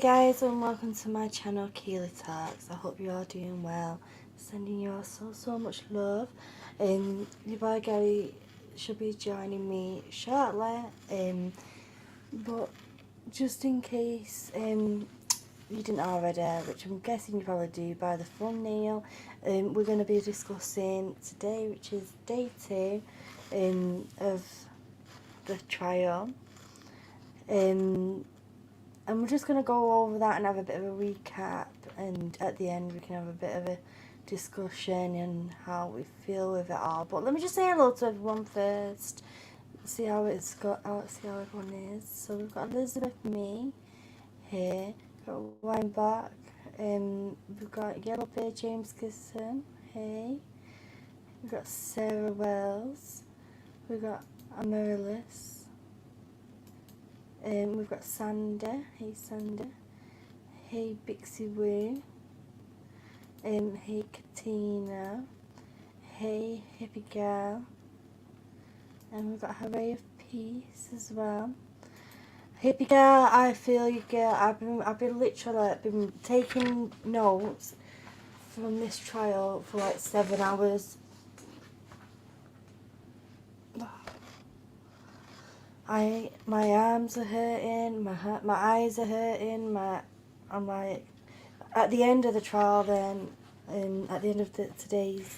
guys, and welcome to my channel Keely Talks. I hope you're all doing well. Sending you all so much love. Your boy Gary should be joining me shortly. But just in case you didn't already, which I'm guessing you probably do by the thumbnail, we're going to be discussing today, which is day 2 of the trial. And we're just going to go over that and have a bit of a recap, and at the end we can have a bit of a discussion and how we feel with it all. But let me just say hello to everyone first, see how see how everyone is. So we've got Elizabeth, me here, we've got Weinbach, we've got Yellow Bear James Kisson, hey, we've got Sarah Wells, we've got Amaryllis. We've got Sander, hey Sander, hey Bixie Woo, hey Katina, hey Hippie Girl, and we've got Hooray of Peace as well. Hippie Girl, I feel you, girl. I've been literally been taking notes from this trial for like 7 hours. My arms are hurting, my eyes are hurting, I'm like, at the end of the trial then, at the end of today's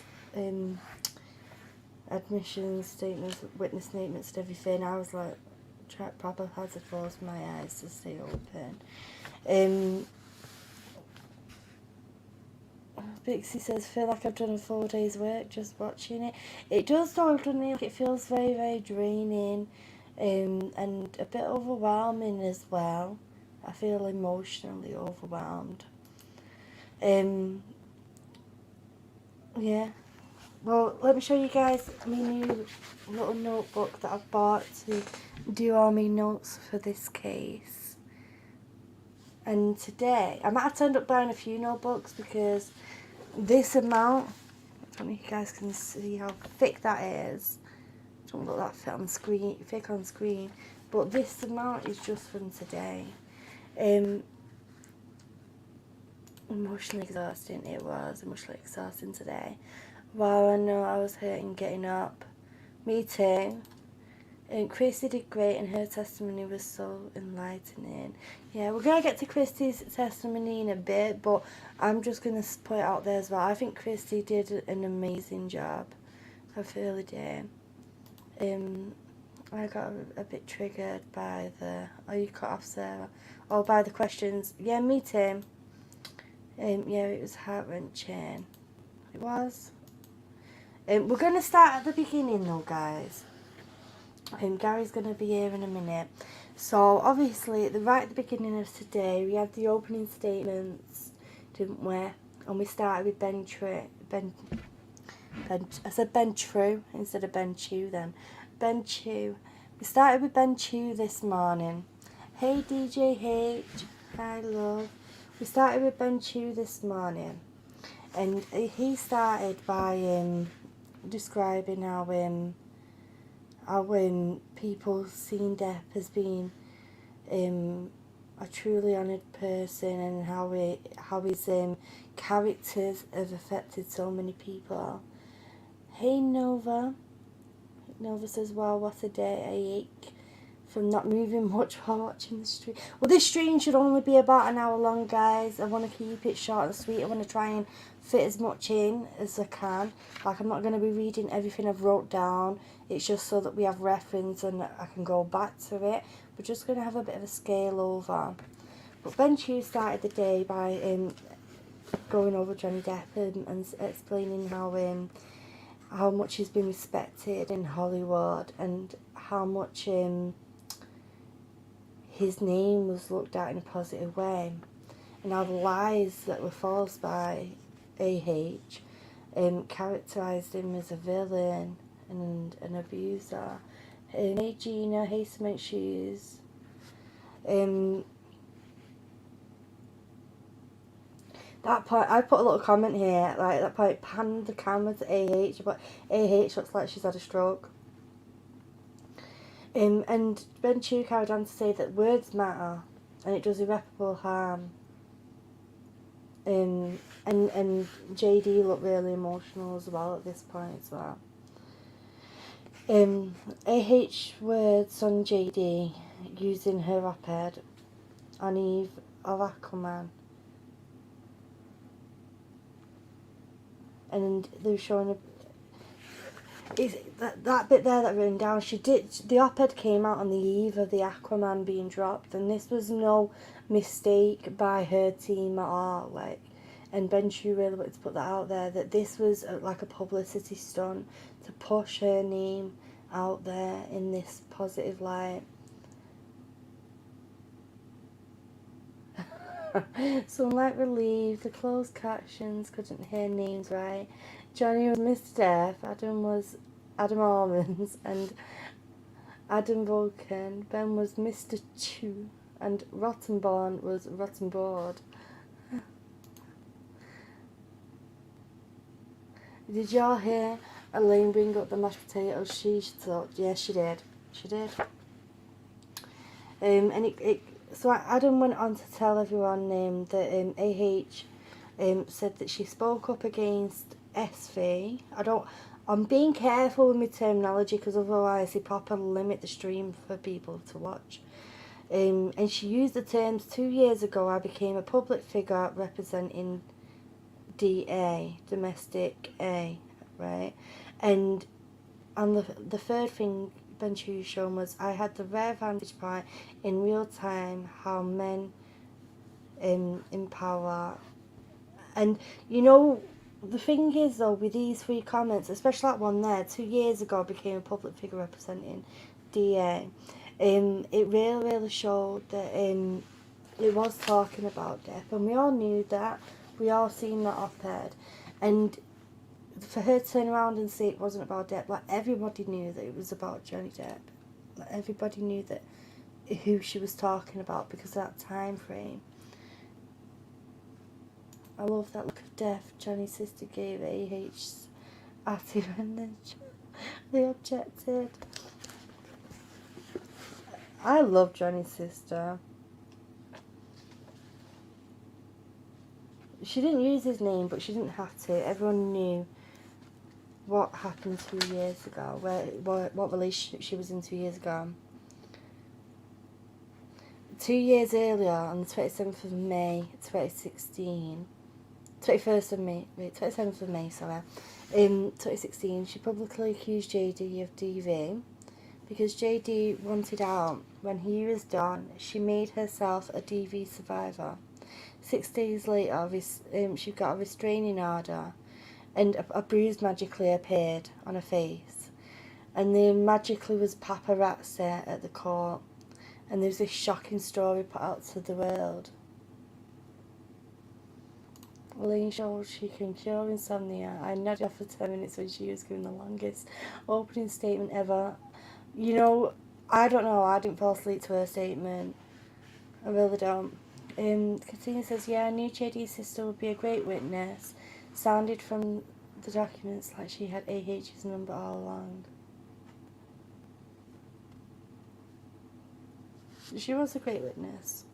admissions, statements, witness statements and everything, I was like, proper had to force my eyes to stay open. Bixie says, feel like I've done a 4 days work just watching it. It does though, doesn't it? It feels very draining. And a bit overwhelming as well. I feel emotionally overwhelmed. Yeah. Well, let me show you guys my new little notebook that I've bought to do all my notes for this case. And today, I might have to end up buying a few notebooks because this amount, I don't know if you guys can see how thick that is. Don't look that thick on screen, but this amount is just from today. Emotionally exhausting, it was emotionally exhausting today. While I know I was hurting getting up, me too. Christi did great and her testimony was so enlightening. Yeah, we're going to get to Christi's testimony in a bit, but I'm just going to put it out there as well. I think Christi did an amazing job. I really did. I got a bit triggered by you cut off Sarah, by the questions. Yeah, me too. Yeah, it was heart-wrenching. It was. We're going to start at the beginning though, guys. Gary's going to be here in a minute. So, obviously, right at the beginning of today, we had the opening statements, didn't we? And we started with I said Ben True instead of Ben Chew then. Ben Chew. We started with Ben Chew this morning. Hey DJ H. Hi love. We started with Ben Chew this morning. And he started by describing how people seen Depp as being a truly honoured person, and how his characters have affected so many people. Hey Nova. Nova says, wow, what a day. I ache from not moving much while watching the stream. Well, this stream should only be about an hour long, guys. I want to keep it short and sweet. I want to try and fit as much in as I can. Like, I'm not going to be reading everything I've wrote down. It's just so that we have reference and I can go back to it. We're just going to have a bit of a scale over. But Ben Chew started the day by going over Johnny Depp and explaining how much he's been respected in Hollywood, and how much his name was looked at in a positive way, and how the lies that were false by AH characterised him as a villain and an abuser. Hey Gina, hey Cement Shoes. That point, I put a little comment here, like that point, pan the camera to AH, but AH looks like she's had a stroke. And Ben Chew carried on to say that words matter, and it does irreparable harm. And JD looked really emotional as well at this point as well. AH words on JD using her op-ed on Eve of Aquaman, and they were showing that bit there that written down. The op-ed came out on the eve of the Aquaman being dropped, and this was no mistake by her team at all. Like, and Ben Chu really wanted to put that out there, that this was like a publicity stunt to push her name out there in this positive light. Some like relieved, the closed captions couldn't hear names right. Johnny was Mr. Depp, Adam was Adam Almonds, and Adam Vulcan. Ben was Mr. Chu, and Rottenborn was Rottenboard. Did y'all hear Elaine bring up the mashed potatoes she thought? Yeah, she did. She did. So Adam went on to tell everyone that AH said that she spoke up against SV. I'm being careful with my terminology because otherwise they properly limit the stream for people to watch. And she used the terms, 2 years ago I became a public figure representing DA, domestic A, right? And on the third thing Ben Chu shown was, I had the rare vantage point in real time how men in power. And you know, the thing is though, with these 3 comments, especially that one there, 2 years ago I became a public figure representing DA, it really showed that it was talking about Depp, and we all knew that. We all seen that op-ed, and for her to turn around and say it wasn't about Depp, like, everybody knew that it was about Johnny Depp. Like, everybody knew that who she was talking about because of that time frame. I love that look of death Johnny's sister gave AH's Atty when they objected. I love Johnny's sister. She didn't use his name, but she didn't have to. Everyone knew what happened 2 years ago, what relationship she was in 2 years ago. 2 years earlier, on the 27th of May 2016, 27th of May, in 2016, she publicly accused JD of DV. Because JD wanted out when he was done, she made herself a DV survivor. 6 days later, she got a restraining order, and a bruise magically appeared on her face. And there magically was paparazzi at the court, and there was this shocking story put out to the world. Elaine showed she can cure insomnia. I nodded off for 10 minutes when she was giving the longest opening statement ever. You know, I don't know, I didn't fall asleep to her statement. I really don't. Katina says, yeah, I knew JD's sister would be a great witness. Sounded from the documents like she had AH's number all along. She was a great witness.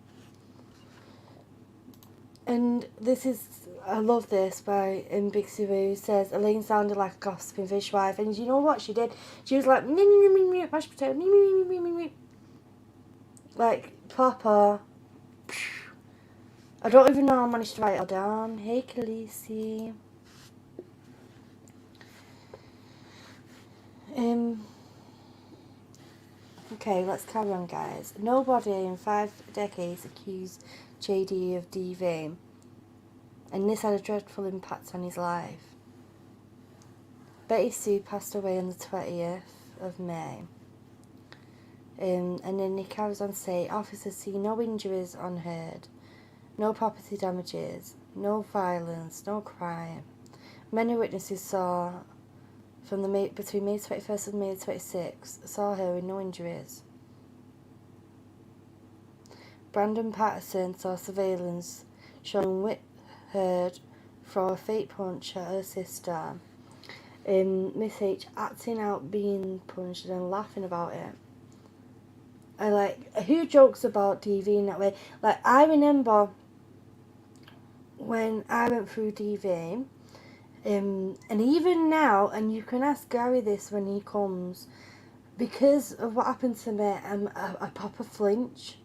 And this is, I love this by Big Sue, says Elaine sounded like a gossiping fishwife. And you know what she did? She was like, mashed potato, like, proper. I don't even know how I managed to write it all down. Hey, Khaleesi. Okay, let's carry on, guys. Nobody in 5 decades accused JD of DV, and this had a dreadful impact on his life. Betty Sue passed away on the 20th of May. And then he carries on to say, officers see no injuries unheard, no property damages, no violence, no crime. Many witnesses saw from between May 21st and May 26th saw her with no injuries. Brandon Patterson saw surveillance showing Whitheard throw a fake punch at her sister. Miss H acting out being punched and then laughing about it. who jokes about DV in that way? Like, I remember when I went through DV, and even now, and you can ask Gary this when he comes, because of what happened to me, I proper flinch.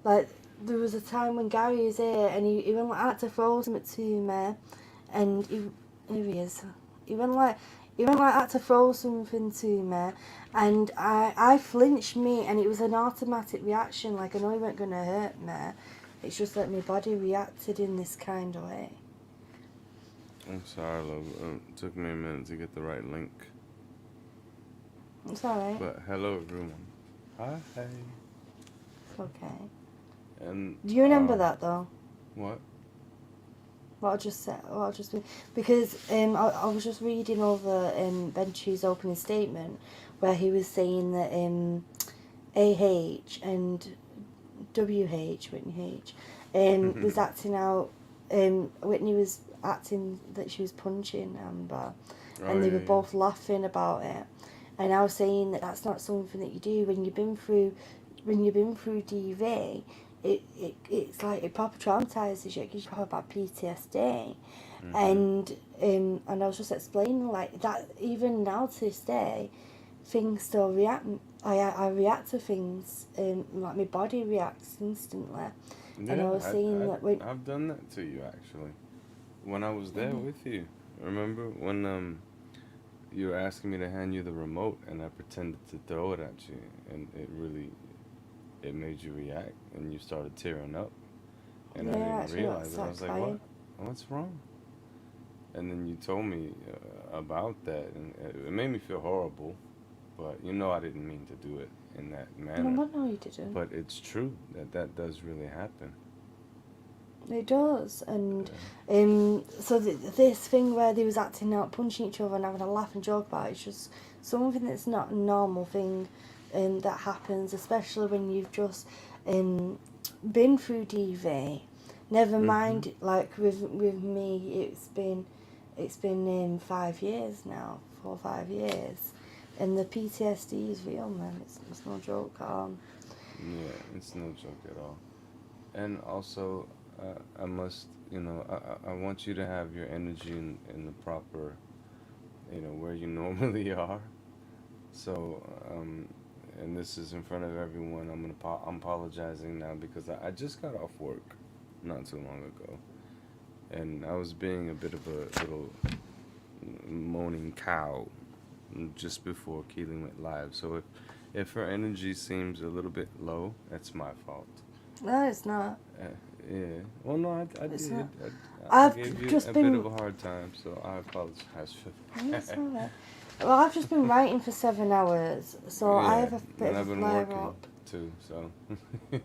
Like, there was a time when Gary was here, and he went like that to throw something to me, and here he is. He went like that to throw something to me, and I flinched me, and it was an automatic reaction. Like, I know he weren't gonna hurt me. It's just that my body reacted in this kind of way. I'm sorry, love. It took me a minute to get the right link. It's alright. But hello, everyone. Hi. It's okay. And Do you remember that though? What? What I just said. Because I was just reading over Ben Chu's opening statement, where he was saying that AH and WH, Whitney H, was acting out. Whitney was acting that she was punching Amber, and they were both laughing about it. And I was saying that that's not something that you do when you've been through DV. It's like it proper traumatises you. It gives you proper bad PTSD, and I was just explaining like that. Even now to this day, things still react. I react to things, like my body reacts instantly. Yeah, and I was saying that when I've done that to you actually, when I was there with you. Remember when you were asking me to hand you the remote, and I pretended to throw it at you, and it made you react, and you started tearing up, and I didn't realize it. I was like, what? What's wrong? And then you told me about that, and it made me feel horrible, but I didn't mean to do it in that manner. No, you didn't. But it's true that does really happen. It does, and so this thing where they was acting out, punching each other and having a laugh and joke about it's just something that's not a normal thing that happens, especially when you've just been through DV. Never mind, like with me, it's been 5 years now, 4 or 5 years, and the PTSD is real, man. It's no joke at all. Yeah, it's no joke at all. And also, I must, I want you to have your energy in the proper, where you normally are. So, and this is in front of everyone. I'm apologizing now because I just got off work not too long ago, and I was being a bit of a little moaning cow just before Keeling went live. So if her energy seems a little bit low, that's my fault. No, it's not. Yeah. Well, no, I did. I've gave you just a been bit of a hard time, so I apologize for that. That's all right. Well, I've just been writing for 7 hours, so I have a bit and I've of a been flare working up. too, so.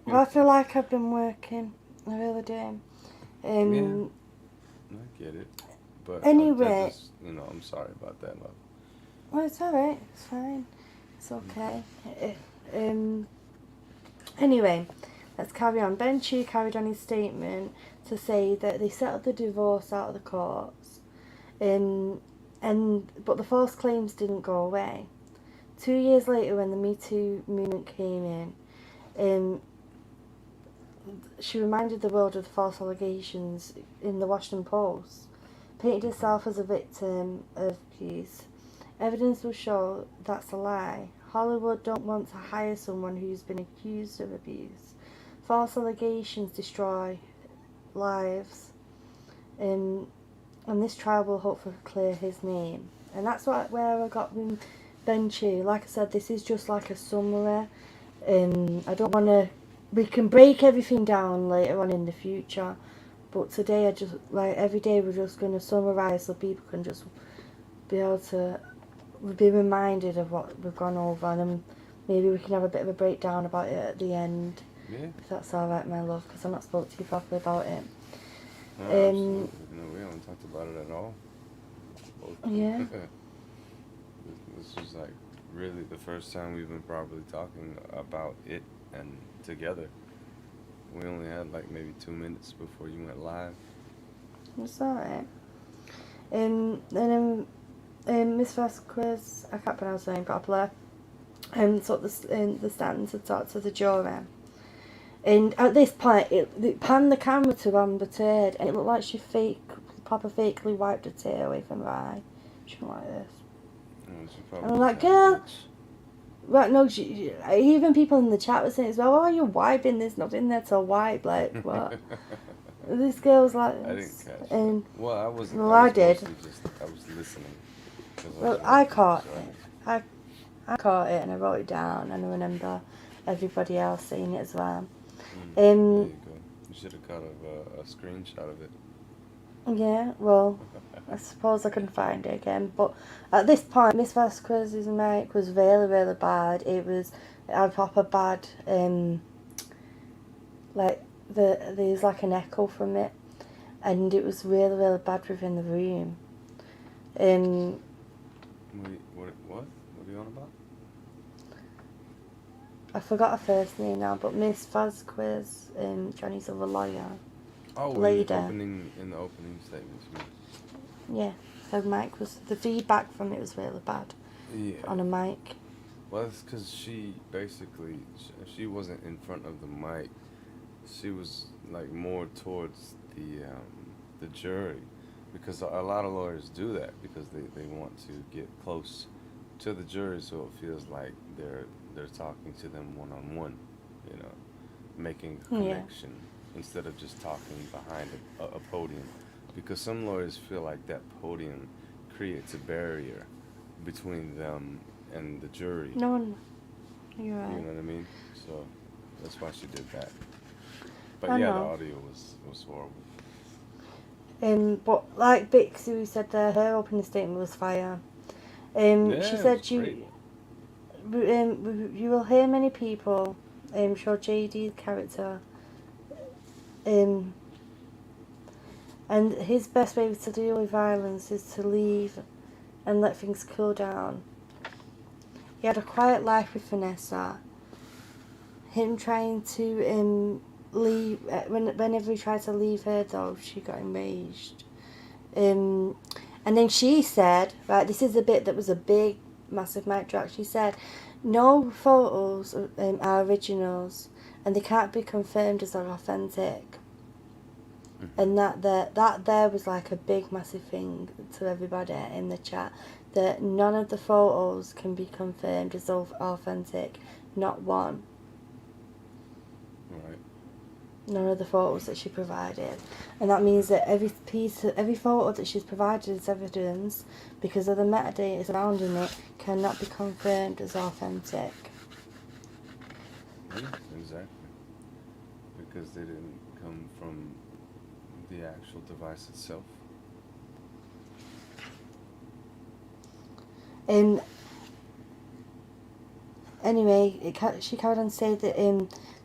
Well, I feel like I've been working. I really do. Yeah, I get it. But Anyway. I just, I'm sorry about that, love. Well, it's alright. It's fine. It's okay. Anyway, let's carry on. Ben Chu carried on his statement to say that they settled the divorce out of the courts, but the false claims didn't go away. 2 years later, when the Me Too movement came in, she reminded the world of the false allegations in the Washington Post, painted herself as a victim of abuse. Evidence will show that's a lie. Hollywood don't want to hire someone who's been accused of abuse. False allegations destroy lives. And this trial will hopefully clear his name. And that's where I got with Ben Chu. Like I said, this is just like a summary. I don't want to... We can break everything down later on in the future. But today, every day we're just going to summarise so people can just be able to be reminded of what we've gone over. And then maybe we can have a bit of a breakdown about it at the end. Yeah. If that's alright, my love, because I've not spoke to you properly about it. No, absolutely. No, we haven't talked about it at all. Yeah. This was like really the first time we've been properly talking about it and together. We only had like maybe 2 minutes before you went live. It's alright. And then Miss Vasquez, I can't pronounce her name properly, sort of the stand to talk to the jury. And at this point, it panned the camera to Amber Turd, and it looked like she proper fakely wiped a tear away from her eye. She went like this. And I'm like, girl. Right, no, even people in the chat were saying as well, oh, you're wiping, there's nothing there to wipe, like, what? This girl was like, I didn't catch and that. Well, I wasn't. well, I did. I was listening. Well, I caught it. I caught it and I wrote it down, and I remember everybody else saying it as well. There you go. You should have caught a screenshot of it. Yeah, well, I suppose I can find it again. But at this point, Miss Vasquez's mic was really, really bad. It was a proper bad, like, there was like an echo from it. And it was really, really bad within the room. What are you on about? I forgot her first name now, but Miss Vasquez, Johnny's other lawyer. Oh, Later. in the opening statements. Yeah, her mic was, the feedback from it was really bad. Yeah. On a mic. Well, it's because she basically, she wasn't in front of the mic. She was like more towards the jury, because a lot of lawyers do that because they want to get close to the jury, so it feels like they're talking to them one-on-one, you know, making a connection. Yeah. Instead of just talking behind a podium, because some lawyers feel like that podium creates a barrier between them and the jury. No, you're right. You know what I mean? So that's why she did that. But yeah, the audio was horrible. But like Bixie, who said there, her opening statement was fire. She said you will hear many people show JD's character. And his best way to deal with violence is to leave and let things cool down. He had a quiet life with Vanessa. Him trying to leave, whenever he tried to leave her though, she got enraged. And then she said, right, this is the bit that was a big, massive mic drop. She said, no photos are originals, and they can't be confirmed as they're authentic. And that there was like a big, massive thing to everybody in the chat, that none of the photos can be confirmed as authentic, not one. Right. None of the photos that she provided. And that means that every photo that she's provided as evidence, because of the metadata surrounding it, cannot be confirmed as authentic. Yeah, exactly. Because they didn't come from the actual device itself. Anyway, she carried on to say that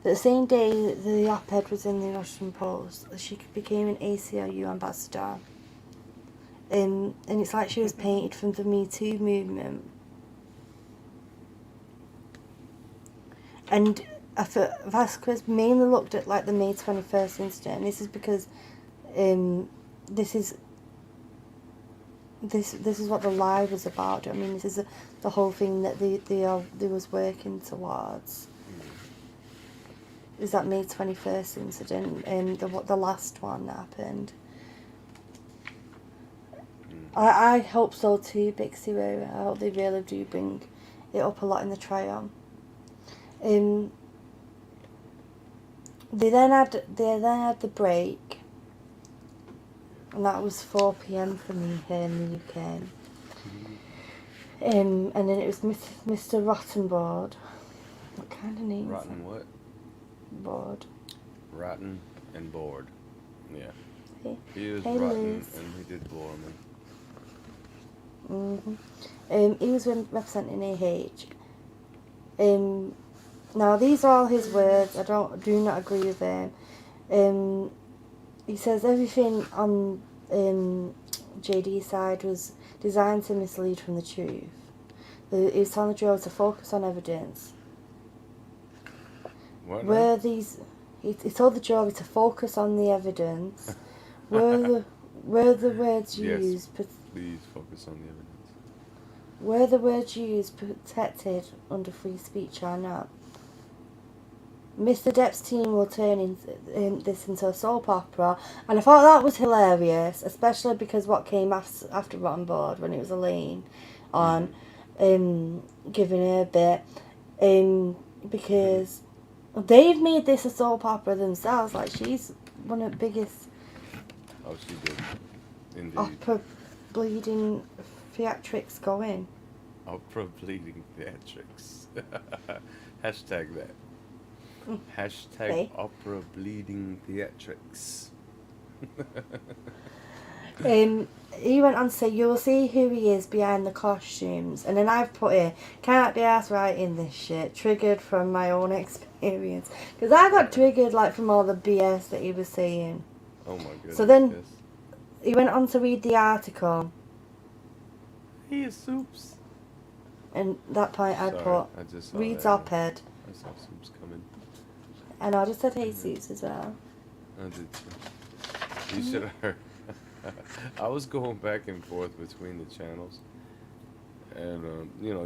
that the same day that the op-ed was in the Washington Post, she became an ACLU ambassador. And it's like she was painted from the Me Too movement. And Vasquez mainly looked at like the May 21st incident, and this is because this is what the lie was about. I mean, this is the whole thing that they was working towards. Is that May 21st incident, the last one that happened. I hope so too, Bixie. I hope they really do bring it up a lot in the trial. They then had the break, and that was 4 p.m. for me here in the UK. And then it was Mr. Rottenboard. What kind of name? Rotten what? Board. Rotten and bored. Yeah. He was hey rotten, Liz. and he did bore me. He was representing AH. Now these are all his words. I do not agree with them. He says everything on JD's side was designed to mislead from the truth. He was telling the jury to focus on evidence. What? Were these? He told the jury to focus on the evidence. Were the words used? Please focus on the evidence. were the words used protected under free speech or not? Mr. Depp's team will turn this into a soap opera, and I thought that was hilarious, especially because what came after Rotten Board, when it was Elaine on giving her a bit, because they've made this a soap opera themselves. Like, she's one of the biggest Oh, she did. Indeed. opera bleeding theatrics going. Opera bleeding theatrics. Hashtag that. Hashtag Okay. opera bleeding theatrics. He went on to say, "You will see who he is behind the costumes." And then I've put here, "Can't be asked writing this shit. Triggered from my own experience." Because I got triggered, like, from all the BS that he was saying. Oh my goodness. So then- yes. He went on to read the article. He is Soups. And that point I Sorry, put, I just saw reads that. op-ed. I saw Soups coming. And I just said, "Hey, Suits" as well. I did too. You should have heard. I was going back and forth between the channels, and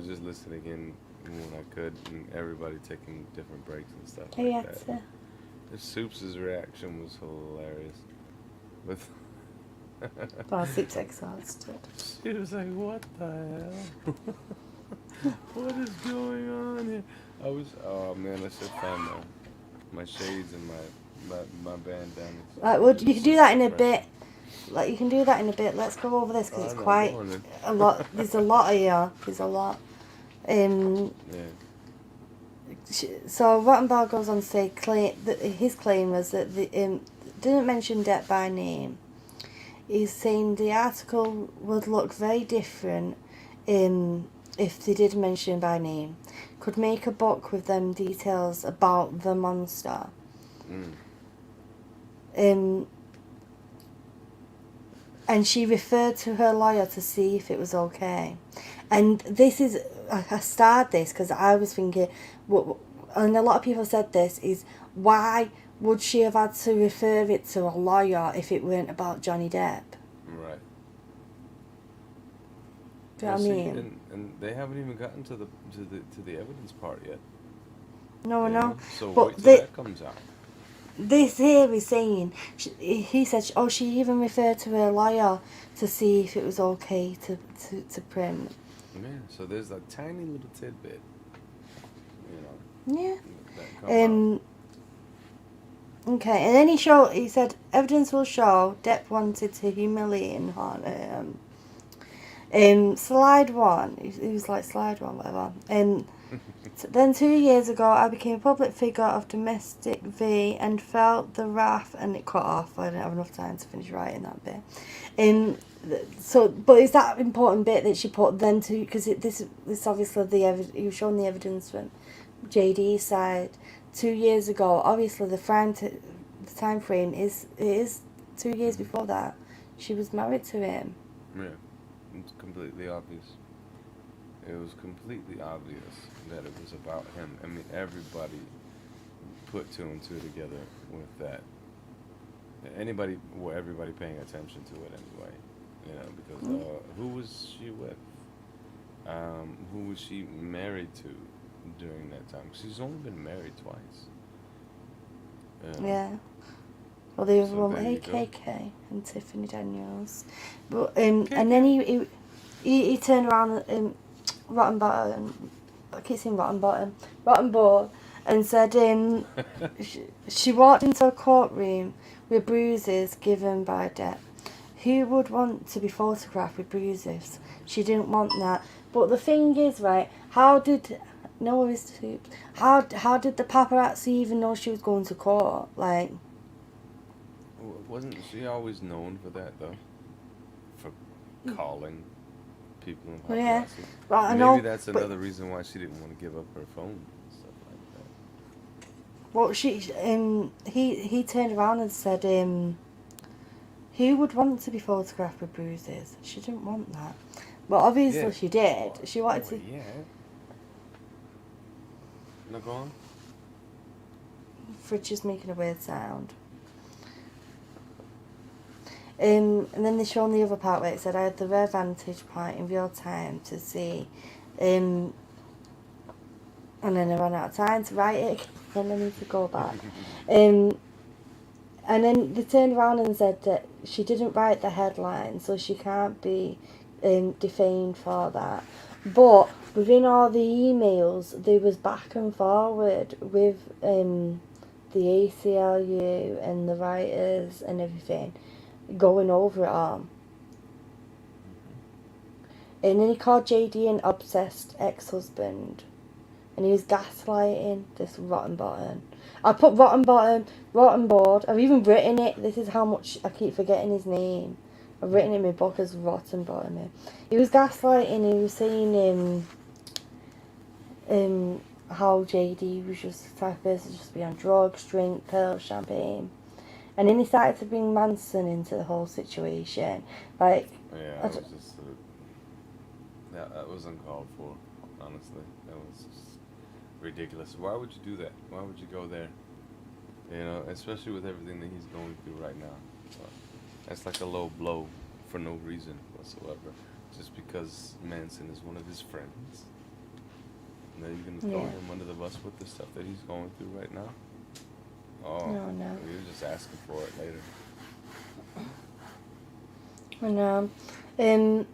just listening in when I could, and everybody taking different breaks and stuff Hey, like that's that. The Soups' reaction was hilarious. With well, Suits exhausted. she was like, "What the hell? What is going on here?" Oh man, I should find my shades and my bandana. Like, well, you can do that in a bit. Like, you can do that in a bit. Let's go over this because it's quite a lot. There's a lot here. There's a lot. Yeah. So Rottenberg goes on to say his claim was that didn't mention Depp by name. He's saying the article would look very different if they did mention by name. Could make a book with them details about the monster. And she referred to her lawyer to see if it was okay. And this is, I started this because I was thinking, and a lot of people said this, is why would she have had to refer it to a lawyer if it weren't about Johnny Depp? Right. Do you know what I mean? And they haven't even gotten to the evidence part yet. No, you no. know? So But wait till that comes out. This here is saying, he said, she even referred to her lawyer to see if it was okay to print. Yeah, so there's a tiny little tidbit, you know. Yeah. That come out. Okay, and then he said, evidence will show Depp wanted to humiliate and harm her. Slide one, it was like slide one, whatever. Then 2 years ago, I became a public figure of domestic V and felt the wrath, and it cut off. I didn't have enough time to finish writing that bit. But is that important bit that she put then to, because this obviously he was showing the evidence from JD's side 2 years ago. Obviously, the time frame is 2 years before that. She was married to him. Yeah, it's completely obvious. It was completely obvious that it was about him. I mean, everybody put two and two together with that. Everybody paying attention to it anyway. You know, because who was she with? Who was she married to during that time? She's only been married twice. Yeah. Well, the other So one, there you KK and Tiffany Daniels. But and then he turned around Rottenbottom, I keep saying Rottenborough, and said she walked into a courtroom with bruises given by Depp. Who would want to be photographed with bruises? She didn't want that. But the thing is, right, how did the paparazzi even know she was going to court? Like, wasn't she always known for that though? For calling people in paparazzi. yeah, well, I know. Maybe that's another reason why she didn't want to give up her phone and stuff like that. Well, he turned around and said, who would want to be photographed with bruises? She didn't want that. Well, obviously she did. She wanted to. Yeah. No, go on. Fridge is making a weird sound. And then they shown the other part where it said I had the rare vantage point in real time to see, and then I ran out of time to write it. Then I need to go back. And then they turned around and said that she didn't write the headline, so she can't be defamed for that. But within all the emails, there was back and forward with the ACLU and the writers and everything, going over it all. And then he called JD an obsessed ex-husband. And he was gaslighting this rotten bottom. I put rotten bottom, rotten board. I've even written it. This is how much I keep forgetting his name. I've written it in my book as rotten bottom. He was gaslighting. He was saying how JD was just the type of person to just be on drugs, drink, pills, champagne. And then he started to bring Manson into the whole situation. Like, Yeah, it was just that was uncalled for. Honestly, that was just ridiculous. Why would you do that? Why would you go there? You know, especially with everything that he's going through right now. That's like a low blow for no reason whatsoever. Just because Manson is one of his friends. Now you're gonna throw him under the bus with the stuff that he's going through right now? Oh, no. He was just asking for it later. I know. Then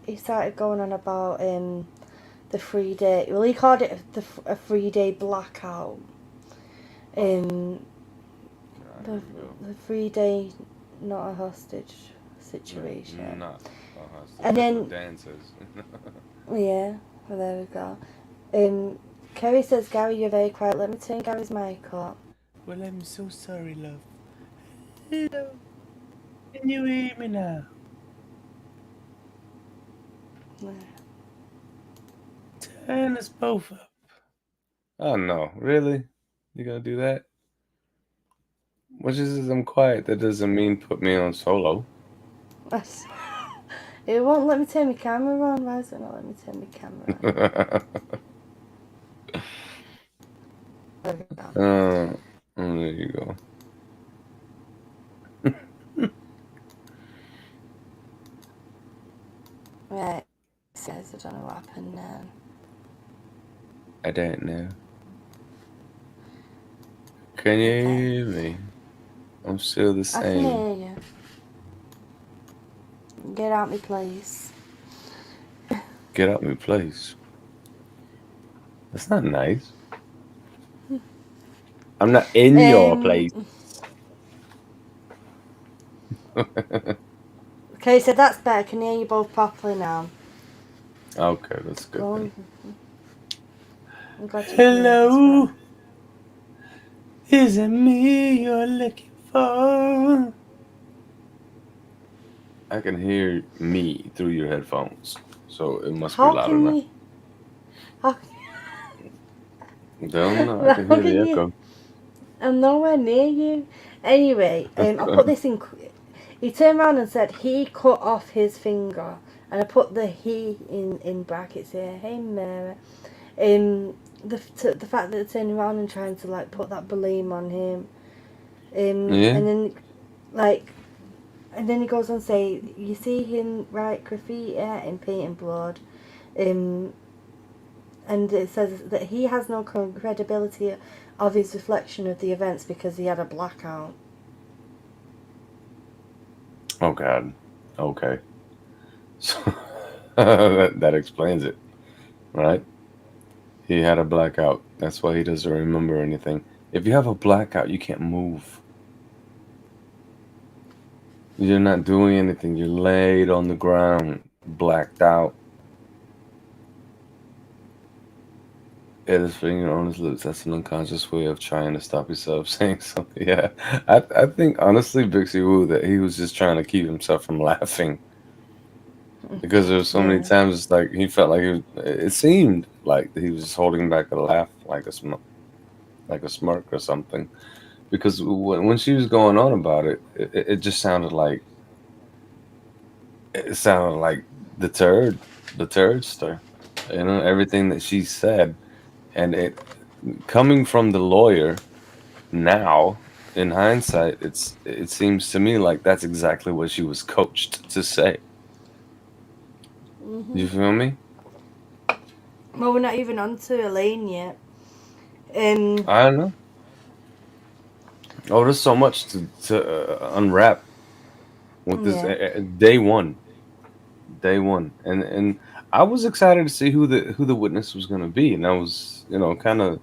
he started going on about the 3 day. Well, he called it a 3 day blackout. The 3 day not a hostage situation. Not a hostage. And That's then what Dan says. yeah, well there we go. Kerry says, Gary, you're very quiet. Let me turn Gary's mic up. Well, I'm so sorry, love. Hello. Can you hear me now? Turn us both up. Oh no, really? You gonna do that? What just says I'm quiet? That doesn't mean put me on solo. It won't let me turn my camera on. Why is it not let me turn my camera on? There you go. Right, guys, I don't know what happened now. I don't know. Can you hear me? I'm still the same. I can hear you. Get out my place. Get out my place. That's not nice. I'm not in your place. Okay, so that's better. I can hear you both properly now. Okay, that's good. I'm glad you Hello. Is it me you're looking for? I can hear me through your headphones, so it must be loud enough. Don't know. I can hear the echo. I'm nowhere near you. Anyway, I put this in. He turned around and said he cut off his finger, and I put the he in brackets here. Hey, Mary. The fact that they're turning around and trying to like put that blame on him. And then he goes on to say, you see him write graffiti and paint in blood, and it says that he has no credibility of his reflection of the events because he had a blackout. Oh God. Okay. So that explains it, right? He had a blackout. That's why he doesn't remember anything. If you have a blackout, you can't move. You're not doing anything. You're laid on the ground, blacked out. Yeah, his finger on his lips. That's an unconscious way of trying to stop yourself saying something. Yeah, I think honestly, Bixie Woo, that he was just trying to keep himself from laughing. Because there were so many times it's like he felt like it seemed like he was just holding back a laugh, like a smirk or something. Because when she was going on about it, it just sounded like the turdster, you know, everything that she said, and it coming from the lawyer now, in hindsight, it seems to me like that's exactly what she was coached to say. You feel me? Well, we're not even on to Elaine yet. Um, I don't know. Oh, there's so much to unwrap with this yeah. day one, and I was excited to see who the witness was gonna be, and I was kind of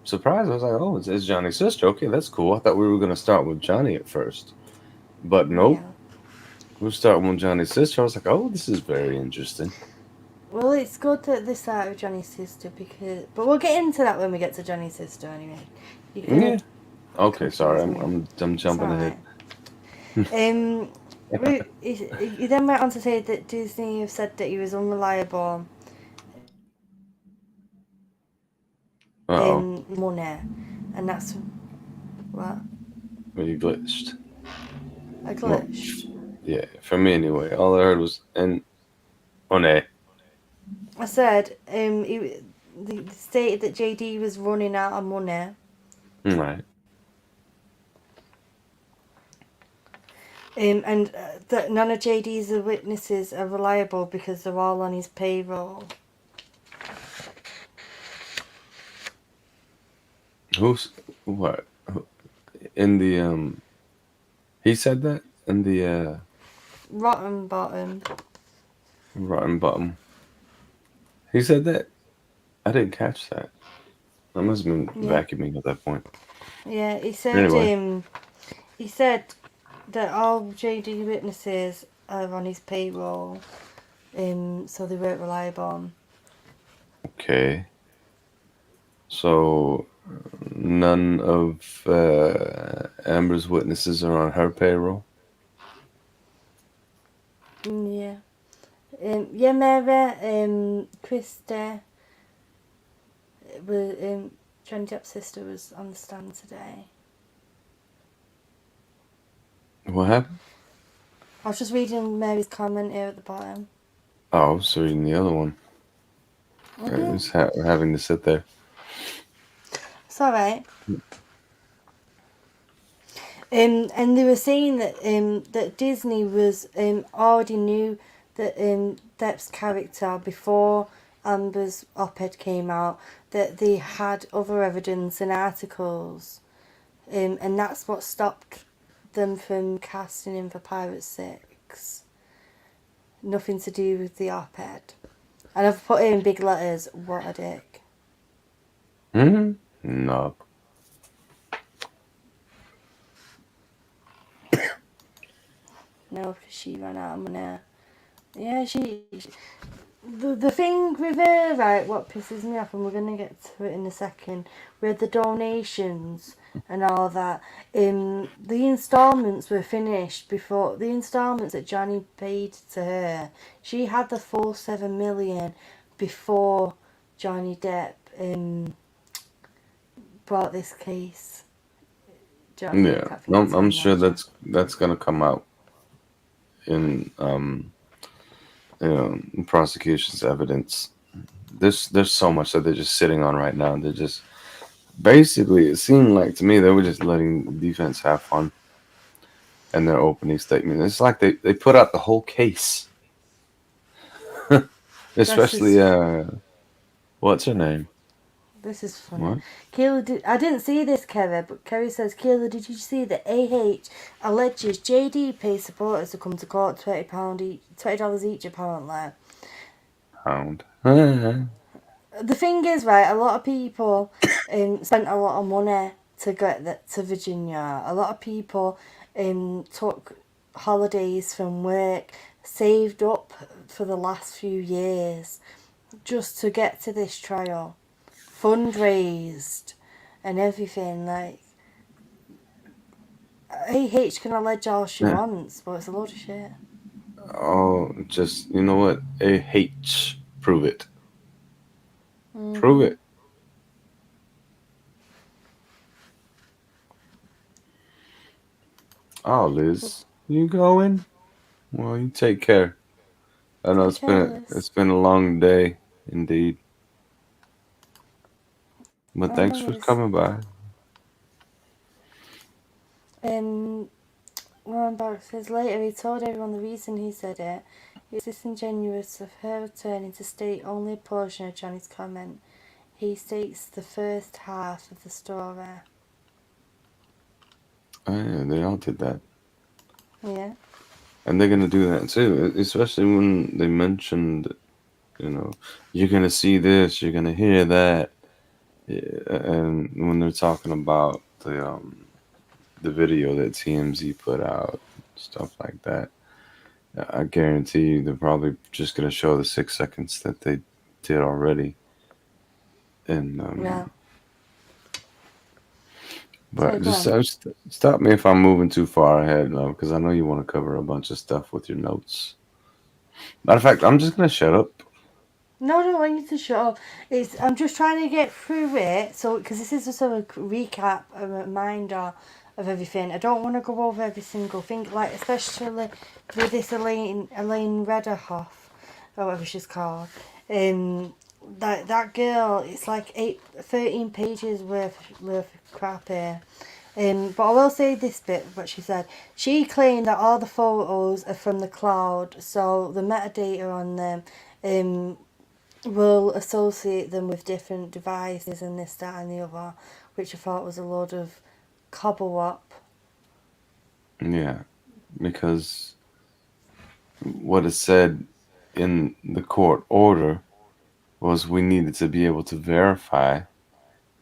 surprised. I was like, oh, it's Johnny's sister. Okay, that's cool. I thought we were gonna start with Johnny at first, but nope, Yeah. we're starting with Johnny's sister. I was like, oh, this is very interesting. Well, it's good that they start with Johnny's sister because, but we'll get into that when we get to Johnny's sister anyway. You're gonna Yeah. Okay, sorry, confuse me. I'm It's jumping ahead. alright. Um, he then went on to say that Disney have said that he was unreliable Uh-oh, in money, and that's what you glitched. I Well, glitched. yeah, for me anyway. All I heard was and on a I said they stated that JD was running out of money, right. and that none of JD's witnesses are reliable because they're all on his payroll. Who's what in the He said that in the Rotten bottom. rotten bottom. He said that. I didn't catch that. I must have been Yeah, vacuuming at that point. yeah. Anyway, He said that all JD witnesses are on his payroll, so they weren't reliable. okay. So none of Amber's witnesses are on her payroll. Yeah. Yeah, Mary, Christi, Johnny Depp's sister was on the stand today. What happened? I was just reading Mary's comment here at the bottom. Oh, I was reading the other one. I Mhm. was having to sit there. It's alright. And they were saying that that Disney was already knew that Depp's character before Amber's op-ed came out, that they had other evidence and articles, and that's what stopped them from casting him for Pirate 6. Nothing to do with the op-ed. And I've put in big letters, what a dick. Hmm. No. No, because she ran out of money. Yeah, the thing with her, right, what pisses me off, and we're going to get to it in a second, with the donations and all that, the instalments were finished before, the instalments that Johnny paid to her, she had the full 7 million before Johnny Depp brought this case. Johnny, Yeah, I can't forget his I'm name sure now, Jack. that's gonna come out in prosecution's evidence. There's so much that they're just sitting on right now. They're just basically, it seemed like to me they were just letting the defense have fun in their opening statement. It's like they put out the whole case, This especially is what's her name? This is funny. What? Kayla, I didn't see this, Kerry, but Kerry says, Kayla, did you see that AH alleges JD pays supporters to come to court £20 each, $20 each apparently. Hound. The thing is, right, a lot of people spent a lot of money to get to Virginia. A lot of people took holidays from work, saved up for the last few years just to get to this trial. Fundraised and everything. Like, AH can allege all she Yeah. wants, but it's a load of shit. Oh, just you know what? AH, prove it. Prove Mm-hmm. it. Oh, Liz, you going? Well, you take care. I know Take care, Liz. it's been a long day, indeed. But Oh, thanks no for worries. coming by. Um, Warren Barrett says later he told everyone the reason he said it. It was disingenuous of her returning to state only a portion of Johnny's comment. He states the first half of the story. Oh, yeah, they all did that. Yeah. And they're gonna do that too, especially when they mentioned, you're gonna see this, you're gonna hear that, yeah, and when they're talking about the video that TMZ put out, stuff like that, I guarantee you they're probably just gonna show the 6 seconds that they did already, and Yeah. So but go on. stop me if I'm moving too far ahead, because I know you want to cover a bunch of stuff with your notes. Matter of fact, I'm just gonna shut up. No, I don't want you to shut up. I'm just trying to get through it, so because this is just a recap, a reminder of everything. I don't want to go over every single thing, like especially with this Elaine Rederhoff, or whatever she's called. That girl, it's like 13 pages worth of crap here. But I will say this bit, what she said. She claimed that all the photos are from the cloud, so the metadata on them will associate them with different devices and this, that and the other, which I thought was a load of cobble up. Yeah, because what it said in the court order was we needed to be able to verify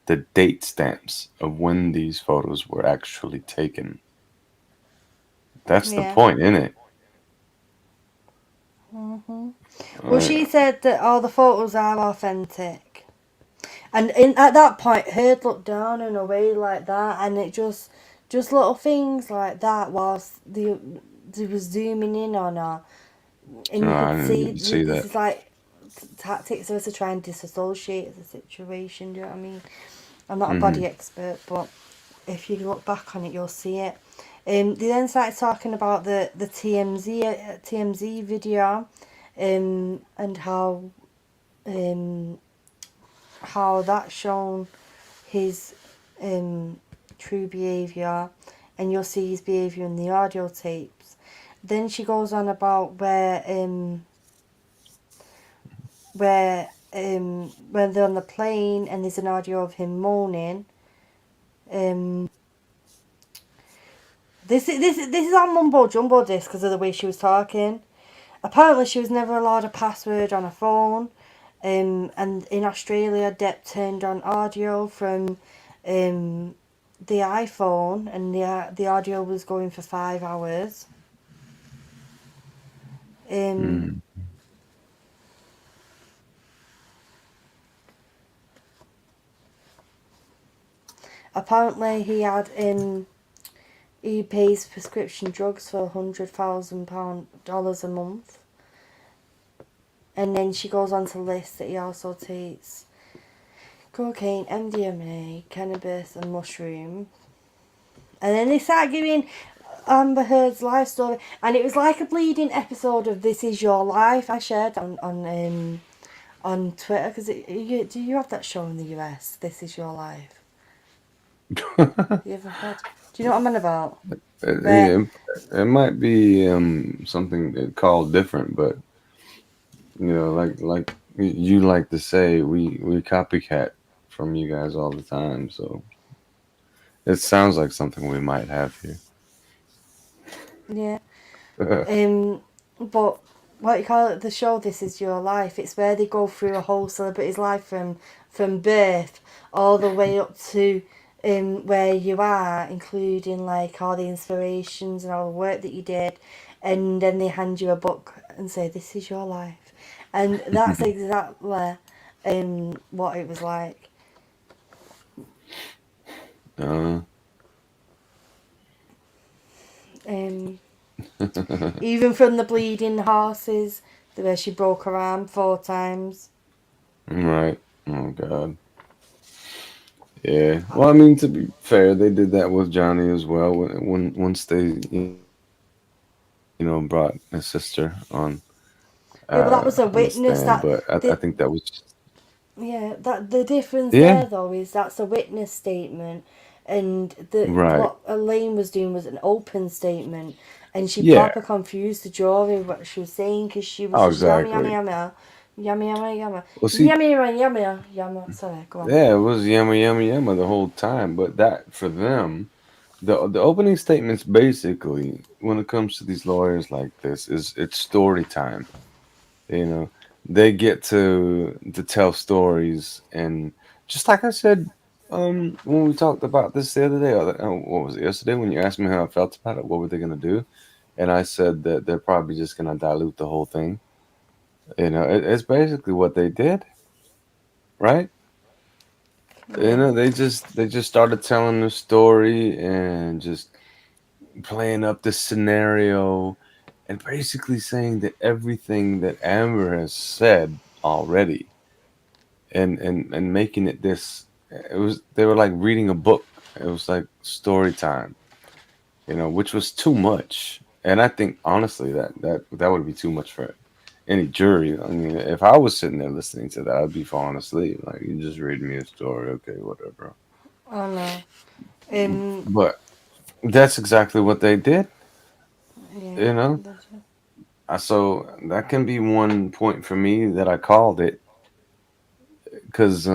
the date stamps of when these photos were actually taken. That's the Yeah. point, isn't it? Well, she said that all the photos are authentic. And at that point, her'd looked down and away like that, and it just little things like that whilst they was zooming in on her. And you I could didn't see even see this that. is like tactics of us to try and disassociate the situation. Do you know what I mean? I'm not a body expert, but if you look back on it, you'll see it. They then started talking about the TMZ video, and how that shown his true behaviour, and you'll see his behaviour in the audio tapes. Then she goes on about when they're on the plane and there's an audio of him moaning. This is on mumbo jumbo disc because of the way she was talking. Apparently, she was never allowed a password on her phone. And in Australia, Depp turned on audio from the iPhone, and the audio was going for 5 hours. Apparently, he pays prescription drugs for $100,000 a month. And then she goes on to list that he also takes cocaine, MDMA, cannabis, and mushroom. And then they start giving Amber Heard's life story, and it was like a bleeding episode of This Is Your Life. I shared on Twitter because do you have that show in the US? This Is Your Life. You ever heard? Do you know what I'm on about? Where Yeah, it might be something called different, but like you like to say, we copycat from you guys all the time, so it sounds like something we might have here. yeah, but what you call it, the show This Is Your Life. It's where they go through a whole celebrity's life from birth all the way up to where you are, including like all the inspirations and all the work that you did, and then they hand you a book and say this is your life, and that's exactly what it was like. uh, Even from the bleeding horses, where she broke her arm 4 times. right. Oh God. Yeah. Well, I mean, to be fair, they did that with Johnny as well. Once they, brought his sister Yeah, but that was a on the witness. stand, That but I the think that was Yeah, that the difference yeah. there though is that's a witness statement, and Right. what Elaine was doing was an open statement, and she Yeah. proper confused the jury what she was saying because she was Oh, just yummy yummy exactly. yummy yummy yummy yummy Well, see, yummy yummy yummy yummy. Sorry, go on. yeah, it was yummy, yummy, yummy the whole time. But that for them, the opening statements basically, when it comes to these lawyers like this, is it's story time. You know, they get to tell stories, and just like I said, when we talked about this the other day, what was it, yesterday? When you asked me how I felt about it, what were they gonna do? And I said that they're probably just gonna dilute the whole thing. It's basically what they did, right? Yeah, They just started telling the story and just playing up this scenario and basically saying that everything that Amber has said already and making it this, it was, they were like reading a book. It was like story time, which was too much. And I think honestly that would be too much for any jury. I mean, if I was sitting there listening to that, I'd be falling asleep. Like, you just read me a story, okay, whatever. I know. But that's exactly what they did, Yeah, you know. So that can be one point for me that I called it, because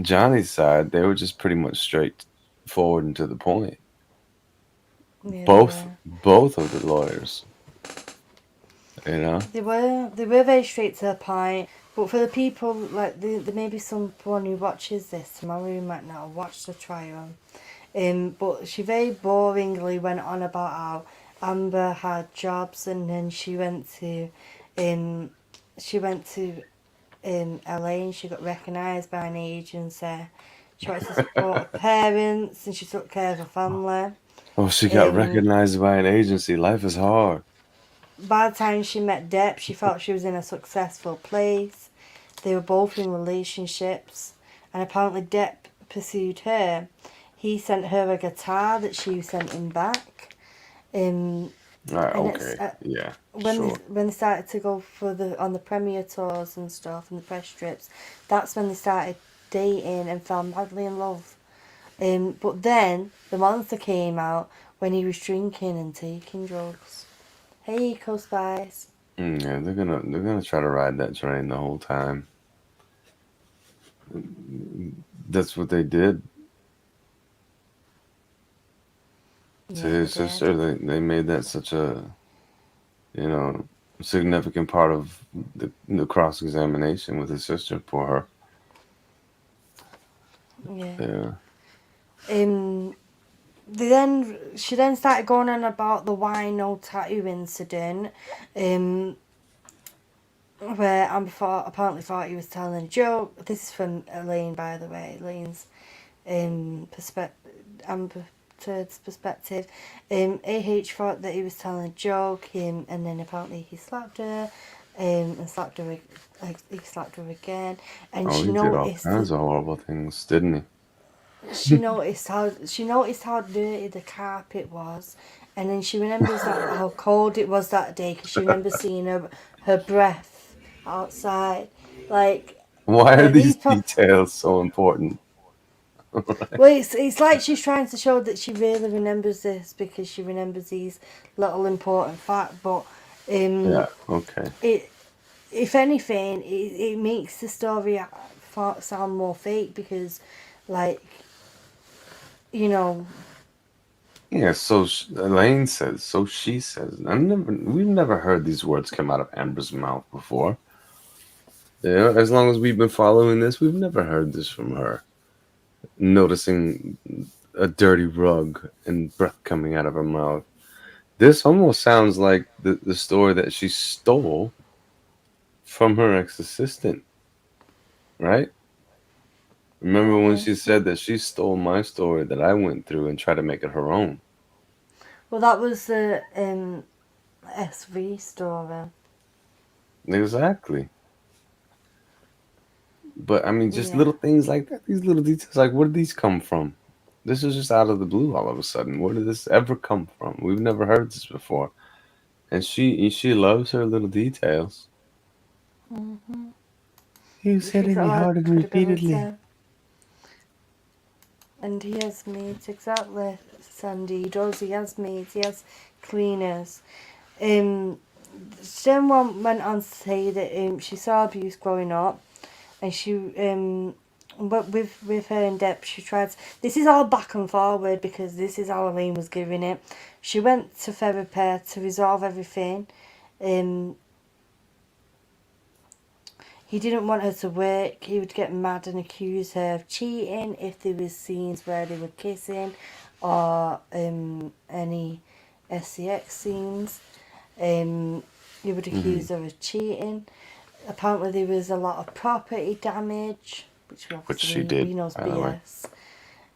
Johnny's side, they were just pretty much straightforward and to the point. yeah, they Both were. both of the lawyers, you know. They were very straight to the point. But for the people like there may be someone who watches this tomorrow who might not have watched the trial. But she very boringly went on about how Amber had jobs, and then um, she went to LA, and she got recognised by an agency. She wanted to support her parents, and she took care of her family. Oh, she got Um, recognized by an agency. Life is hard. by the time she met Depp, she felt she was in a successful place. They were both in relationships, and apparently Depp pursued her. He sent her a guitar that she sent him back. Um, All right, and it's okay, yeah, when sure. they started to go for the on the premiere tours and stuff and the press trips. That's when they started dating and fell madly in love. But then the monster came out when he was drinking and taking drugs. Hey, Eco Spice. Yeah, they're gonna try to ride that train the whole time. That's what they did to Yeah, they his did. sister. They made that such a, you know significant part of the cross examination with his sister. Poor her. Yeah. Yeah. Um. She then started going on about the wino tattoo incident. Um. Where Amber apparently thought he was telling a joke. This is from Elaine, by the way. Elaine's perspective, Amber Turd's perspective. AH thought that he was telling a joke, and then apparently he slapped her, and slapped her, like he slapped her again, and Oh, she he did all noticed kinds that of horrible things, didn't he? she noticed how dirty the carpet was, and then she remembers that how cold it was that day because she remembers seeing her breath outside, like Why are these these. details so important? Well, it's like she's trying to show that she really remembers this because she remembers these little important facts. But Yeah. um, Okay. it if anything, it makes the story sound more fake because, like, you know, Yeah. So Elaine says. So she says. We've never heard these words come out of Amber's mouth before. As long as we've been following this, we've never heard this from her. Noticing a dirty rug and breath coming out of her mouth. This almost sounds like the story that she stole from her ex-assistant, right? Remember when okay. she said that she stole my story that I went through and tried to make it her own? Well, that was the SV story. Exactly. But I mean, just Yeah. little things like that, these little details, like where did these come from? This is just out of the blue all of a sudden. Where did this ever come from? We've never heard this before. And she loves her little details. You said She's it got a me lot hard of and repeatedly. credibility. And he has maids, exactly, Sandy. He does, he has maids, he has cleaners. Someone went on to say that she saw abuse growing up, and she but with her and Depp, she tried. This is all back and forward because this is how Elaine was giving it. She went to therapy to resolve everything. He didn't want her to work. He would get mad and accuse her of cheating if there was scenes where they were kissing, or any sex scenes. He would accuse her of cheating. Apparently there was a lot of property damage, which she obviously did, we know is by the way.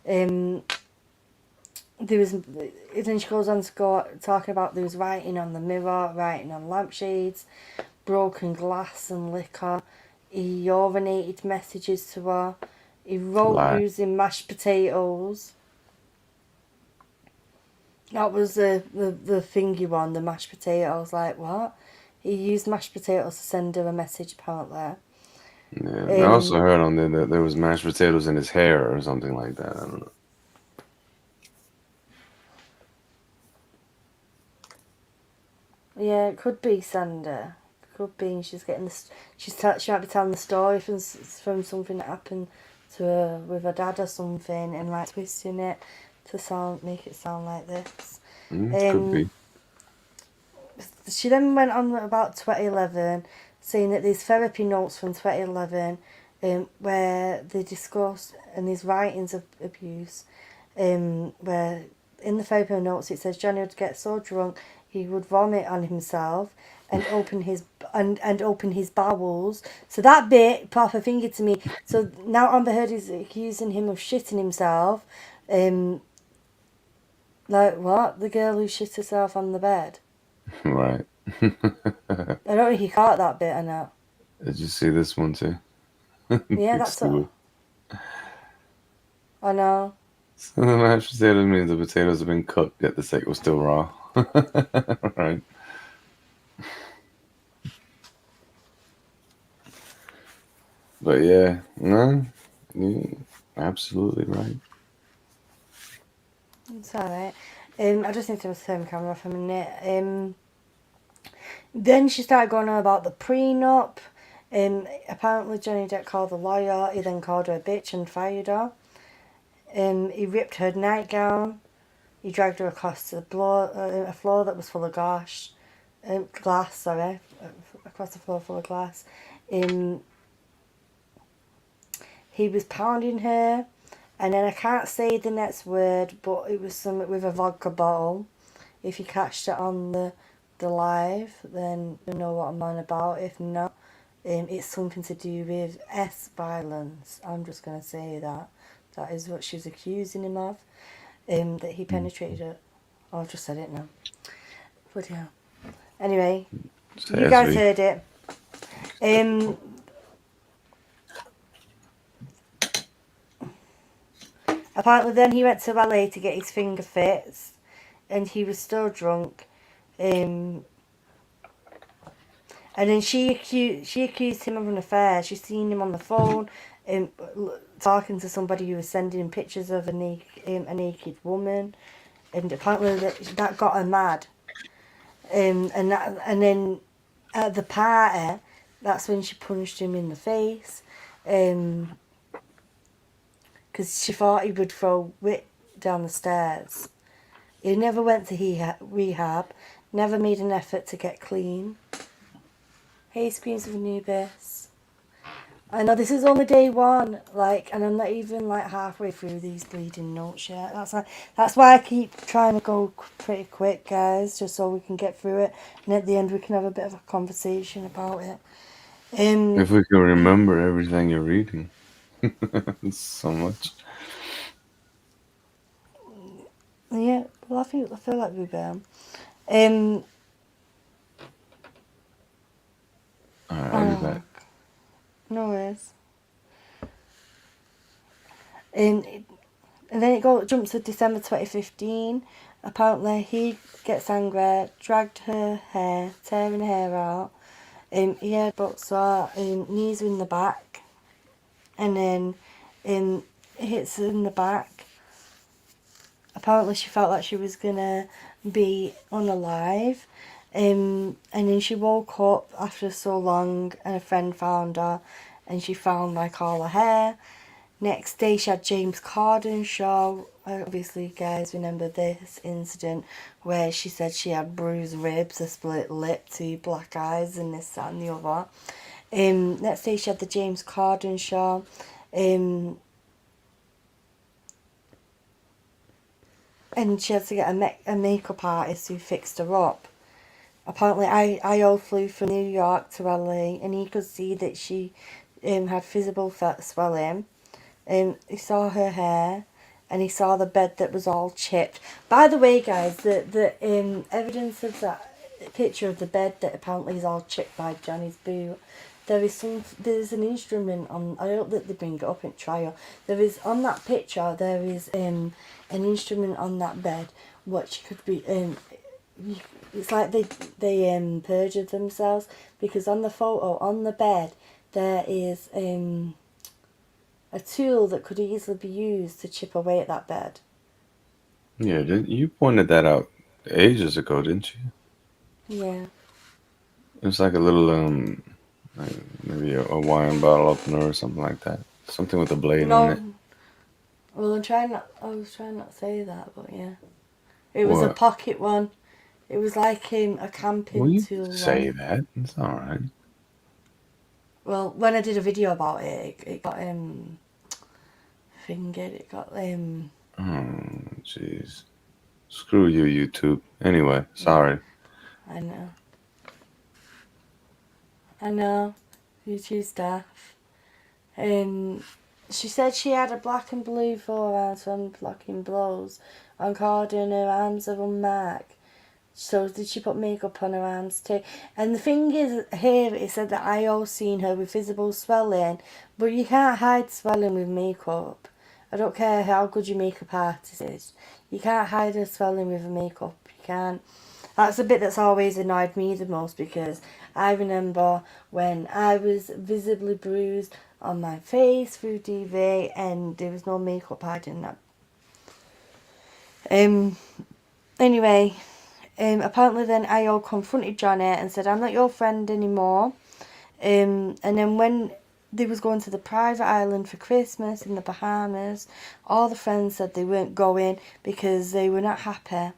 BS. There was, then she goes on to go talking about there was writing on the mirror, writing on lampshades, broken glass and liquor. He urinated messages to her. He wrote Lie. using mashed potatoes. That was the thingy one, the mashed potatoes. Like, what? He used mashed potatoes to send her a message, apparently. Yeah, I also heard on there that there was mashed potatoes in his hair or something like that. I don't know. Yeah, it could be Sander. Could be. She's getting this. She might be telling the story from something that happened to her with her dad or something, and like twisting it to make it sound like this. Could be. She then went on about 2011, saying that these therapy notes from 2011, where they discuss and these writings of abuse, where in the therapy notes it says Johnny would get so drunk he would vomit on himself and open his bowels. So that bit proper finger to me. So now Amber Heard is accusing him of shitting himself. Like what? The girl who shit herself on the bed. Right. I don't think he caught that bit or not. Did you see this one too? Yeah, that's all. I know. So the mashed potatoes means the potatoes have been cooked, yet the steak was still raw. Right. But yeah, no, you're absolutely right. It's alright. I just need to turn the camera off a minute. Then she started going on about the prenup. Apparently Johnny Depp called the lawyer. He then called her a bitch and fired her. He ripped her nightgown. He dragged her across the floor, a floor that was full of glass. Across the floor full of glass. He was pounding her, and then I can't say the next word, but it was something with a vodka bottle. If you catched it on the live, then you know what I'm on about. If not, it's something to do with violence. I'm just going to say that. That is what she's accusing him of. That he penetrated her. Oh, I've just said it now. But yeah. Anyway, you guys heard it. Apparently then he went to LA to get his finger fixed, and he was still drunk. And then she accused him of an affair. She's seen him on the phone, talking to somebody who was sending him pictures of a naked woman, and apparently that got her mad. And then at the party, that's when she punched him in the face. Because she thought he would throw wit down the stairs. He never went to rehab, never made an effort to get clean. Hey, Screams of Anubis. I know this is only day one, and I'm not even halfway through these bleeding notes yet. That's why I keep trying to go pretty quick, guys, just so we can get through it, and at the end we can have a bit of a conversation about it. If we can remember everything you're reading. So much. Yeah, well, I feel like we will. Alright, I'll be back. No worries. And then it jumps to December 2015. Apparently he gets angry, dragged her hair, tearing her hair out. He headbutts her, knees are in the back, and then hits her in the back apparently she felt like she was gonna be unalive. And then she woke up after so long, and a friend found her, and she found like all her hair. Next day she had James Corden show. Obviously, guys, remember this incident where she said she had bruised ribs, a split lip, 2 black eyes, and this, that, and the other. Next day she had the James Corden show. And she had to get a makeup artist who fixed her up. Apparently, I.O. flew from New York to LA, and he could see that she had visible swelling. He saw her hair, and he saw the bed that was all chipped. By the way, guys, the evidence of that picture of the bed that apparently is all chipped by Johnny's boot. There's an instrument on. I hope that they bring it up in trial. There is on that picture. There is an instrument on that bed, which could be it's like they perjured themselves, because on the photo on the bed there is a tool that could easily be used to chip away at that bed. Yeah, you pointed that out ages ago, didn't you? Yeah. It was like a little like maybe a wine bottle opener or something like that. Something with a blade on it. Well, I was trying not to say that, but yeah. It was a What? pocket one. It was like a camping Well, you tool. say that. It's all right. Well, when I did a video about it, it got fingered. It got Oh, jeez. Screw you, YouTube. Anyway, sorry. I know. YouTube staff. She said she had a black and blue forearms from blocking blows on Corden. Her arms are unmarked. So did she put makeup on her arms too? And the thing is, here it said that I.O. seen her with visible swelling, but you can't hide swelling with makeup. I don't care how good your makeup artist is. You can't hide a swelling with a makeup. You can't. That's the bit that's always annoyed me the most, because I remember when I was visibly bruised on my face through DV and there was no makeup hiding that. Anyway, apparently then I.O. confronted Johnny and said, "I'm not your friend anymore." And then when they was going to the private island for Christmas in the Bahamas, all the friends said they weren't going because they were not happy.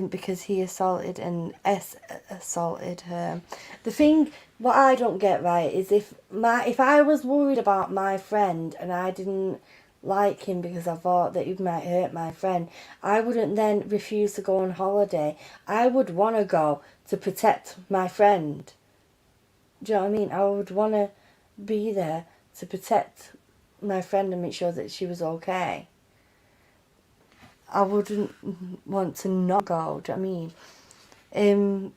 Because he assaulted and assaulted her. The thing, what I don't get right is if I was worried about my friend and I didn't like him because I thought that he might hurt my friend, I wouldn't then refuse to go on holiday. I would want to go to protect my friend. Do you know what I mean? I would want to be there to protect my friend and make sure that she was okay. I wouldn't want to not go, do you know what I mean?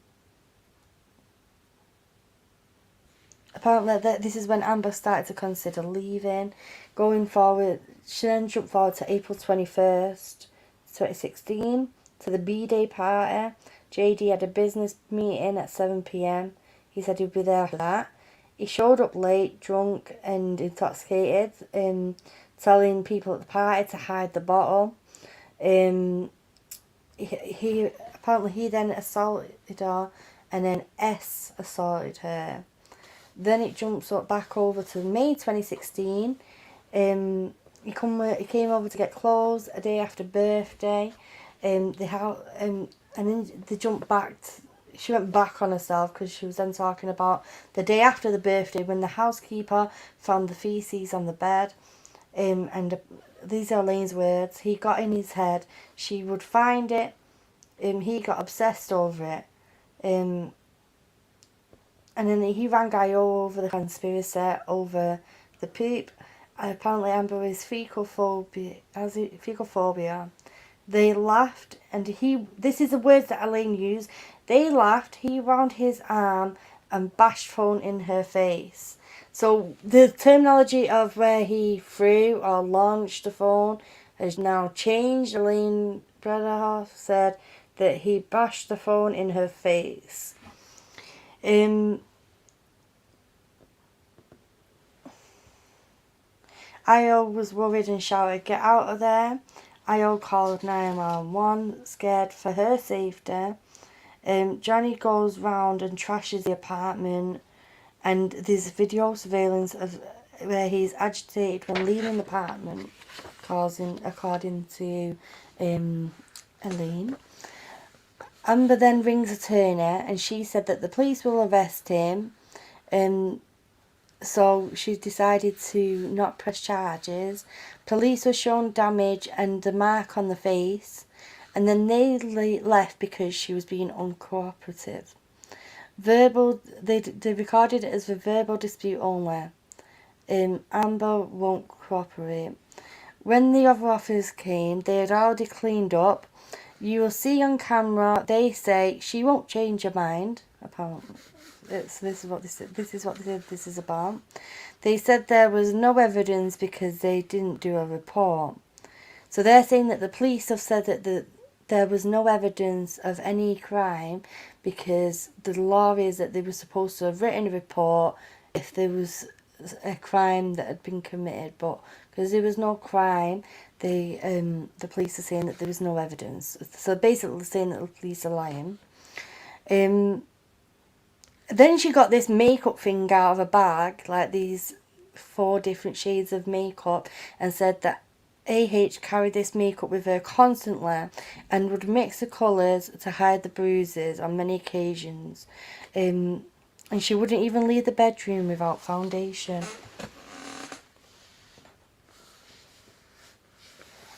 Apparently this is when Amber started to consider leaving. Going forward, she then jumped forward to April 21st, 2016, to the B-Day party. JD had a business meeting at 7 p.m. He said he'd be there for that. He showed up late, drunk and intoxicated, telling people at the party to hide the bottle. He apparently he then assaulted her, and then S assaulted her. Then it jumps up back over to May 2016. He came over to get clothes a day after birthday. And then they jumped back. She went back on herself because she was then talking about the day after the birthday when the housekeeper found the feces on the bed. And these are Elaine's words. He got in his head she would find it. He got obsessed over it. And then he rang I.O. over the conspiracy over the poop. And apparently Amber has fecal phobia. They laughed, and this is the words that Elaine used. They laughed, he wound his arm and bashed phone in her face. So the terminology of where he threw or launched the phone has now changed. Elaine Brederhoff said that he bashed the phone in her face. I.O. was worried and shouted, "Get out of there." Io called 911, scared for her safety. Johnny goes round and trashes the apartment, and there's video surveillance of where he's agitated when leaving the apartment, according to Elaine. Amber then rings attorney, and she said that the police will arrest him. So she decided to not press charges. Police were shown damage and a mark on the face, and then they left because she was being uncooperative. They recorded it as a verbal dispute only. Amber won't cooperate. When the other officers came, they had already cleaned up. You will see on camera, they say she won't change her mind. Apparently, this is what this is about. They said there was no evidence because they didn't do a report. So they're saying that the police have said that there was no evidence of any crime because the law is that they were supposed to have written a report if there was a crime that had been committed, but because there was no crime, the police are saying that there was no evidence. So basically saying that the police are lying. Then she got this makeup thing out of a bag, like these 4 different shades of makeup, and said that AH carried this makeup with her constantly and would mix the colours to hide the bruises on many occasions. And she wouldn't even leave the bedroom without foundation.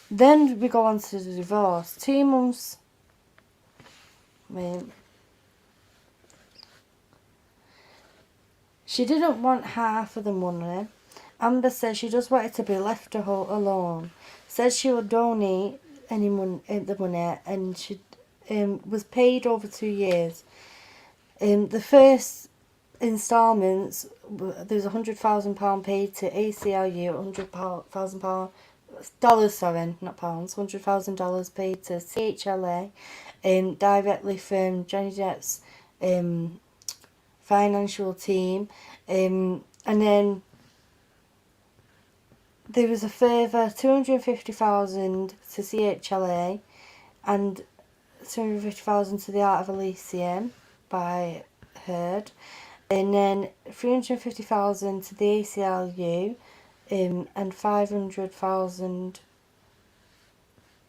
Then we go on to the divorce. 2 months. She didn't want half of the money. Amber says she just wanted to be left alone. Says she would donate the money, and she was paid over 2 years. The first instalments, there's £100,000 paid to ACLU, £100,000 dollars, sorry, not pounds, $100,000 paid to CHLA, directly from Johnny Depp's financial team, and then there was a further $250,000 to CHLA and $250,000 to the Art of Elysium by Heard, and then $350,000 to the ACLU, and $500,000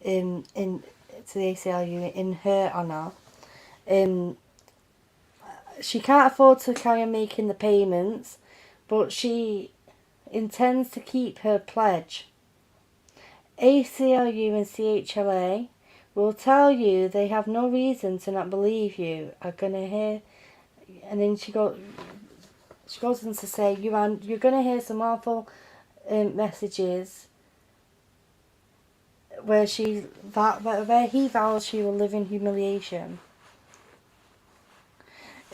to the ACLU in her honour. She can't afford to carry on making the payments, but she intends to keep her pledge. ACLU and CHLA will tell you they have no reason to not believe you are going to hear, and then she goes on to say you're going to hear some awful messages where he vows she will live in humiliation.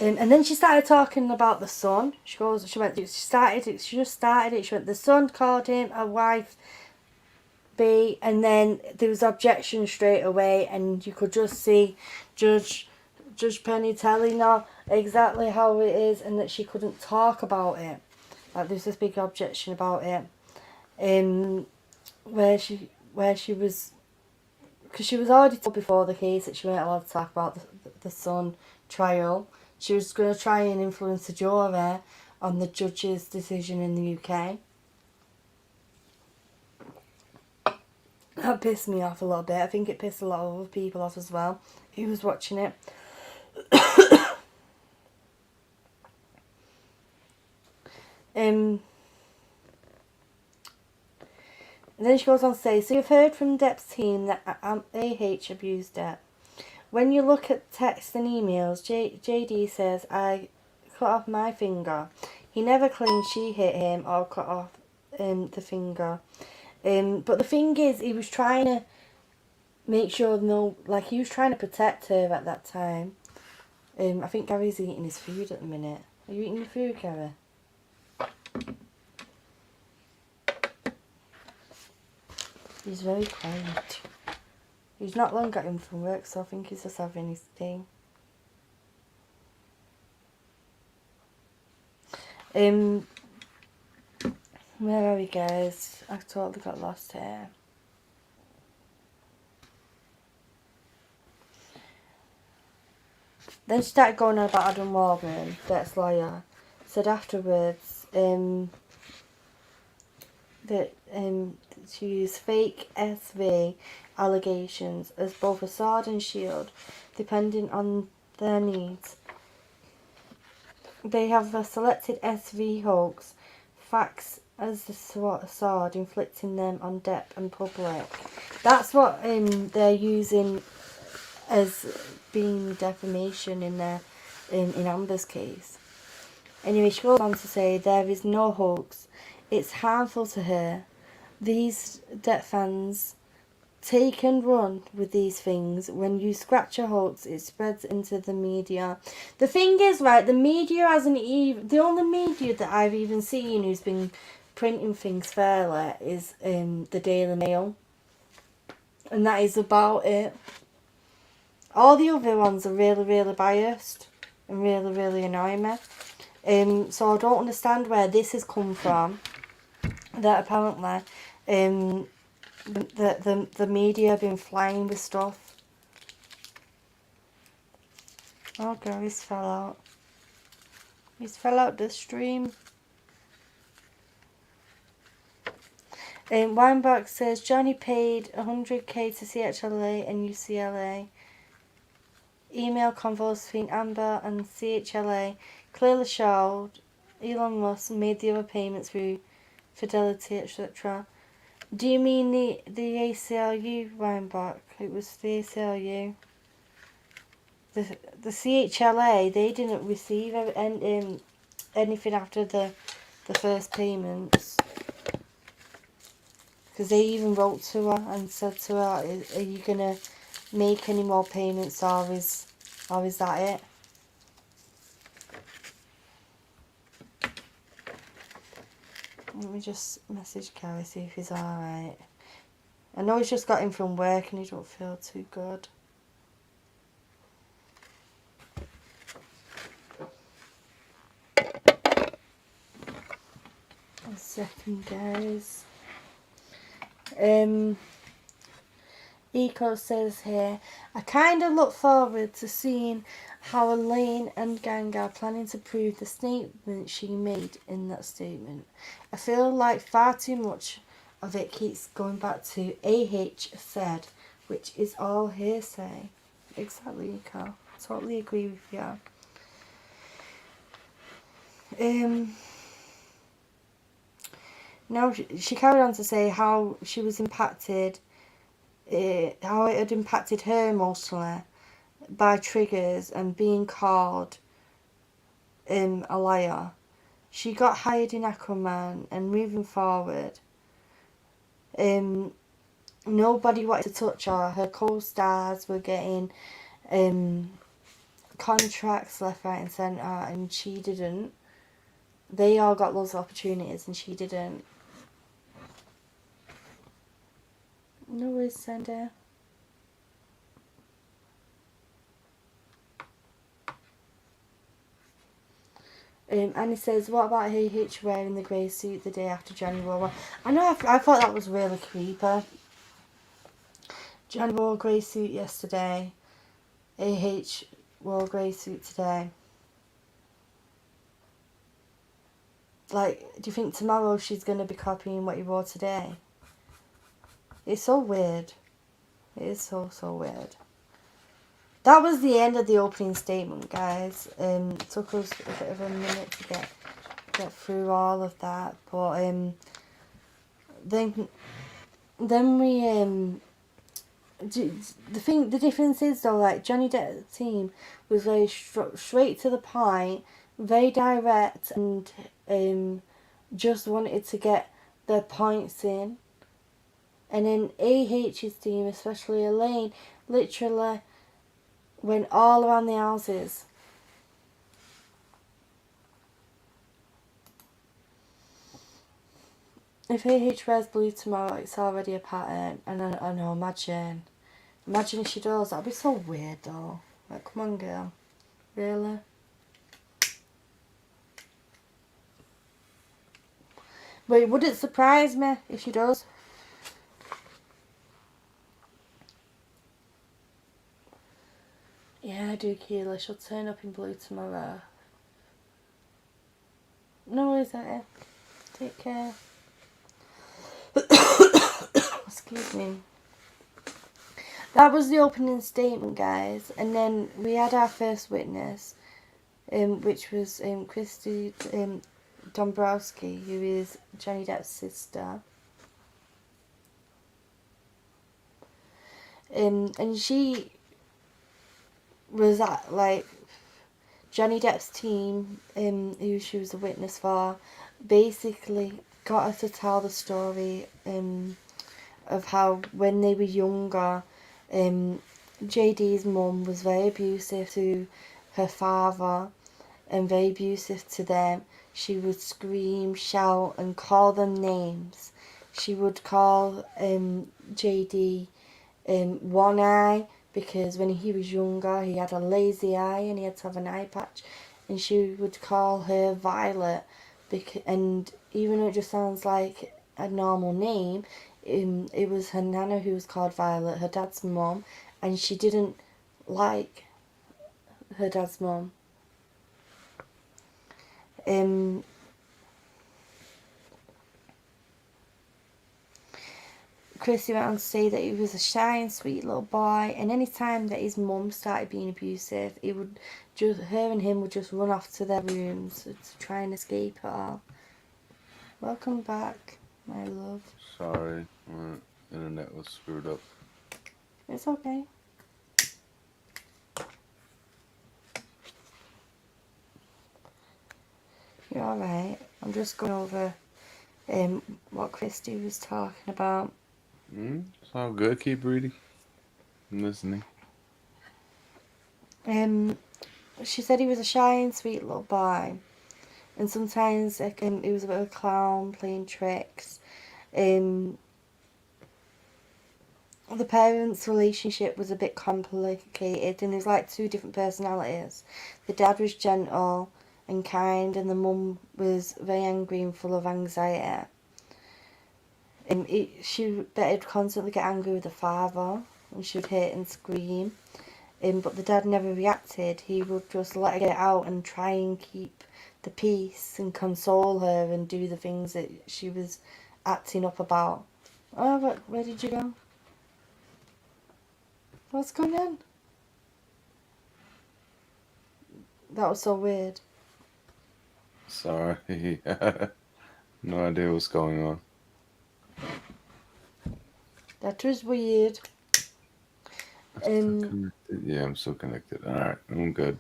And then she started talking about the son. She just started it. She went, the son called him a wife B, and then there was objection straight away, and you could just see Judge Penny telling her exactly how it is, and that she couldn't talk about it. Like, there's this big objection about it, where she was, because she was already told before the case that she weren't allowed to talk about the son trial. She was going to try and influence the jury on the judge's decision in the UK. That pissed me off a little bit. I think it pissed a lot of other people off as well who was watching it. And then she goes on to say, so you've heard from Depp's team that AH abused Depp. When you look at texts and emails, JD says, I cut off my finger. He never claimed she hit him or cut off the finger. But the thing is, he was trying to make sure he was trying to protect her at that time. I think Gary's eating his food at the minute. Are you eating your food, Gary? He's very quiet. He's not long got him from work, so I think he's just having his tea. Where are we, guys? I totally got lost here. Then she started going on about Adam Warren, Depp's lawyer. Said afterwards that she used fake SV allegations as both a sword and shield, depending on their needs. They have a selected SV hoax facts as the sword, inflicting them on Depp and public. That's what they're using as being defamation in their in Amber's case. Anyway, she goes on to say there is no hoax. It's harmful to her. These Depp fans take and run with these things. When you scratch a hoax, it spreads into the media. The thing is, right, the media hasn't even... The only media that I've even seen who's been printing things fairly is the Daily Mail. And that is about it. All the other ones are really, really biased and really, really annoy me. So I don't understand where this has come from. That apparently the media have been flying with stuff. Oh god, he's fell out. He's fell out the stream. Weinbach says Johnny paid 100k to CHLA and UCLA. Email convos between Amber and CHLA clearly showed Elon Musk made the other payments through Fidelity, etc. Do you mean the ACLU, Weinbach? It was the ACLU. The CHLA, they didn't receive anything after the first payments. Because they even wrote to her and said to her, are you going to make any more payments, or is that it? Let me just message Gary, see if he's alright. I know he's just got in from work and he don't feel too good. A second, guys. Eco says here, I kind of look forward to seeing how Elaine and gang are planning to prove the statement she made in that statement. I feel like far too much of it keeps going back to AH said, which is all hearsay. Exactly, Eco. Totally agree with you. Now she carried on to say how she was impacted, how it had impacted her emotionally by triggers and being called a liar. She got hired in Aquaman, and moving forward, nobody wanted to touch her. Her co-stars were getting contracts left, right and centre, and she didn't. They all got loads of opportunities and she didn't. No worries, Sender. Annie says, what about AH wearing the grey suit the day after Johnny wore? I know, I thought that was really creepy. Johnny wore a grey suit yesterday. AH wore a grey suit today. Like, do you think tomorrow she's going to be copying what you wore today? It's so weird. It is so, so weird. That was the end of the opening statement, guys. It took us a bit of a minute to get through all of that. But then we the difference is though, like Johnny Depp's team was very straight to the point, very direct, and just wanted to get their points in. And then AH's team, especially Elaine, literally went all around the houses. If AH wears blue tomorrow, it's already a pattern. And I know, imagine if she does. That'd be so weird though. Like, come on, girl. Really? But it wouldn't surprise me if she does. Yeah, do, Keela. She'll turn up in blue tomorrow. No worries, Auntie. Take care. Excuse me. That was the opening statement, guys. And then we had our first witness, which was Christi Dombrowski, who is Johnny Depp's sister. And she was at, like, Johnny Depp's team, who she was a witness for, basically got her to tell the story of how when they were younger, JD's mum was very abusive to her father and very abusive to them. She would scream, shout and call them names. She would call JD One Eye, because when he was younger he had a lazy eye and he had to have an eye patch, and she would call her Violet, and even though it just sounds like a normal name, it was her nana who was called Violet, her dad's mum, and she didn't like her dad's mum. Chrissy went on to say that he was a shy and sweet little boy, and any time that his mum started being abusive, her and him would just run off to their rooms to try and escape it all. Welcome back, my love. Sorry, my internet was screwed up. It's okay. You're alright. I'm just going over what Christy was talking about. It's all good. Keep reading. I'm listening. She said he was a shy and sweet little boy, and sometimes he was a bit of a clown, playing tricks. The parents' relationship was a bit complicated, and there's like two different personalities. The dad was gentle and kind, and the mum was very angry and full of anxiety. She would constantly get angry with the father, and she would hit and scream. But the dad never reacted. He would just let her get out and try and keep the peace and console her and do the things that she was acting up about. Oh, but where did you go? What's going on? That was so weird. Sorry. No idea what's going on. That was weird. Yeah, I'm still connected. Alright, I'm good.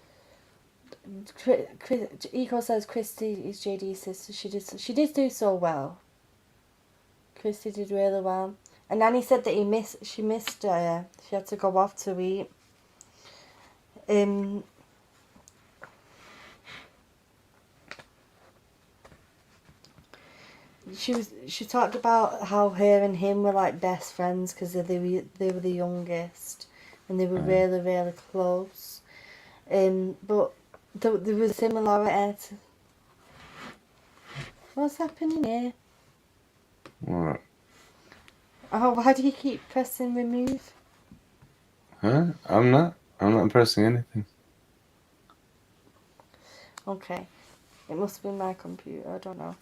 Eco says Christy is JD's sister. She did do so well. Christy did really well. And Nanny said that she missed her. She had to go off to eat. She talked about how her and him were like best friends because they were the youngest, and they were really, really close. But there was a similarity. What's happening here? What? Oh, why do you keep pressing remove? Huh? I'm not pressing anything. Okay. It must have been my computer, I don't know.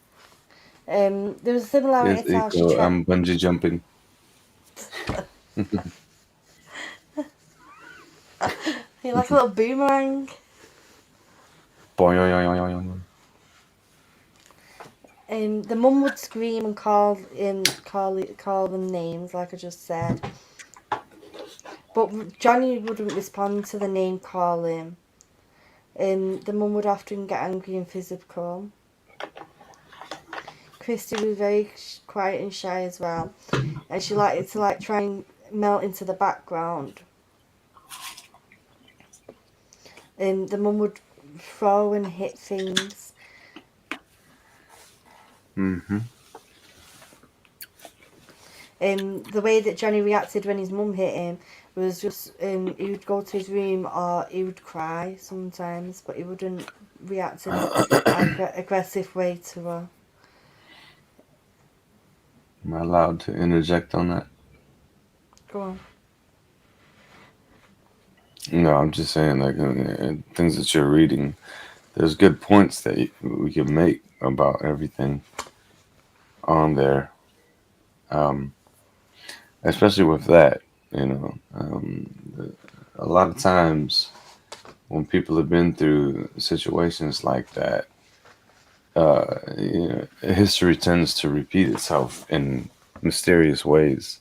There was a similarity Yes, to how she Eco, tried. I'm bungee jumping. You're like a little boomerang. Boing. The mum would scream and call them names, like I just said. But Johnny wouldn't respond to the name calling. The mum would often get angry and physical. Christy was very quiet and shy as well, and she liked to try and melt into the background. The mum would throw and hit things. The way that Johnny reacted when his mum hit him was just he would go to his room or he would cry sometimes, but he wouldn't react in an aggressive way to her. Am I allowed to interject on that? Go on. No, I'm just saying, like, things that you're reading, there's good points that we can make about everything on there, um, especially with that, you know. A lot of times when people have been through situations like that, history tends to repeat itself in mysterious ways.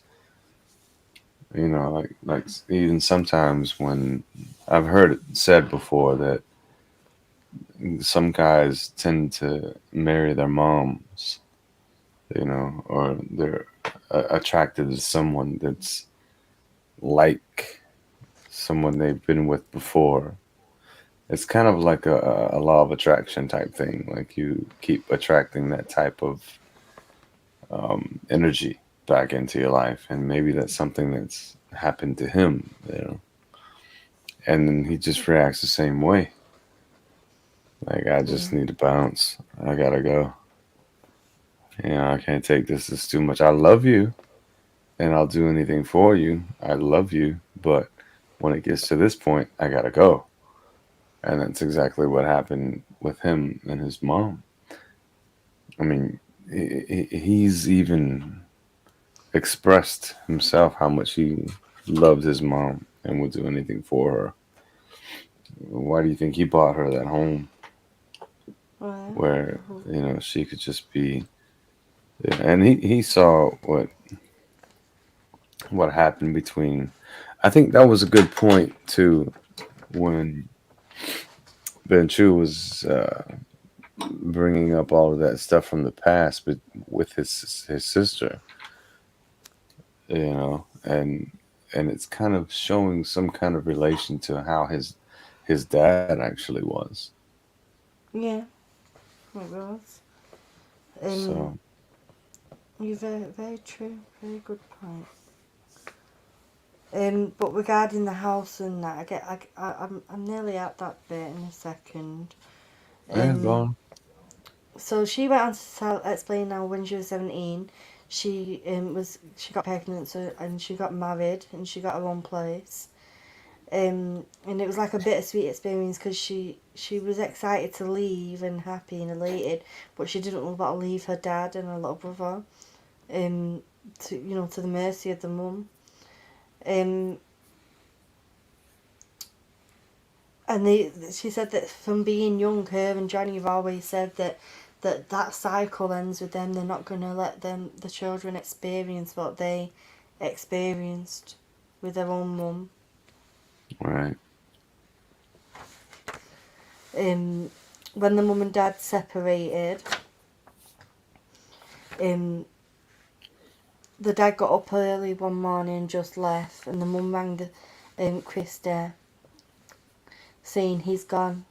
Like even sometimes when I've heard it said before that some guys tend to marry their moms, or they're attracted to someone that's like someone they've been with before. It's kind of like a law of attraction type thing. Like you keep attracting that type of energy back into your life, and maybe that's something that's happened to him, and then he just reacts the same way. Like, I Yeah. just need to bounce. I gotta go. I can't take this. It's too much. I love you, and I'll do anything for you. I love you, but when it gets to this point, I gotta go. And that's exactly what happened with him and his mom. I mean, he's even expressed himself how much he loved his mom and would do anything for her. Why do you think he bought her that home Right. where Mhm. she could just be? Yeah, and he saw what happened between. I think that was a good point too when Ben Chu was bringing up all of that stuff from the past, but with his sister, and it's kind of showing some kind of relation to how his dad actually was. Yeah, it was. Um, So you're very, very true. Very good point. But regarding the house and that, I'm nearly at that bit in a second. yeah, go Um, on. so she went on to explain now when she was 17, she got pregnant, and she got married and she got her own place. And it was like a bittersweet experience because she was excited to leave and happy and elated, but she didn't know about to leave her dad and her little brother, um, to the mercy of the mum. Um, and she said that from being young, her and Johnny have always said that cycle ends with them. They're not gonna let the children experience what they experienced with their own mum. Right. Um, when the mum and dad separated, um, the dad got up early one morning and just left, and the mum rang Christi, saying he's gone.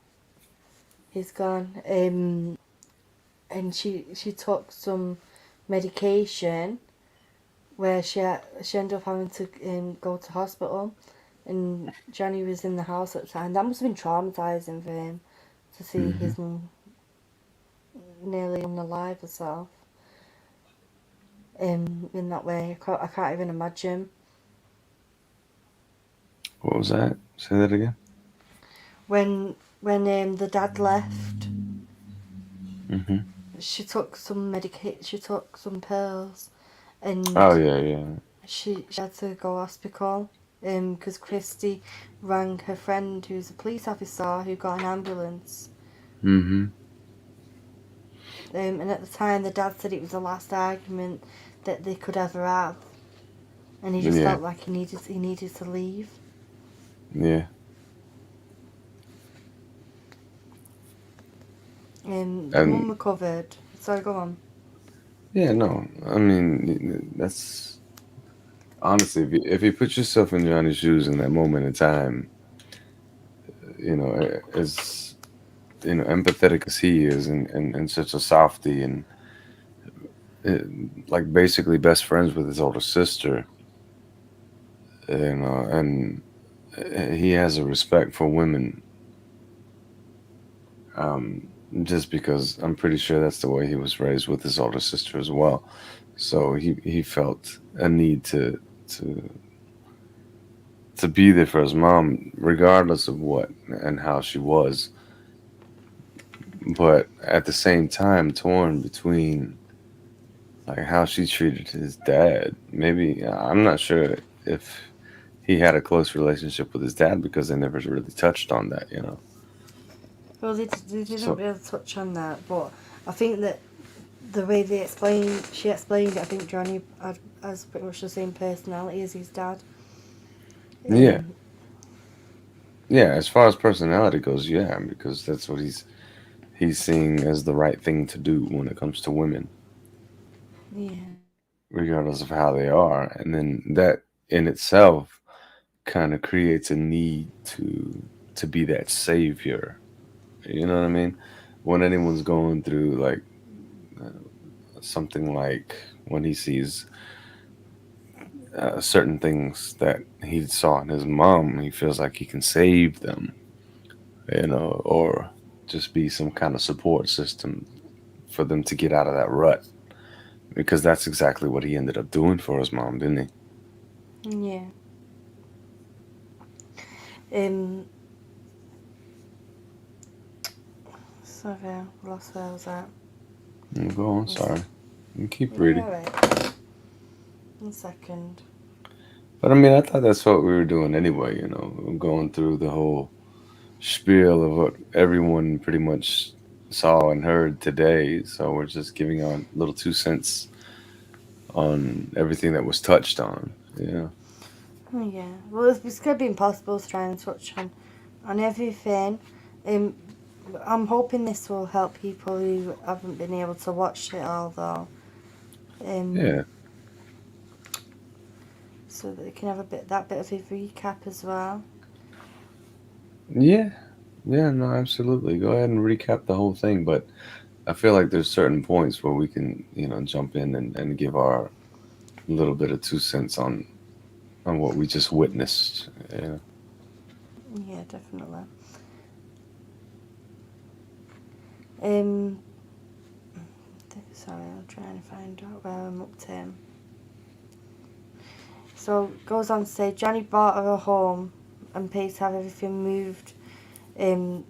And she took some medication where she ended up having to go to hospital, and Johnny was in the house at the time. That must have been traumatizing for him to see Hmm. his mum nearly unalive herself. In that way, I can't even imagine. What was that? Say that again. When the dad left, Hmm. she took some pills, and Oh yeah, yeah. she had to go hospital. Because Christy rang her friend who's a police officer who got an ambulance. Hmm. And at the time, the dad said it was the last argument that they could ever have, and he just Yeah, felt like he needed to leave. yeah. The And mum recovered. Sorry, go on. yeah, no. I mean, that's honestly, if you put yourself in Johnny's shoes in that moment in time, as empathetic as he is, and such a softy, and uh, like basically best friends with his older sister, and he has a respect for women, um, just because I'm pretty sure that's the way he was raised with his older sister as well. So he felt a need to to be there for his mom, regardless of what and how she was, but at the same time torn between like how she treated his dad. Maybe I'm not sure if he had a close relationship with his dad because they never really touched on that, you know. Well, they didn't So really touch on that, but I think that the way she explained it, I think Johnny has pretty much the same personality as his dad. yeah, Um, yeah. As far as personality goes, yeah, because that's what he's seeing as the right thing to do when it comes to women, yeah, regardless of how they are, and then that in itself kind of creates a need to be that savior. You know what I mean? When anyone's going through like something like when he sees certain things that he saw in his mom, he feels like he can save them, you know, or just be some kind of support system for them to get out of that rut. Because that's exactly what he ended up doing for his mom, didn't yeah. Um, Sorry, I lost where I was at. he? Go on, One sec. sorry. You keep No, reading. alright. 1 second. But I mean, I thought that's what we were doing anyway, you know, going through the whole spiel of what everyone pretty much saw and heard today. So we're just giving our little 2 cents on everything that was touched on. Yeah. Oh, yeah. Well, it's going to be impossible to try and touch on everything. Um, I'm hoping this will help people who haven't been able to watch it all, though. Um, Yeah. so that they can have that bit of a recap as well. Yeah. Yeah, no, absolutely. Go ahead and recap the whole thing, but I feel like there's certain points where we can, you know, jump in and give our little bit of 2 cents on what we just witnessed. Yeah. Yeah, definitely. Um, Sorry, I'm trying to find out where I'm up to. So goes on to say Johnny bought her a home and paid to have everything moved. Um,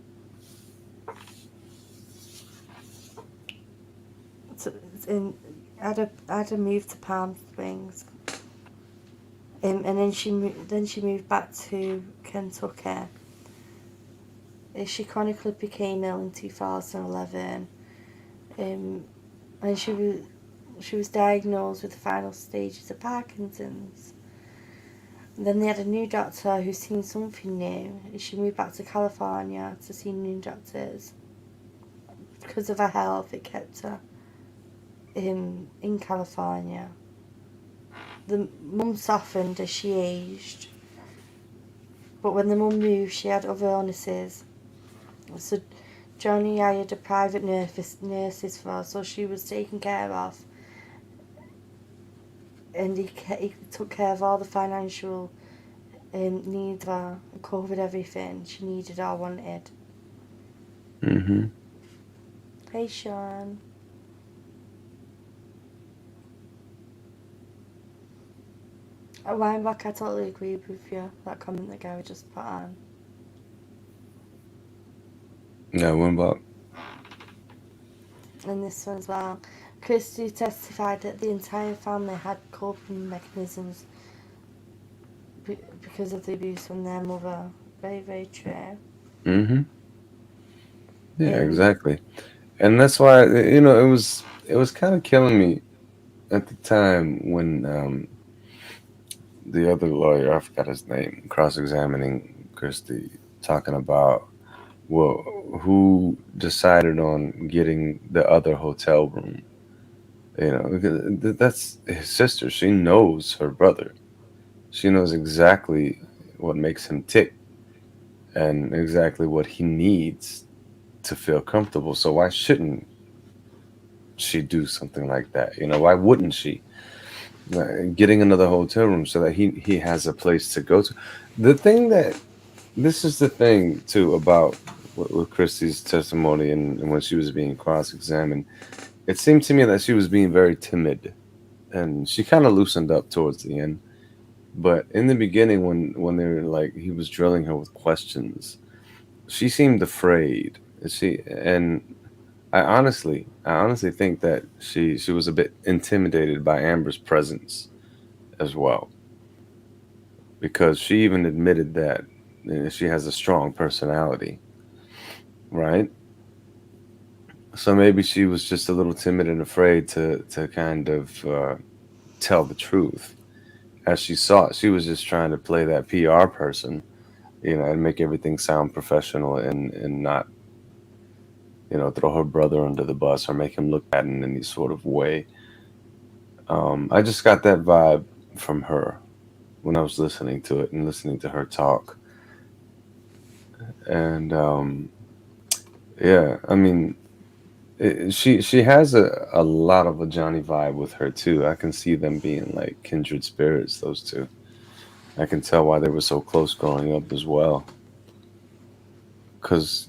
to, in had a move to Palm Springs. And then she moved back to Kentucky. She chronically became ill in 2011. And she was diagnosed with the final stages of Parkinson's. And then they had a new doctor who's seen something new. She moved back to California to see new doctors. Because of her health, it kept her in California. The mum softened as she aged, but when the mum moved, she had other illnesses. So Johnny hired a private nurses for her, so she was taken care of, and he took care of all the financial needs of her and covered everything she needed or wanted. Mm-hmm. Hey, Sean. Weinbach, I totally agree with you. That comment that Gary just put on. Yeah, went about. And this one as well. Christi testified that the entire family had coping mechanisms because of the abuse from their mother. Very, very true. Mm-hmm. Yeah, Um, exactly. And that's why you know it was kind of killing me at the time when the other lawyer, I forgot his name, cross-examining Christie, talking about well, who decided on getting the other hotel room. You know, because that's his sister. She knows her brother. She knows exactly what makes him tick and exactly what he needs to feel comfortable. So why shouldn't she do something like that? You know, why wouldn't she? Getting another hotel room so that he has a place to go to. The thing that this is the thing too about with Christie's testimony and when she was being cross-examined, it seemed to me that she was being very timid, and she kind of loosened up towards the end. But in the beginning, when they were like he was drilling her with questions, she seemed afraid. And I honestly think that she was a bit intimidated by Amber's presence as well, because she even admitted that she has a strong personality, right? So maybe she was just a little timid and afraid to kind of tell the truth. As she saw it, she was just trying to play that PR person, and make everything sound professional and not, throw her brother under the bus or make him look bad in any sort of way. I just got that vibe from her when I was listening to it and listening to her talk. And yeah, I mean, she has a lot of a Johnny vibe with her too. I can see them being like kindred spirits, those two. I can tell why they were so close growing up as well. Because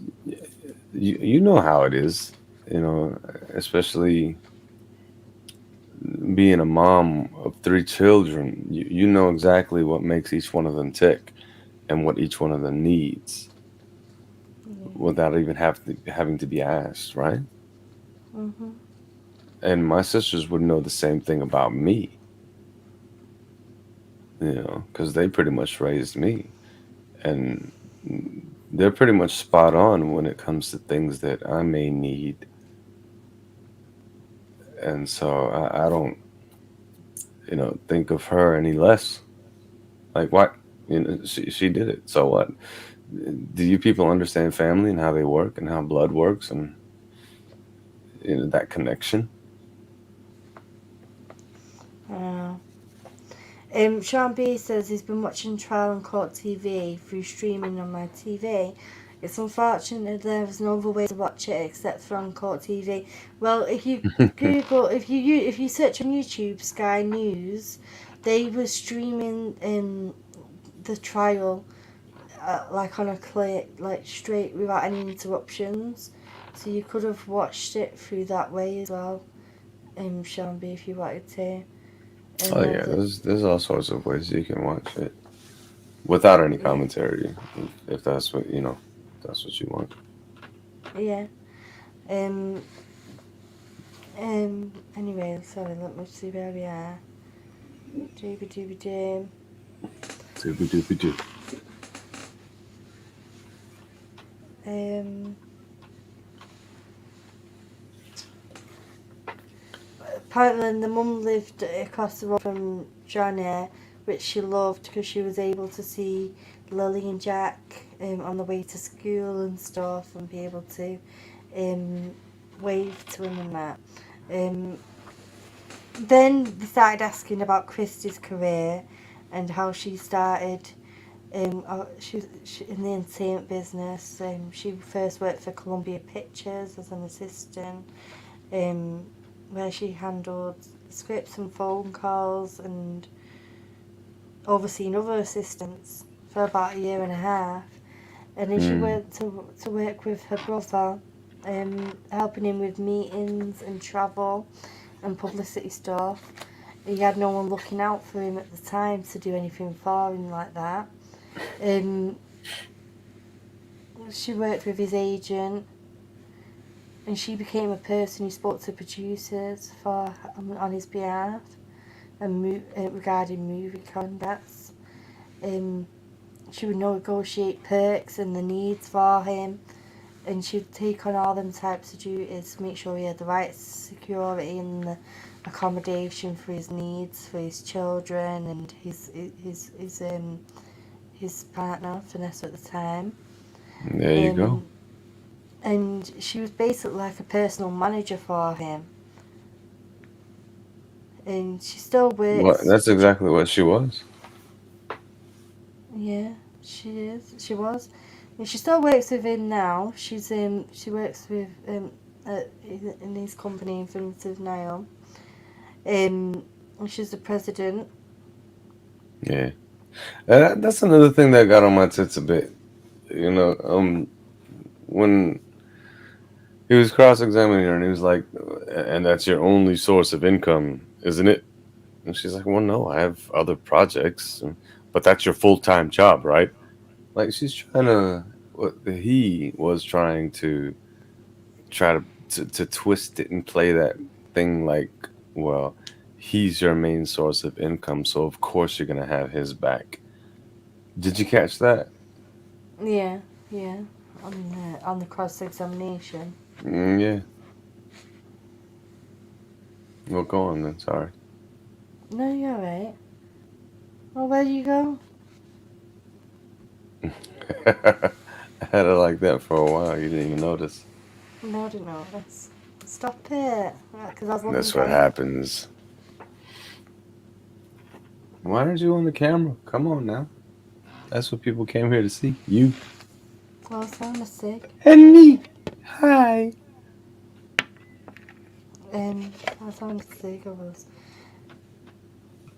you know how it is, you know, especially being a mom of three children. You know exactly what makes each one of them tick and what each one of them needs Yeah. without even having to be asked, right? Mhm. And my sisters would know the same thing about me, because they pretty much raised me. And they're pretty much spot on when it comes to things that I may need. And so I don't, think of her any less. Like, what? She did it. So what? Do you people understand family and how they work and how blood works and that connection? Uh, Sean B says he's been watching Trial and Court TV through streaming on my TV. It's unfortunate there's no other way to watch it except for on Court TV. Well, if you Google, if you search on YouTube, Sky News, they were streaming the trial like on a click, like straight without any interruptions. So you could have watched it through that way as well, Sean B, if you wanted to. And Oh then yeah, there's all sorts of ways you can watch it without any yeah, commentary, if that's what that's what you want. yeah. Um, Anyway, sorry, let me see where we are. Dooby dooby doo. Doobie doobie doo. Um, Apparently, the mum lived across the road from Johnny, which she loved because she was able to see Lily and Jack on the way to school and stuff and be able to um, wave to him and that. Um, then they started asking about Christi's career and how she started. She in the entertainment business. She first worked for Columbia Pictures as an assistant, um, where she handled scripts and phone calls and overseeing other assistants for about a year and a half. And then she Mm. went to work with her brother, helping him with meetings and travel and publicity stuff. He had no one looking out for him at the time to do anything for him like that. Um, she worked with his agent, and she became a person who spoke to producers on his behalf and regarding movie contracts. Um, she would negotiate perks and the needs for him, and she'd take on all them types of duties to make sure he had the right security and the accommodation for his needs, for his children and his partner Vanessa at the time. There you go. Um, and she was basically like a personal manager for him. And she still What? works. That's exactly what she was. Yeah, she is. She was. And she still works with him now. She works with in his company, Infinitive Nile. And she's the president. Yeah. And that's another thing that got on my tits a bit. When he was cross-examining her, and he was like, "And that's your only source of income, isn't it?" And she's like, well, no, I have other projects, but that's your full-time job, right? Like she's trying to, what he was trying to try to twist it and play that thing like, well, he's your main source of income, so of course you're gonna have his back. Did you catch that? Yeah, yeah. On the cross examination. Yeah. Well, go on then. Sorry. No, you're right. Well, where do you go? I had it like that for a while. You didn't even notice. No, I didn't notice. Stop it. Because I was looking That's what down. happens. Why aren't you on the camera? Come on now. That's what people came here to see. You. I was having a sick. And me. Hi. I was having a sick. I was.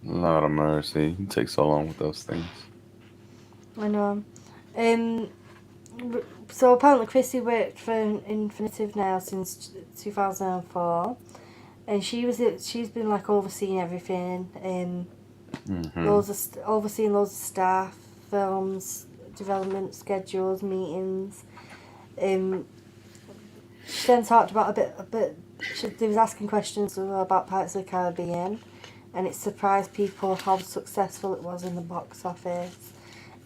Lord of mercy. You take so long with those things. I know. Um, so apparently Chrissy worked for Infinitive now since 2004, and she's been like overseeing everything. Mm-hmm. Overseeing loads of staff, films, development schedules, meetings. She then talked about a bit. They was asking questions about Pirates of the Caribbean, and it surprised people how successful it was in the box office.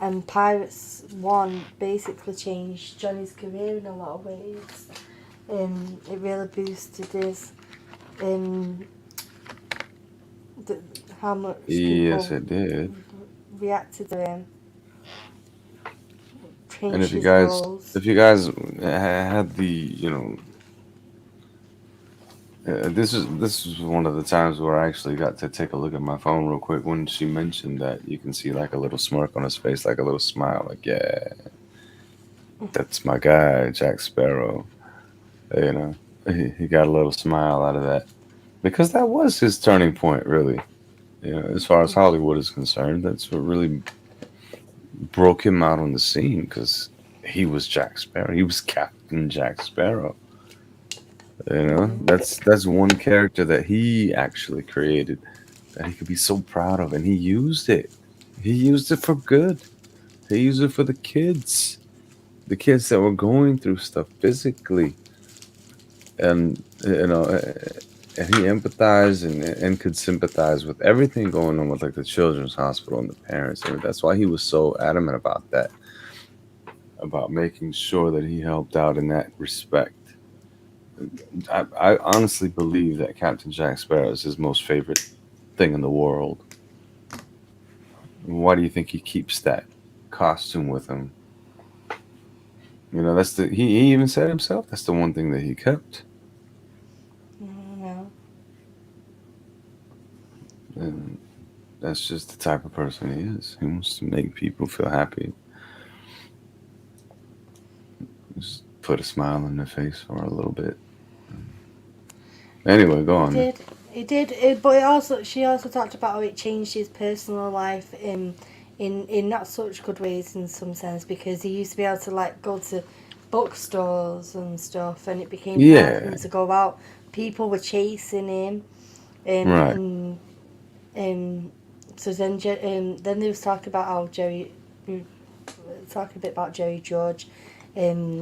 And Pirates 1 basically changed Johnny's career in a lot of ways. It really boosted his the, how much Yes, people it did. reacted to him. And Changed his roles. if you guys had the, this was one of the times where I actually got to take a look at my phone real quick when she mentioned that you can see like a little smirk on his face, like a little smile, like yeah, that's my guy, Jack Sparrow. You know, he got a little smile out of that because that was his turning point, really. As far as Hollywood is concerned, that's what really broke him out on the scene because he was Jack Sparrow. He was Captain Jack Sparrow. That's one character that he actually created that he could be so proud of, and he used it. He used it for good. He used it for the kids that were going through stuff physically, and and he empathized and could sympathize with everything going on with like the children's hospital and the parents. And that's why he was so adamant about that, about making sure that he helped out in that respect. I honestly believe that Captain Jack Sparrow is his most favorite thing in the world. Why do you think he keeps that costume with him? That's he even said himself. That's the one thing that he kept, No. and that's just the type of person he is. He wants to make people feel happy. Just put a smile on their face for a little bit. Anyway, go on. He did. But she also talked about how it changed his personal life in not such good ways in some sense, because he used to be able to like go to bookstores and stuff, and it became hard for Yeah, him to go out. People were chasing him, right, um, so then they was talking about how talking a bit about Jerry George,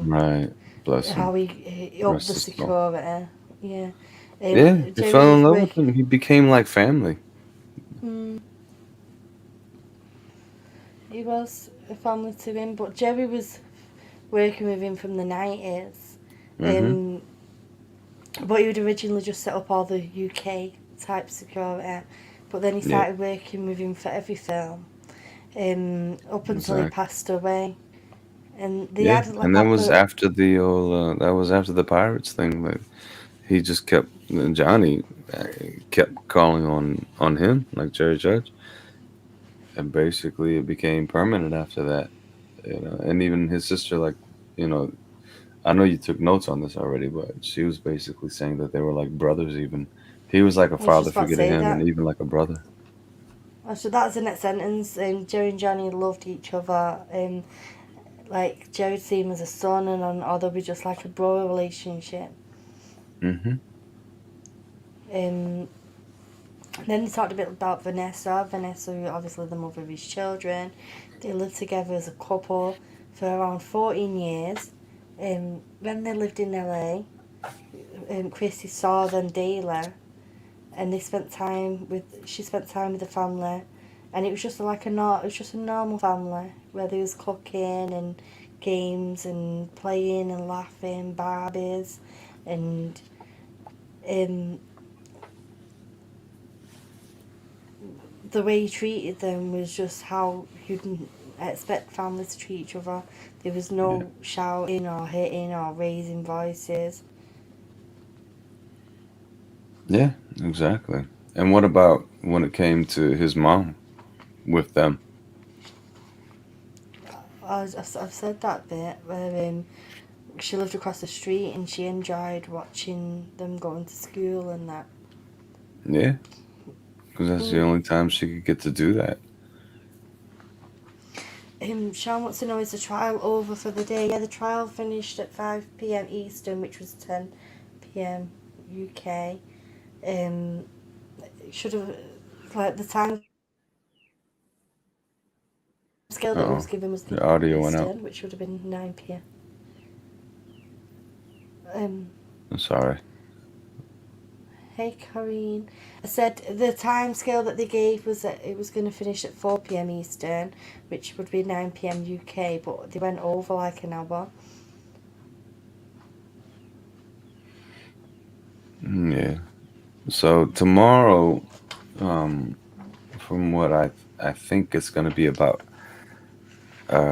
right. Bless him. how he upped Rest the his soul. security. Yeah. Yeah, he Jerry fell in was love with working. him. He became like family. Mm, he was a family to him, but Jerry was working with him from the 90s. Mm-hmm. But he would originally just set up all the UK type security, but then he Yeah, started working with him for every film, up until he exactly. passed away. And they Yeah, had like and that was a after the old. That was after the Pirates thing. Like he just kept Johnny kept calling on him like Jerry Judge, and basically it became permanent after that. And even his sister, like, you know, I know you took notes on this already, but she was basically saying that they were like brothers. Even he was like a I was father just about to figure to say him, and that. even like a brother. So that's the next sentence. Jerry and Johnny loved each other. Like Jerry would see him as a son, or they'll be just like a bro relationship. Hmm. Um, Then they talked a bit about Vanessa. Vanessa, who obviously the mother of his children. They lived together as a couple for around 14 years. When they lived in LA, Christy saw them daily, and she spent time with the family, and it was just it was just a normal family where there was cooking and games and playing and laughing, Barbies, and the way he treated them was just how you'd expect families to treat each other. There was Yeah. no shouting or hitting or raising voices. Yeah, exactly. And what about when it came to his mom with them? I've said that bit where she lived across the street and she enjoyed watching them going to school and that. Yeah, because that's the Mm. only time she could get to do that. Sean wants to know, is the trial over for the day? Yeah, the trial finished at 5 p.m. Eastern, which was 10 p.m. UK. Should have, like, the time scale that he was Uh-oh, given was the the audio went out. Eastern, which would have been 9 p.m. Um, I'm sorry. hey, Corrine. I said the time scale that they gave was that it was going to finish at 4 p.m. Eastern, which would be 9 p.m. UK, but they went over like an hour. Yeah. So tomorrow, um, from what I think it's gonna be about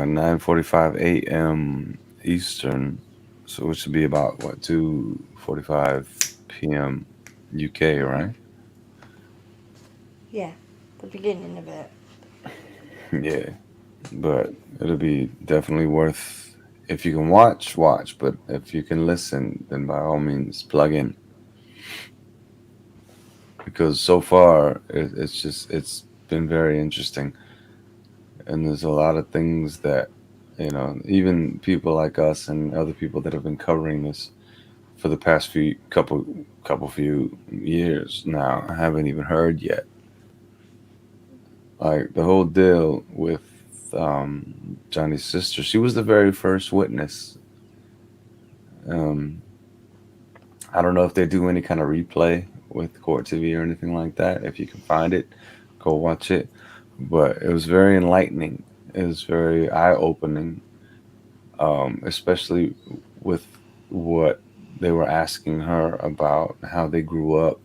9:45 a.m. Eastern, so which would be about what 2:45 p.m. UK, right? Yeah, the beginning of it. Yeah, but it'll be definitely worth if you can watch, watch. But if you can listen, then by all means plug in because so far it's been very interesting, and there's a lot of things that even people like us and other people that have been covering this for the past few years now I haven't even heard yet. Like the whole deal with Johnny's sister, she was the very first witness. um, I don't know if they do any kind of replay with court TV or anything like that. If you can find it, go watch it. But it was very enlightening. It was very eye-opening, especially with what they were asking her about how they grew up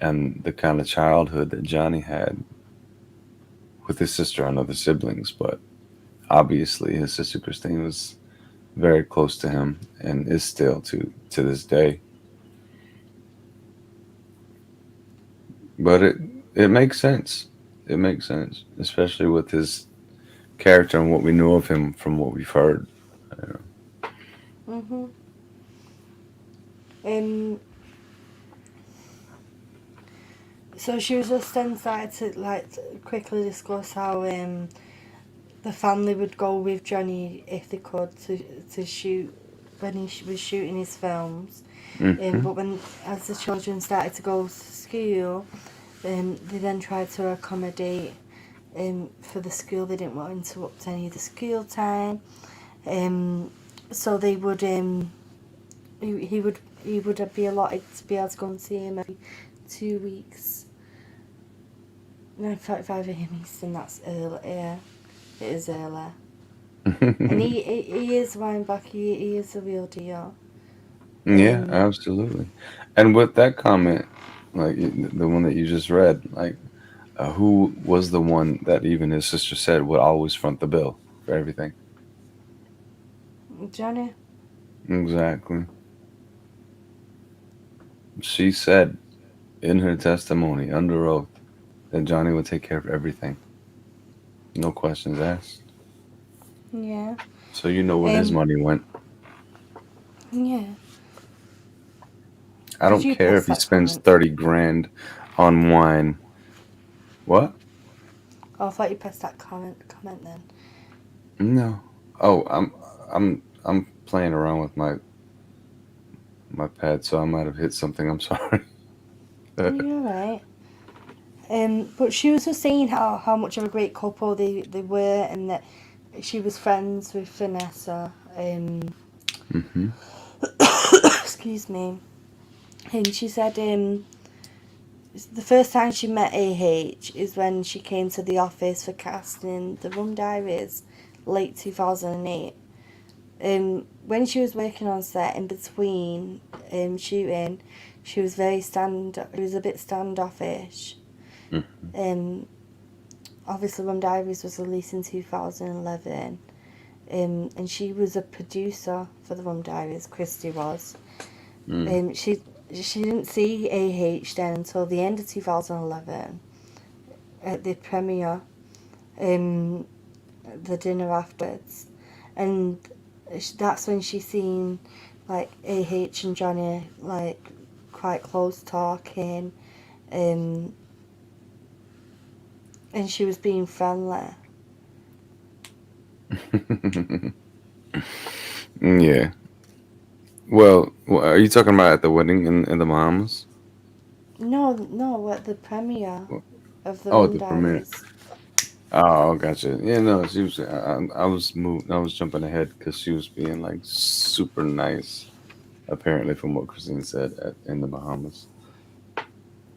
and the kind of childhood that Johnny had with his sister and other siblings. But obviously, his sister Christine was very close to him and is still to this day. But it makes sense. It makes sense, especially with his character and what we know of him from what we've heard. You Mhm. Um. So she was just then started to quickly discuss how the family would go with Johnny if they could to shoot when he was shooting his films. hmm But when as the children started to go to school, they then tried to accommodate for the school. They didn't want to interrupt any of the school time. So they would he would be allotted to be able to go and see him every 2 weeks. 9:45 a.m. Eastern. That's early. Yeah, it is early. And he is Weinbach. He is the real deal. Yeah, Um, absolutely. And with that comment, like the one that you just read, like who was the one that even his sister said would always front the bill for everything? Johnny. Exactly. She said in her testimony under oath that Johnny would take care of everything, no questions asked. Yeah. So you know where his Um. money went. Yeah. I Did don't you care if post he that spends comment? 30 grand on wine. What? Oh, I thought you pressed that comment then. No. Oh, I'm playing around with my pad, so I might have hit something. I'm sorry. You're right. But she was just saying how much of a great couple they were, and that she was friends with Vanessa. Mm-hmm. Excuse me. And she said the first time she met AH is when she came to the office for casting The Rum Diaries, late 2008. When she was working on set in between shooting, she was a bit standoffish. Obviously Rum Diaries was released in 2011. And she was a producer for The Rum Diaries, Christi was. She didn't see AH then until the end of 2011 at the premiere, the dinner afterwards, and that's when she seen like AH and Johnny like quite close talking, and she was being friendly. Yeah. Well, are you talking about at the wedding in the Bahamas? No, at the premiere of The Oh, Rum the premiere. Diaries. Oh, gotcha. Yeah, no, she was. I was moved. I was jumping ahead because she was being like super nice. Apparently, from what Christine said in the Bahamas.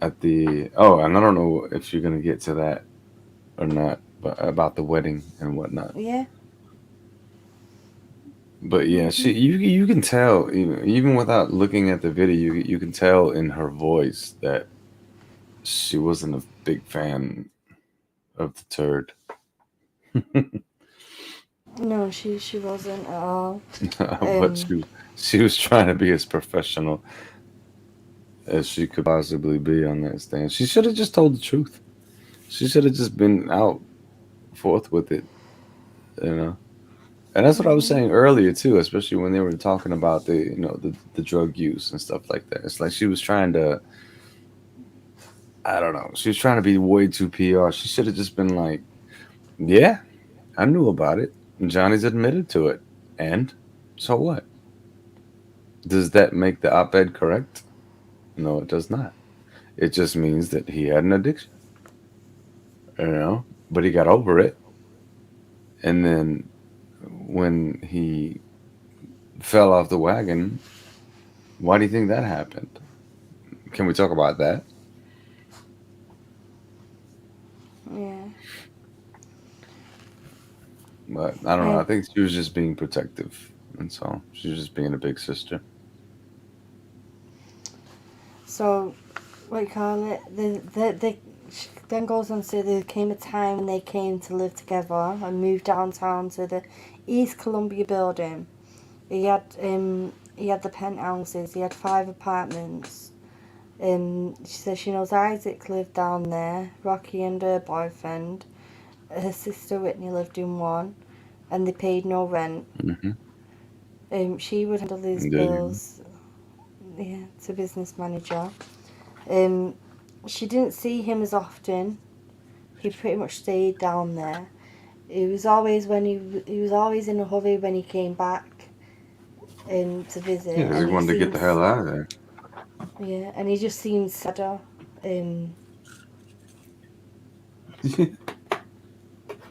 At the and I don't know if you're gonna get to that or not, but about the wedding and whatnot. Yeah. But yeah, Mhm. you can tell even without looking at the video, you can tell in her voice that she wasn't a big fan of the turd. No, she wasn't at all. But Um, she was trying to be as professional as she could possibly be on that stand. She should have just told the truth. She should have just been out forth with it, you know. And that's what I was mhm. saying earlier too, especially when they were talking about the drug use and stuff like that. It's like she was trying to, I don't know, she was trying to be way too PR. She should have just been like, "Yeah, I knew about it. And Johnny's admitted to it, and so what? Does that make the op-ed correct? No, it does not. It just means that he had an addiction, but he got over it, and then when he fell off the wagon, why do you think that happened? Can we talk about that? Yeah. But I don't know. I And think she was just being protective, and so she was just being a big sister. so, what you call it? She then goes on to say there came a time when they came to live together and moved downtown to the East Columbia building. He had the penthouses. He had 5 apartments. She says she knows Isaac lived down there. Rocky and her boyfriend. Her sister Whitney lived in one, and they paid no rent. Hmm. She would handle his There you bills. Yeah, to business manager. Um, she didn't see him as often. He pretty much stayed down there. It was always when he was always in a hurry when he came back to Yeah, visit, because he and he wanted to get the seems hell out of there. yeah, and he just seems sadder. Um,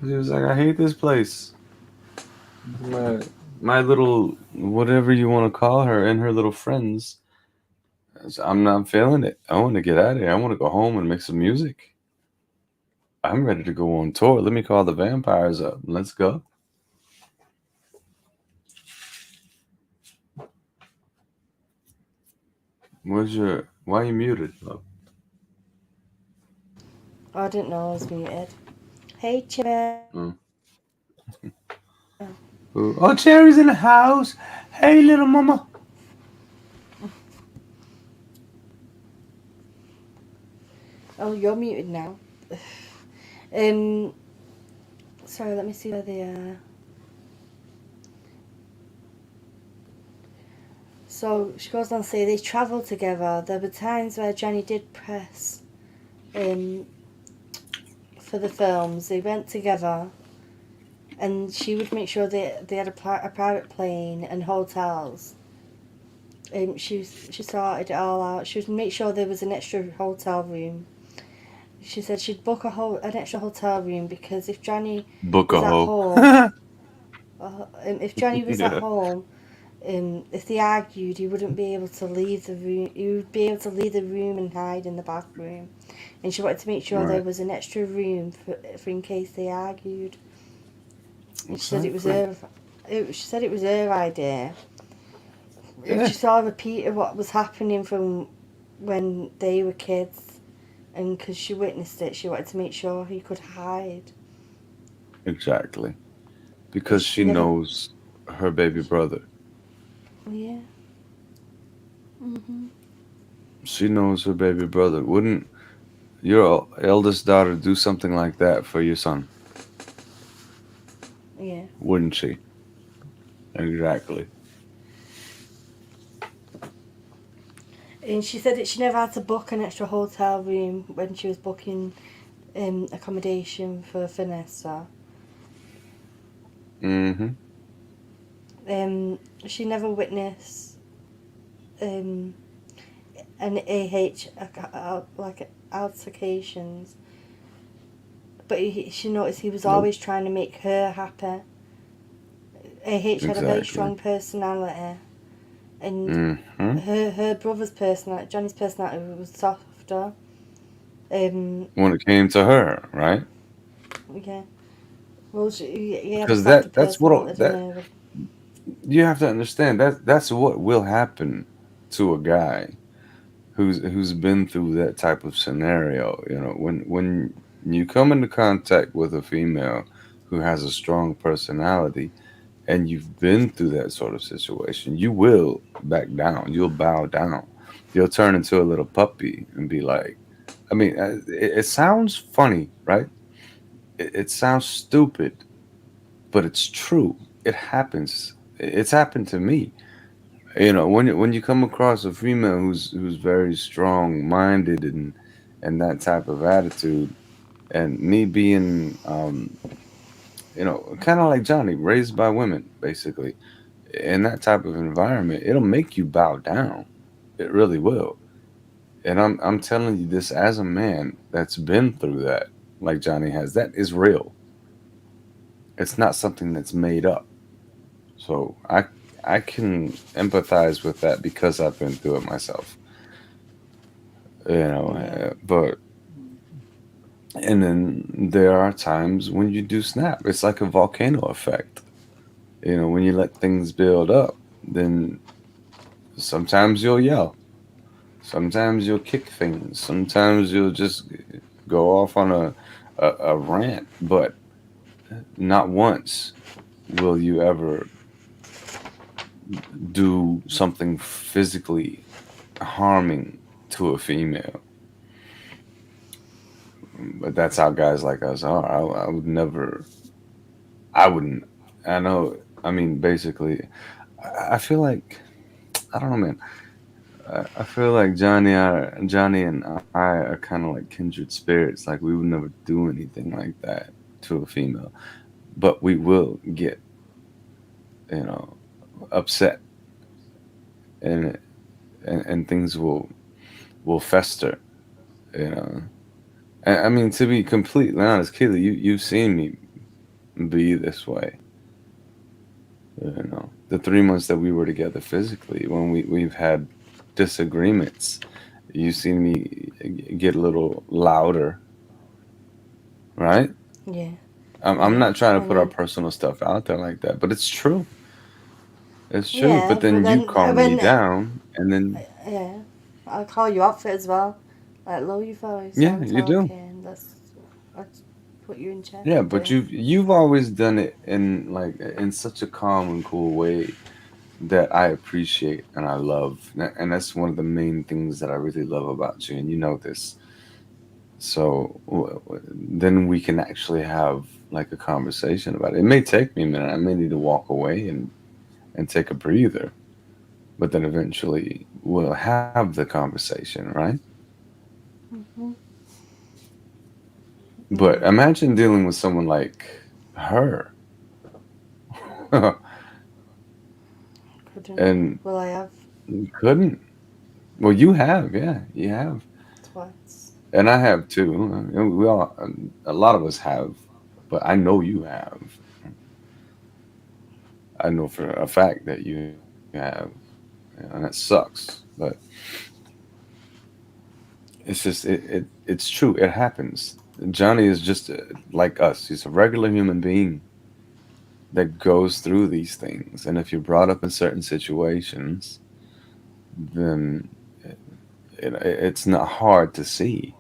He was like, I hate this place. My my little whatever you want to call her and her little friends. I'm not feeling it. I want to get out of here. I want to go home and make some music. I'm ready to go on tour. Let me call the vampires up. Let's go. Why are you muted? Oh. I didn't know I was muted. Hey, Chiba. Mm. Oh, Cherry's in the house. Hey, little mama. Oh, you're muted now. um, sorry, let me see where they are. So she goes on to say they travelled together. There were times where Johnny did press for the films. They went together, and she would make sure they had a private plane and hotels. She sorted it all out. She would make sure there was an extra hotel room. she said she'd book an extra hotel room because if Johnny Book was a at hoe. home, if Johnny was at Yeah. home, if they argued, he wouldn't be able to leave the room. He would be able to leave the room and hide in the bathroom. And she wanted to make sure there Right. was an extra room for in case they argued. And she said it was Exactly. her. She said it was her idea. And Yeah. she saw a repeat of what was happening from when they were kids, and because she witnessed it, she wanted to make sure he could hide. Exactly. But Because she she never. knows her baby brother. Yeah. Mhm. She knows her baby brother. Wouldn't your eldest daughter do something like that for your son? Yeah. Wouldn't she? Exactly. And she said that she never had to book an extra hotel room when she was booking accommodation for Vanessa. Mm-hmm. She never witnessed um, an like altercations, but she noticed he was Nope. always trying to make her happy. Had a very Exactly. strong personality, and Mm-hmm. her brother's personality, Johnny's personality, was softer. When it came to her, right? Yeah. Well, he had a Because softer that's what personality than that her. you have to understand that's what will happen to a guy who's been through that type of scenario. You know, when you come into contact with a female who has a strong personality and you've been through that sort of situation, you will back down. You'll bow down. You'll turn into a little puppy and be like, I mean, it sounds funny, right? It sounds stupid, but it's true. It happens. It's happened to me. You know, when you come across a female who's very strong minded and that type of attitude, and me being kind of like Johnny, raised by women, basically, in that type of environment, it'll make you bow down. It really will. And I'm telling you this as a man that's been through that, like Johnny has. That is real. It's not something that's made up. So I can empathize with that because I've been through it myself. Yeah. But and then there are times when you do snap. It's like a volcano effect. When you let things build up, then sometimes you'll yell. Sometimes you'll kick things. Sometimes you'll just go off on a rant. But not once will you ever do something physically harming to a female. But that's how guys like us are. I would never. I wouldn't. I know. I mean, basically, I feel like I don't know, man. I feel like Johnny and I are kind of like kindred spirits. Like we would never do anything like that to a female, but we will get, you know, upset, and and things will fester. You know, I mean, to be completely honest, Keely, you've seen me be this way. The 3 months that we were together physically, when we've had disagreements, you see me get a little louder, right? Yeah. I'm Yeah. not trying to And put our then. personal stuff out there like that, but it's true. It's true. Yeah, But but then you then calm me when. down, and then Yeah. I'll call you up for it as well. Like, lower your voice, yeah, I'm you do. talking. Let's put you in check Yeah, a but bit. you've always done it in such a calm and cool way that I appreciate and I love, and that's one of the main things that I really love about you, and you know this. So then we can actually have like a conversation about it. It may take me a minute. I may need to walk away and take a breather, but then eventually we'll have the conversation, right? Mhm. But Yeah. imagine dealing with someone like her, Couldn't. and Well, I have you couldn't. Well, you have, yeah, you have. twice. And I have too. And we all, a lot of us have, but I know you have. I know for a fact that you have, and it sucks. But it's just it's true. It happens. Johnny is just like us. He's a regular human being that goes through these things. And if you're brought up in certain situations, then it's not hard to see.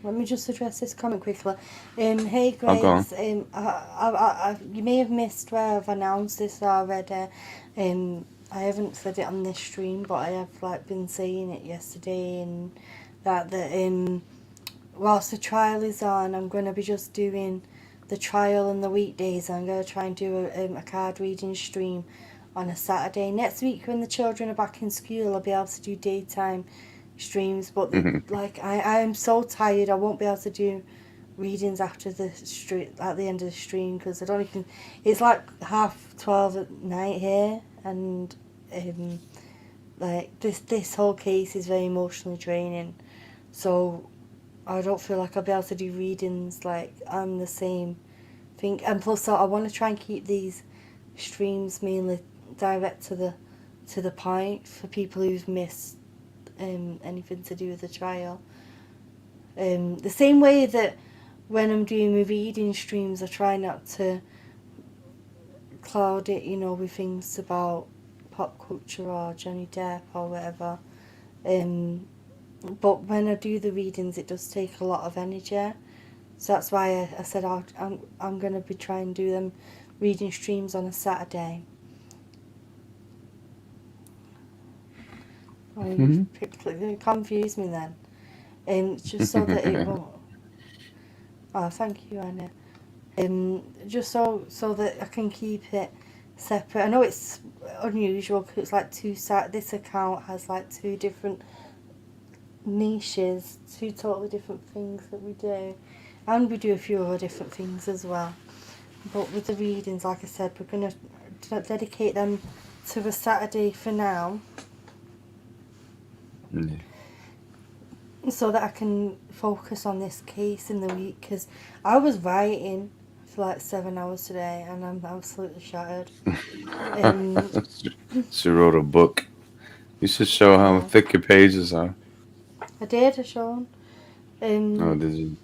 Let me just address this comment quickly. Hey I'll go on. Grace, you may have missed where I've announced this already. I haven't said it on this stream, but I have been saying it yesterday, and that whilst the trial is on, I'm going to be just doing the trial on the weekdays. I'm going to try and do a card reading stream on a Saturday. Next week, when the children are back in school, I'll be able to do daytime streams. But I'm so tired, I won't be able to do readings after the at the end of the stream, because I don't even. It's like 12:30 at night here, and this whole case is very emotionally draining. So I don't feel like I'll be able to do readings on the same thing. And plus, I want to try and keep these streams mainly direct to the point for people who've missed anything to do with the trial. The same way that when I'm doing my reading streams, I try not to cloud it, with things about pop culture or Johnny Depp or whatever. But when I do the readings, it does take a lot of energy. So that's why I said I'm going to be trying to do them reading streams on a Saturday. Oh, you confused me then. Just so that it won't. Oh, thank you, Anna. Just so that I can keep it separate. I know it's unusual because it's this account has two different niches, two totally different things that we do, and we do a few other different things as well. But with the readings, like I said, we're going to dedicate them to a Saturday for now. So that I can focus on this case in the week, because I was writing for 7 hours today and I'm absolutely shattered. She wrote a book. You should show how thick your pages are. I did, I showed. Oh, did you?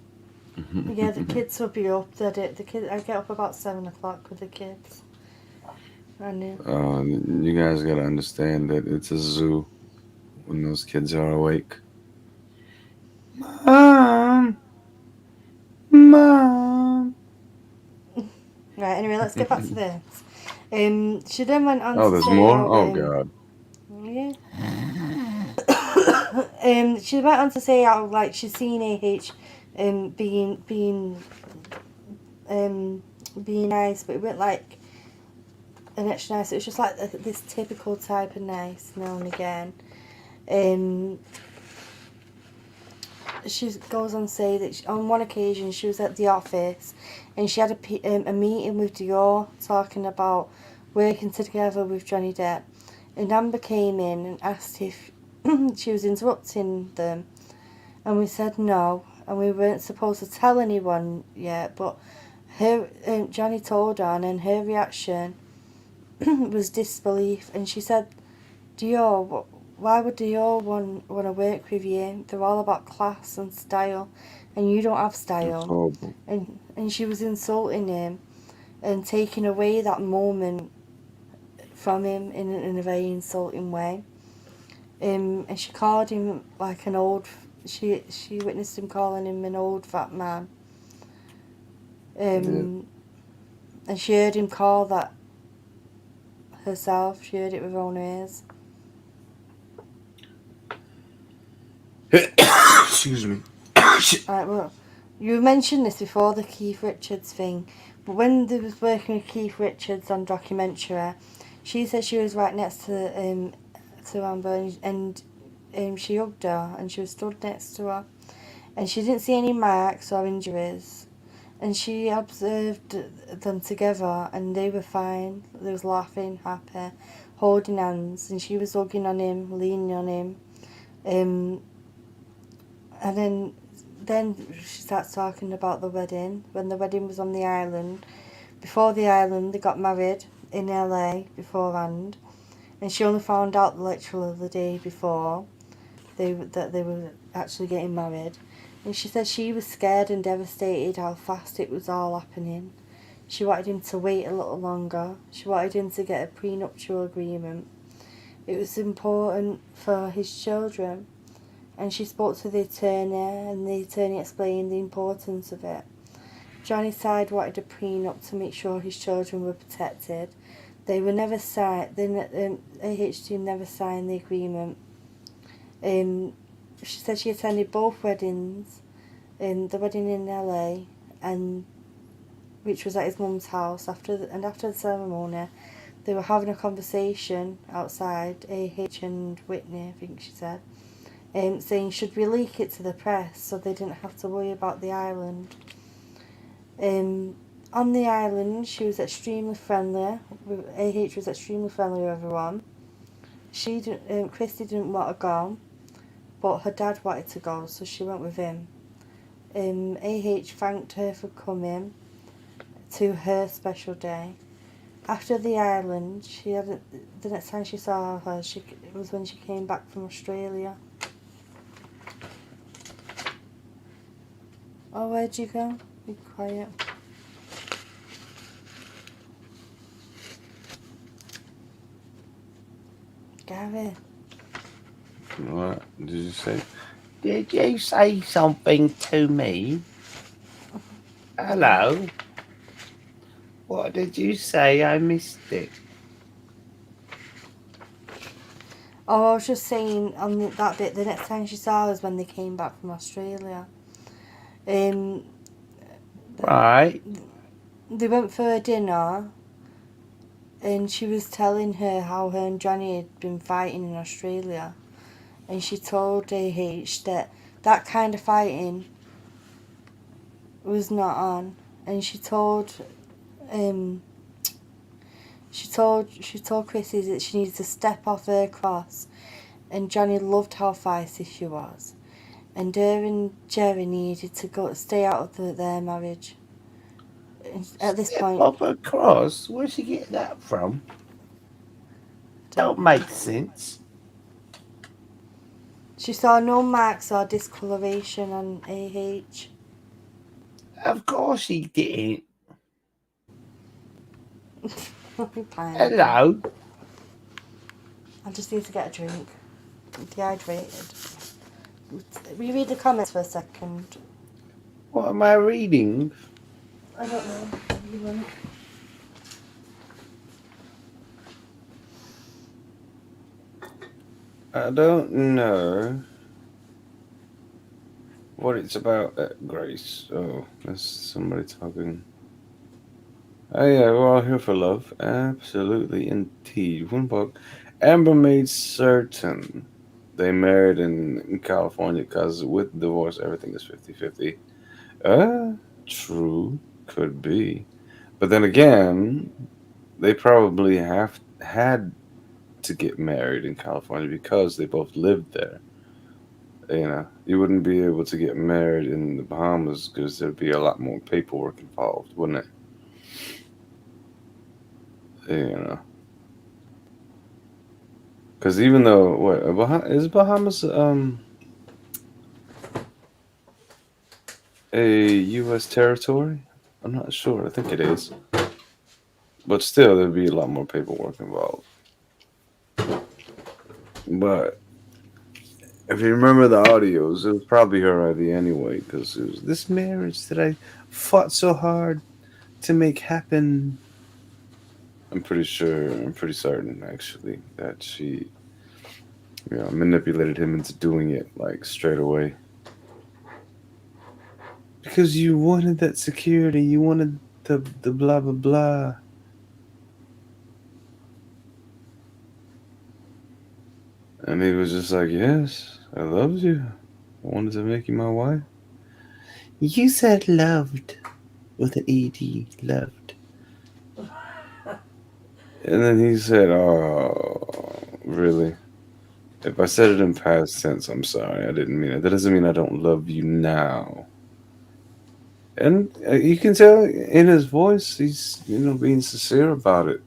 Yeah, the kids will be up. I get up about 7 o'clock with the kids. I know. You guys gotta understand that it's a zoo when those kids are awake. Mom! Right, anyway, let's get back to this. She then went on to there's say more? how, Oh, God. Yeah. She went on to say how she's seen AH being nice, but it wasn't an extra nice. It was just this typical type of nice now and again. She goes on to say that on one occasion she was at the office and she had a meeting with Dior talking about working together with Johnny Depp, and Amber came in and asked if she was interrupting them, and we said no, and we weren't supposed to tell anyone yet, but Johnny told her, and her reaction was disbelief, and she said, Dior, why would Dior want to work with you? They're all about class and style, and you don't have style. And she was insulting him and taking away that moment from him in a very insulting way. And she called him an old. She witnessed him calling him an old fat man. And she heard him call that herself. She heard it with her own ears. Excuse me. Right, well, you mentioned this before, the Keith Richards thing, but when they was working with Keith Richards on documentary, she said she was right next to Amber, and she hugged her, and she was stood next to her, and she didn't see any marks or injuries, and she observed them together, and they were fine. They was laughing, happy, holding hands, and she was hugging on him, leaning on him, And then she starts talking about the wedding, when the wedding was on the island. Before the island, they got married in LA beforehand, and she only found out literally the day before that they were actually getting married. And she said she was scared and devastated how fast it was all happening. She wanted him to wait a little longer. She wanted him to get a prenuptial agreement. It was important for his children. And she spoke to the attorney, and the attorney explained the importance of it. Johnny's side wanted a prenup to make sure his children were protected. They were never signed. The AH team never signed the agreement. She said she attended both weddings, the wedding in LA, and which was at his mum's house. After the ceremony, they were having a conversation outside. AH and Whitney, I think she said, saying should we leak it to the press so they didn't have to worry about the island. On the island, she was extremely friendly. AH was extremely friendly with everyone. Christi didn't want to go, but her dad wanted to go, so she went with him. AH thanked her for coming to her special day. After the island, the next time she saw her, it was when she came back from Australia. Oh, where'd you go? Be quiet. Gary. What did you say? Did you say something to me? Hello? What did you say? I missed it. Oh, I was just saying on that bit, the next time she saw us when they came back from Australia. Right. They went for a dinner, and she was telling her how her and Johnny had been fighting in Australia. And she told AH that kind of fighting was not on. And she told Chrissy that she needed to step off her cross, and Johnny loved how feisty she was, and her and Jerry needed to stay out of their marriage. At this point, Off a cross? Where'd she get that from? Don't make sense. She saw no marks or discoloration on AH. Of course she didn't. Hello. Hello? I just need to get a drink. I'm dehydrated. Will you read the comments for a second? What am I reading? I don't know. You want? I don't know what it's about, Grace. Oh, there's somebody talking. Oh yeah, we're all here for love. Absolutely, indeed. One book. Amber made certain they married in California because with divorce everything is 50-50. True, could be. But then again, they probably had to get married in California because they both lived there. You wouldn't be able to get married in the Bahamas because there'd be a lot more paperwork involved, wouldn't it? Because even though is Bahamas a U.S. territory? I'm not sure. I think it is, but still, there'd be a lot more paperwork involved. But if you remember the audios, it was probably her idea anyway, because it was this marriage that I fought so hard to make happen. I'm pretty certain actually that she, manipulated him into doing it like straight away. Because you wanted that security, you wanted the blah blah blah. And he was just like, yes, I loved you. I wanted to make you my wife. You said loved with an ED, loved. And then he said, oh, really? If I said it in past tense, I'm sorry. I didn't mean it. That doesn't mean I don't love you now. And you can tell in his voice, he's being sincere about it.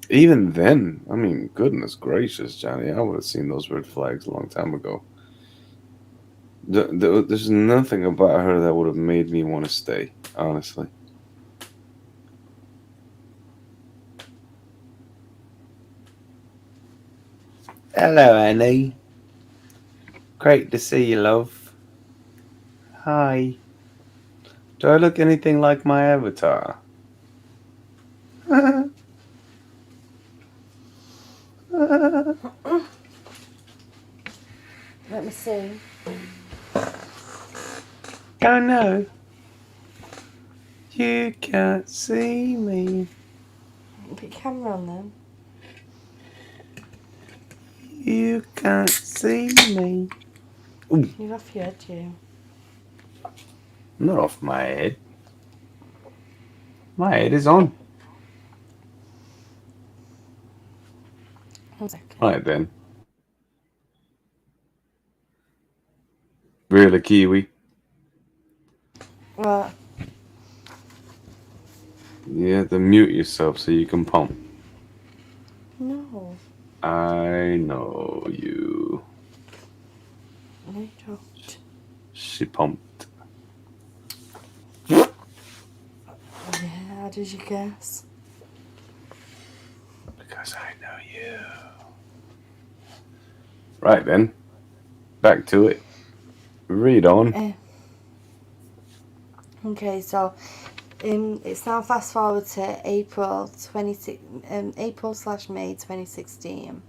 Even then, I mean, goodness gracious, Johnny, I would have seen those red flags a long time ago. There's nothing about her that would have made me want to stay, honestly. Hello, Annie. Great to see you, love. Hi. Do I look anything like my avatar? Let me see. Oh no, you can't see me. Put your camera on then. You can't see me. Ooh, You're off your head, you. not off my head. My head is on. 1 second. Right then. Really, Kiwi? What? You have to mute yourself so you can pump. No. I know you. No, you don't. She pumped. Yeah, how did you guess? Because I know you. Right then. Back to it. Read on. Okay, so it's now fast forward to April /May 2016,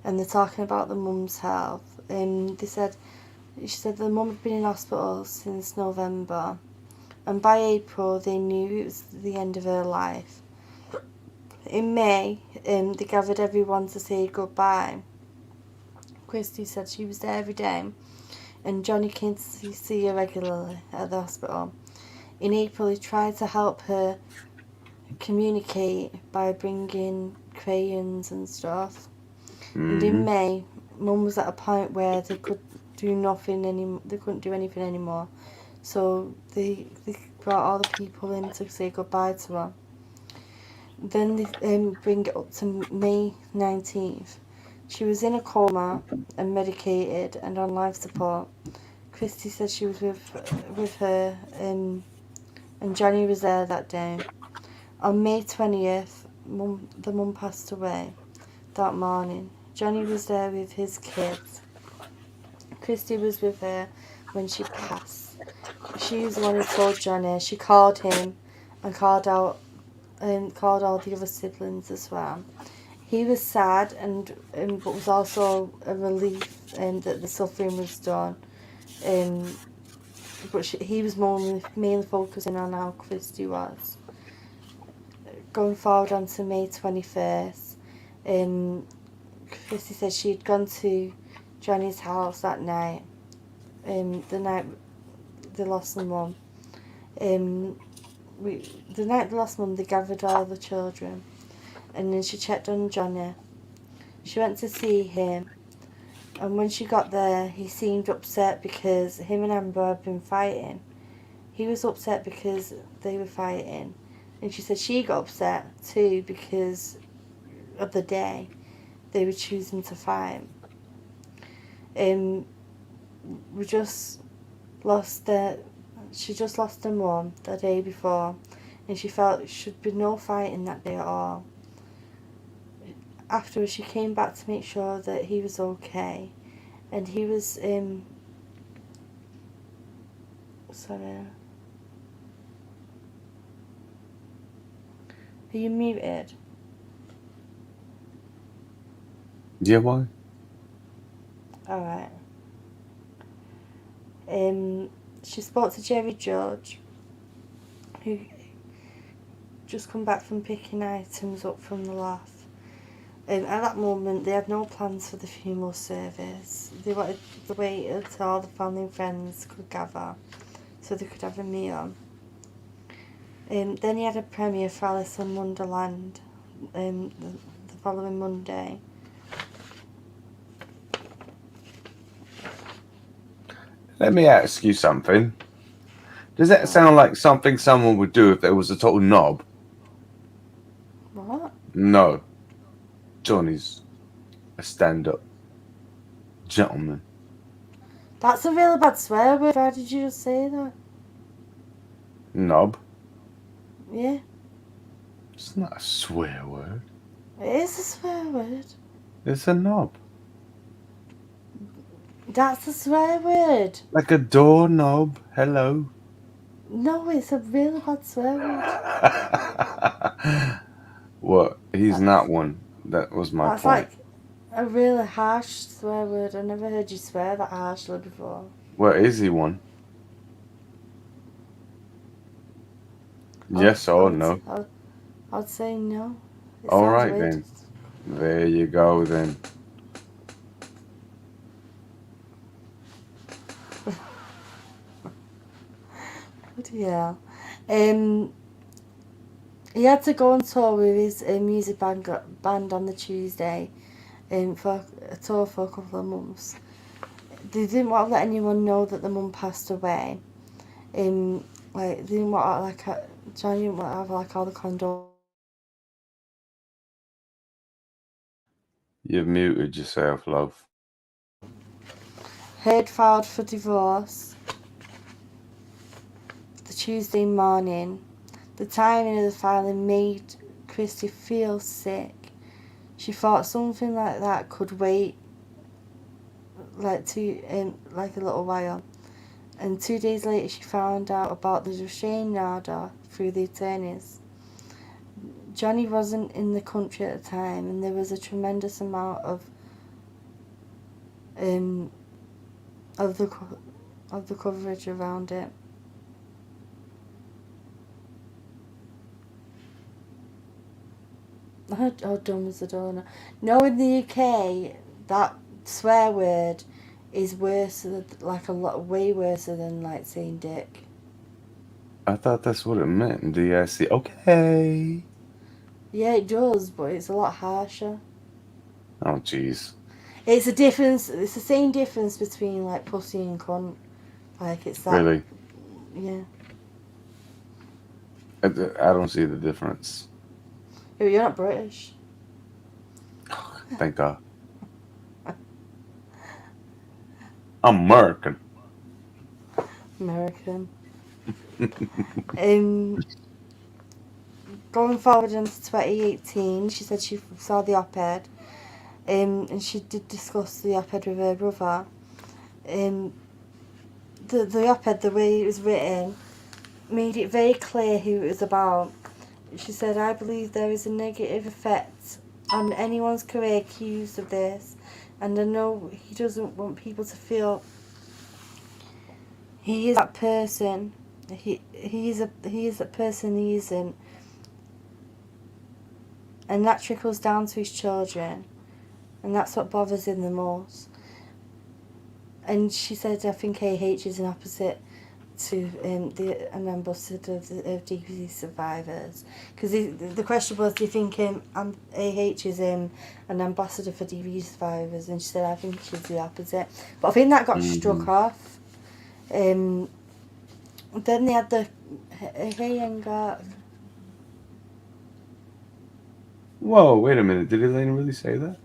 and they're talking about the mum's health. She said the mum had been in hospital since November, and by April they knew it was the end of her life. In May, they gathered everyone to say goodbye. Christy said she was there every day, and Johnny came to see her regularly at the hospital. In April, he tried to help her communicate by bringing crayons and stuff. And in May, Mum was at a point where they could do nothing anymore. They couldn't do anything anymore, so they brought all the people in to say goodbye to her. Then they bring it up to May 19th. She was in a coma and medicated and on life support. Christy said she was with her, and Johnny was there that day. On May 20th, the mum passed away that morning. Johnny was there with his kids. Christy was with her when she passed. She was the one who told Johnny. She called him and called all the other siblings as well. He was sad but was also a relief that the suffering was done. But he was mainly focusing on how Christy was. Going forward on to May 21st, Christy said she had gone to Johnny's house that night, the night they lost their mum. The night they lost mum, they gathered all the children, and then she checked on Johnny. She went to see him, and when she got there, he seemed upset because him and Amber had been fighting. He was upset because they were fighting, and she said she got upset too because of the day they were choosing to fight. We just lost she just lost her mum the day before, and she felt there should be no fighting that day at all. Afterwards, she came back to make sure that he was okay, and he was sorry. Are you muted? Yeah, why? Alright. She spoke to Jerry George, who just come back from picking items up from the loft. At that moment, they had no plans for the funeral service. They wanted to wait until all the family and friends could gather so they could have a meal. Then he had a premiere for Alice in Wonderland the following Monday. Let me ask you something. Does that sound like something someone would do if they was a total knob? What? No. Johnny's a stand-up gentleman. That's a really bad swear word. Why did you just say that? Knob? Yeah. It's not a swear word. It is a swear word. It's a knob. That's a swear word. Like a doorknob. Hello. No, it's a really bad swear word. What? He's That's, not one. That was my that's point. like a really harsh swear word. I never heard you swear that harshly before. Well, is he one? Yes or no? I'd say no. It All sounds right weird. then. There you go then. Yeah. He had to go on tour with his music band on the Tuesday, for a tour for a couple of months. They didn't want to let anyone know that the mum passed away. Like they didn't want to, Johnny didn't want to have like all the condolences. You've muted yourself, love. Heard filed for divorce the Tuesday morning. The timing of the filing made Christi feel sick. She thought something like that could wait like a little while. And 2 days later she found out about the restraining order through the attorneys. Johnny wasn't in the country at the time, and there was a tremendous amount of the coverage around it. How dumb is the donor? No, in the UK, that swear word is worse, way worse than like saying dick. I thought that's what it meant. D-I-C. Okay. Yeah, it does, but it's a lot harsher. Oh, jeez. It's a difference. It's the same difference between like pussy and cunt. Like it's that. Really? Yeah. I don't see the difference. You're not British. Thank God. I'm American. American. Going forward into 2018, she said she saw the op-ed, and she did discuss the op-ed with her brother. The op-ed, the way it was written, made it very clear who it was about. She said, "I believe there is a negative effect on anyone's career accused of this, and I know he doesn't want people to feel he is that person. He is that person he isn't, and that trickles down to his children, and that's what bothers him the most." And she said, "I think AH is an opposite to an ambassador of DPC survivors." Because the question was, do you think AH is an ambassador for DPC survivors? And she said, "I think she's the opposite." But I think that got struck off. Then they had the Hey and got. Whoa, wait a minute. Did Elaine really say that?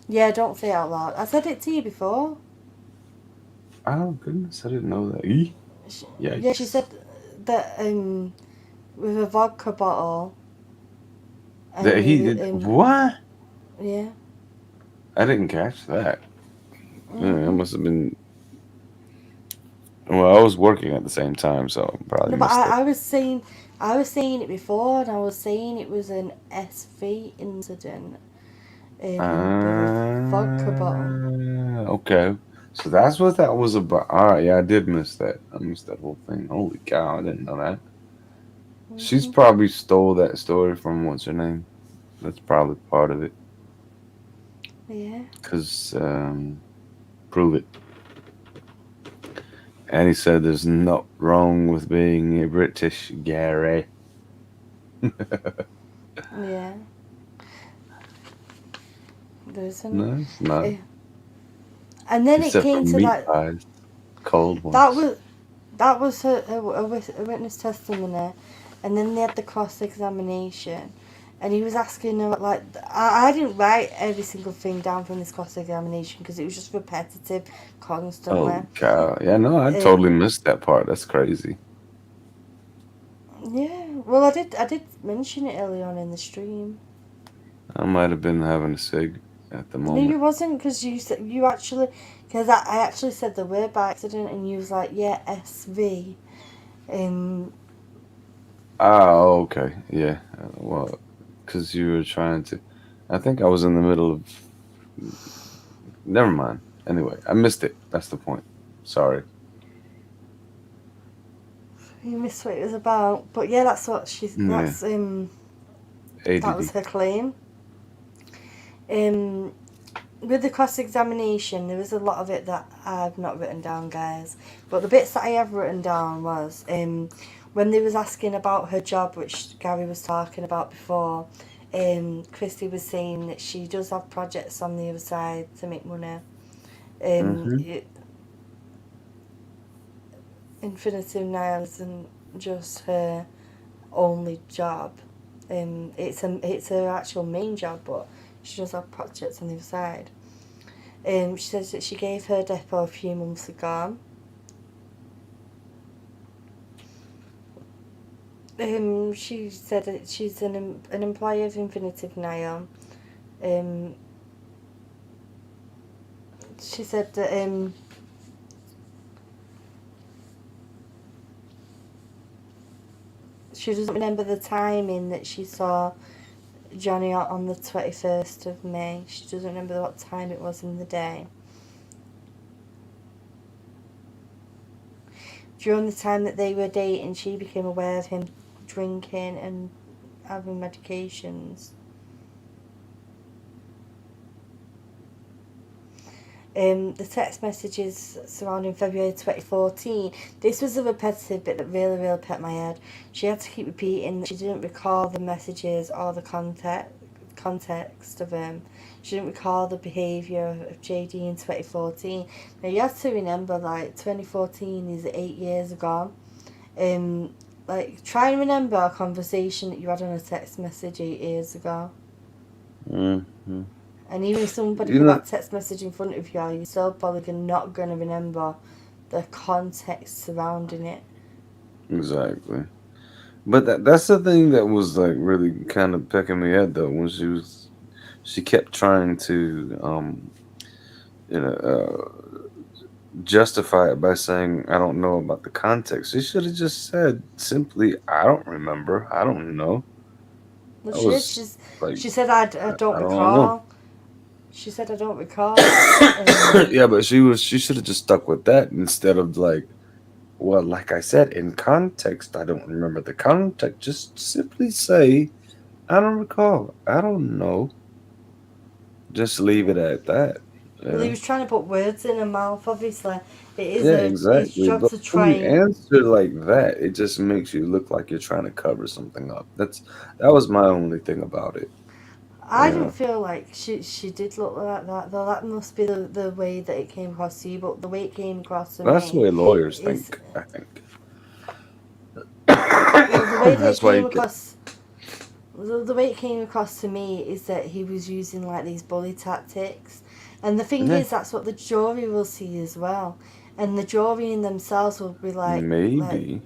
Yeah, don't say it out loud. I said it to you before. Oh, goodness. I didn't know that. Yeah, she said that with a vodka bottle. That he did. What? Yeah. I didn't catch that. It must have been. Well, I was working at the same time, so I probably No, but missed it. I was saying it before, and I was saying it was an SV incident. With a vodka bottle. Okay. So that's what that was about. All right, yeah, I did miss that. I missed that whole thing. Holy cow, I didn't know that. She's probably stole that story from what's her name. That's probably part of it. Yeah. Because, prove it. And he said there's not wrong with being a British, Gary. Yeah. There's No, it's not. and then Except it came for to meat that. pies. Cold That ones. was a witness testimony, and then they had the cross examination, and he was asking her like I didn't write every single thing down from this cross examination because it was just repetitive, Oh constantly. God, yeah, no, I totally Um, missed that part. That's crazy. yeah, well I did mention it early on in the stream. I might have been having a cig at the No, moment. you wasn't because you actually because I actually said the word by accident, and you was like yeah SV. Um, Ah, okay, yeah. Well, because you were trying to. I think I was in the middle of. Never mind. Anyway, I missed it. That's the point. Sorry. you missed what it was about, but yeah, that's what she's. Yeah, That was ADD. her claim. Um, with the cross examination, there was a lot of it that I've not written down, guys. But the bits that I have written down was when they was asking about her job, which Gary was talking about before. Christy was saying that she does have projects on the other side to make money. Mm-hmm. Infinity Nile isn't just her only job. It's her actual main job, but she does have projects on the other side. She says that she gave her depot a few months ago. She said that she's an employee of Infinitive Nile. She said that she doesn't remember the timing that she saw Johnny out on the 21st of May. She doesn't remember what time it was in the day. During the time that they were dating, she became aware of him drinking and having medications. The text messages surrounding February 2014. This was a repetitive bit that really, really pet my head. She had to keep repeating that she didn't recall the messages or the context of them. She didn't recall the behaviour of JD in 2014. Now you have to remember, like 2014 is 8 years ago. Like try and remember a conversation that you had on a text message 8 years ago. Mm-hmm. And even if somebody You put know that text message in front of you, you're still probably not going to remember the context surrounding it. exactly. But that's the thing that was like really kind of pecking me at though when she kept trying to you know justify it by saying I don't know about the context. She should have just said simply I don't remember. I don't know. Well, I was like she said, I don't I don't know. recall. She said, I don't recall. Yeah, but she should have just stuck with that instead of like well, like I said, in context, I don't remember the context. Just simply say I don't recall. I don't know. Just leave it at that. Well, he Yeah. was trying to put words in her mouth, obviously. Yeah, His exactly. job But to when try you and... answer like that, it just makes you look like you're trying to cover something up. That was my only thing about it. I Yeah. didn't feel like she did look like that, though. That must be the way that it came across to you, but the way it came across to That's the me way lawyers is... think, I think. Well, the way that it That's why came you get across... The way it came across to me is that he was using like these bully tactics, and the thing yeah, is that's what the jury will see as well, and the jury in themselves will be like maybe.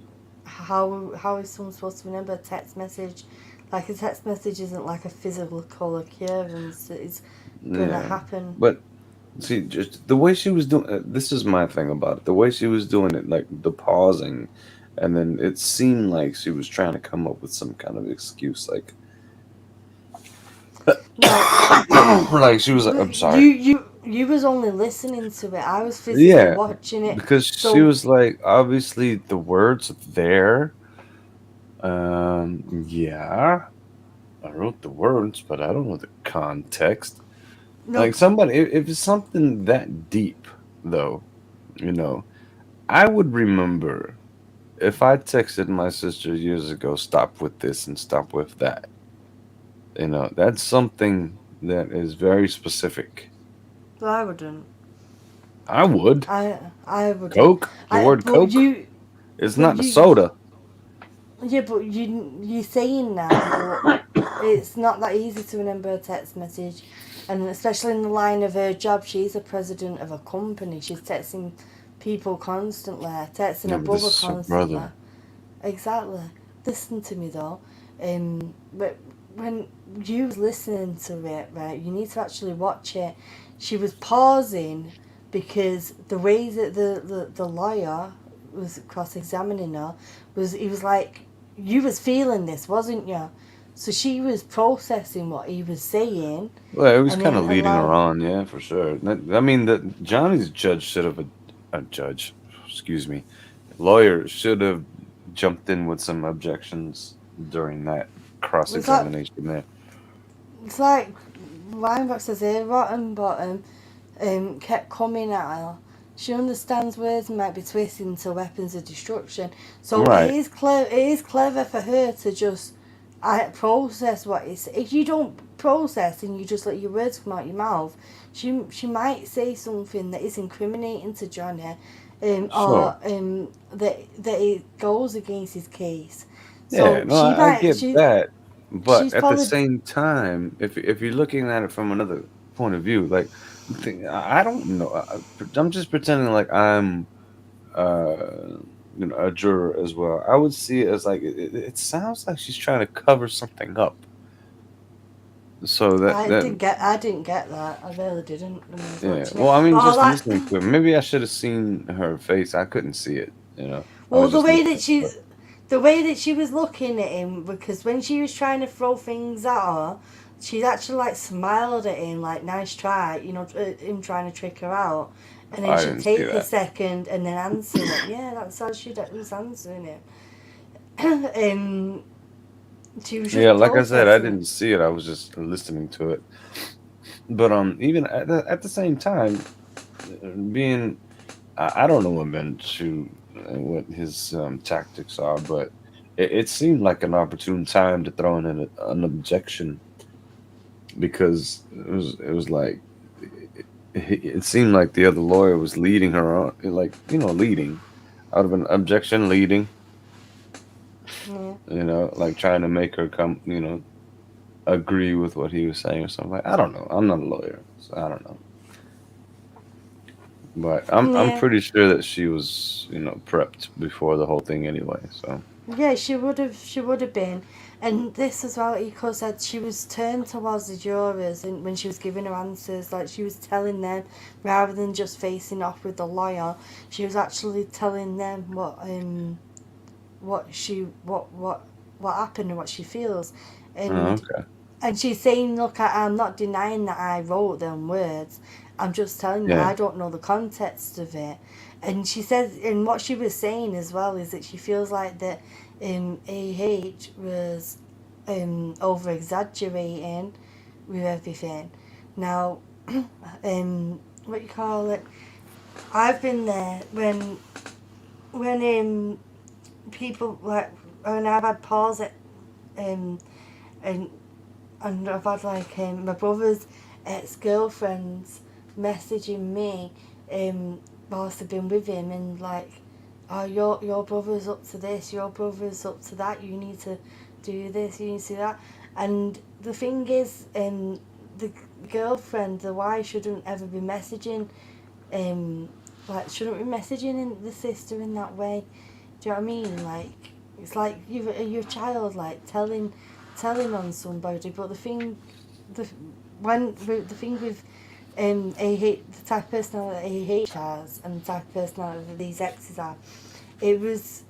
how is someone supposed to remember a text message? Like a text message isn't like a physical occurrence that is gonna Yeah. happen. But see, just the way she was doing this is my thing about it. The way she was doing it, like the pausing, and then it seemed like she was trying to come up with some kind of excuse, like, No, like she was like, "I'm sorry." you was only listening to it. I was physically Yeah, watching it. because she So was like, obviously the words there. Yeah, I wrote the words, but I don't know the context. no, Like somebody, if it's something that deep, though, you know, I would remember if I texted my sister years ago, stop with this and stop with that. That's something that is very specific. I wouldn't. I would. I wouldn't. Coke. The word But Coke. you, It's but not the you, soda. yeah, but you saying that, but it's not that easy to remember a text message, and especially in the line of her job, she's a president of a company. She's texting people constantly, texting Yeah, her but this brother is her constantly. brother. Exactly. Listen to me though. But when you was listening to it, right, you need to actually watch it. She was pausing because the way that the lawyer was cross examining her was he was like, you was feeling this, wasn't you? So she was processing what he was saying, Well, it was and kind then of leading her allow. on, yeah, for sure. I mean, that Johnny's judge should have a judge, excuse me, lawyer should have jumped in with some objections during that cross It's like examination there. it's like Wineboxer's here, rotten bottom. Kept coming at her. She understands words might be twisted into weapons of destruction. So it Right. is clever. It is clever for her to just process what it's. If you don't process and you just let your words come out your mouth, she might say something that is incriminating to Johnny, Sure. or that it goes against his case. Yeah, So no, she I might get that. But she's at the probably same time, if you're looking at it from another point of view, like, I don't know. I'm just pretending like I'm uh a juror as well. I would see it as like it sounds like she's trying to cover something up. So that I didn't get that. I really didn't when I was yeah. watching it. Well, I mean, All just that listening to it, maybe I should have seen her face. I couldn't see it. I well was just listening. But the way that she was looking at him, because when she was trying to throw things at her, she actually like smiled at him like nice try, him trying to trick her out, and then I she'd didn't see take a that. second and then answer it. Yeah, that's how she was answering it. um, she was Yeah, just like I said, I processing it. didn't see it. I was just listening to it. But even at the same time, being I don't know what Minshew and what his tactics are, but it seemed like an opportune time to throw in an objection because it was like it seemed like the other lawyer was leading her on, like leading out of an objection, leading, Yeah, like trying to make her come, agree with what he was saying or something. Like I don't know. I'm not a lawyer, so I don't know. But I'm yeah. pretty sure that she was, prepped before the whole thing anyway. So Yeah, she would have been. And this as well, Eco said she was turned towards the jurors and when she was giving her answers, like she was telling them rather than just facing off with the lawyer, she was actually telling them what happened and what she feels. oh, And okay, and she's saying, look, I'm not denying that I wrote them words. I'm just telling you, yeah, I don't know the context of it. And she says, and what she was saying as well is that she feels like that AH was over exaggerating with everything. Now, what you call it? I've been there when people like when I've had pause at um and I've had like my brother's ex girlfriends messaging me whilst I've been with him and like, oh your brother's up to this, your brother's up to that, you need to do this, you need to do that. And the thing is, the girlfriend, the wife shouldn't ever be messaging like shouldn't be messaging in the sister in that way. Do you know what I mean? Like it's like you're a child, like telling on somebody. But the the thing with AH, the type of personality AH has, and the type of personality that these exes have, it was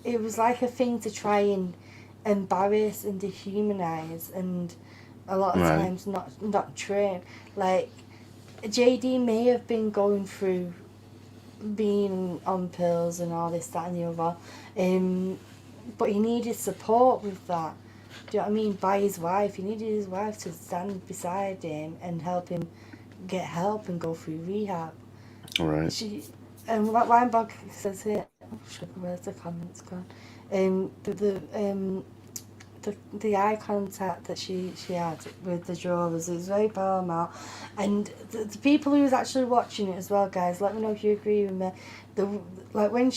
it was like a thing to try and embarrass and dehumanize, and a lot of right, times not true. Like JD may have been going through being on pills and all this, that, and the other. But he needed support with that. Do you know what I mean? By his wife. He needed his wife to stand beside him and help him get help and go through rehab. all right, She and what Weinberg says here. Oh, sugar, where's the comments gone? the eye contact that she had with the jurors is very paramount, and the people who was actually watching it as well, guys, let me know if you agree with me. Like when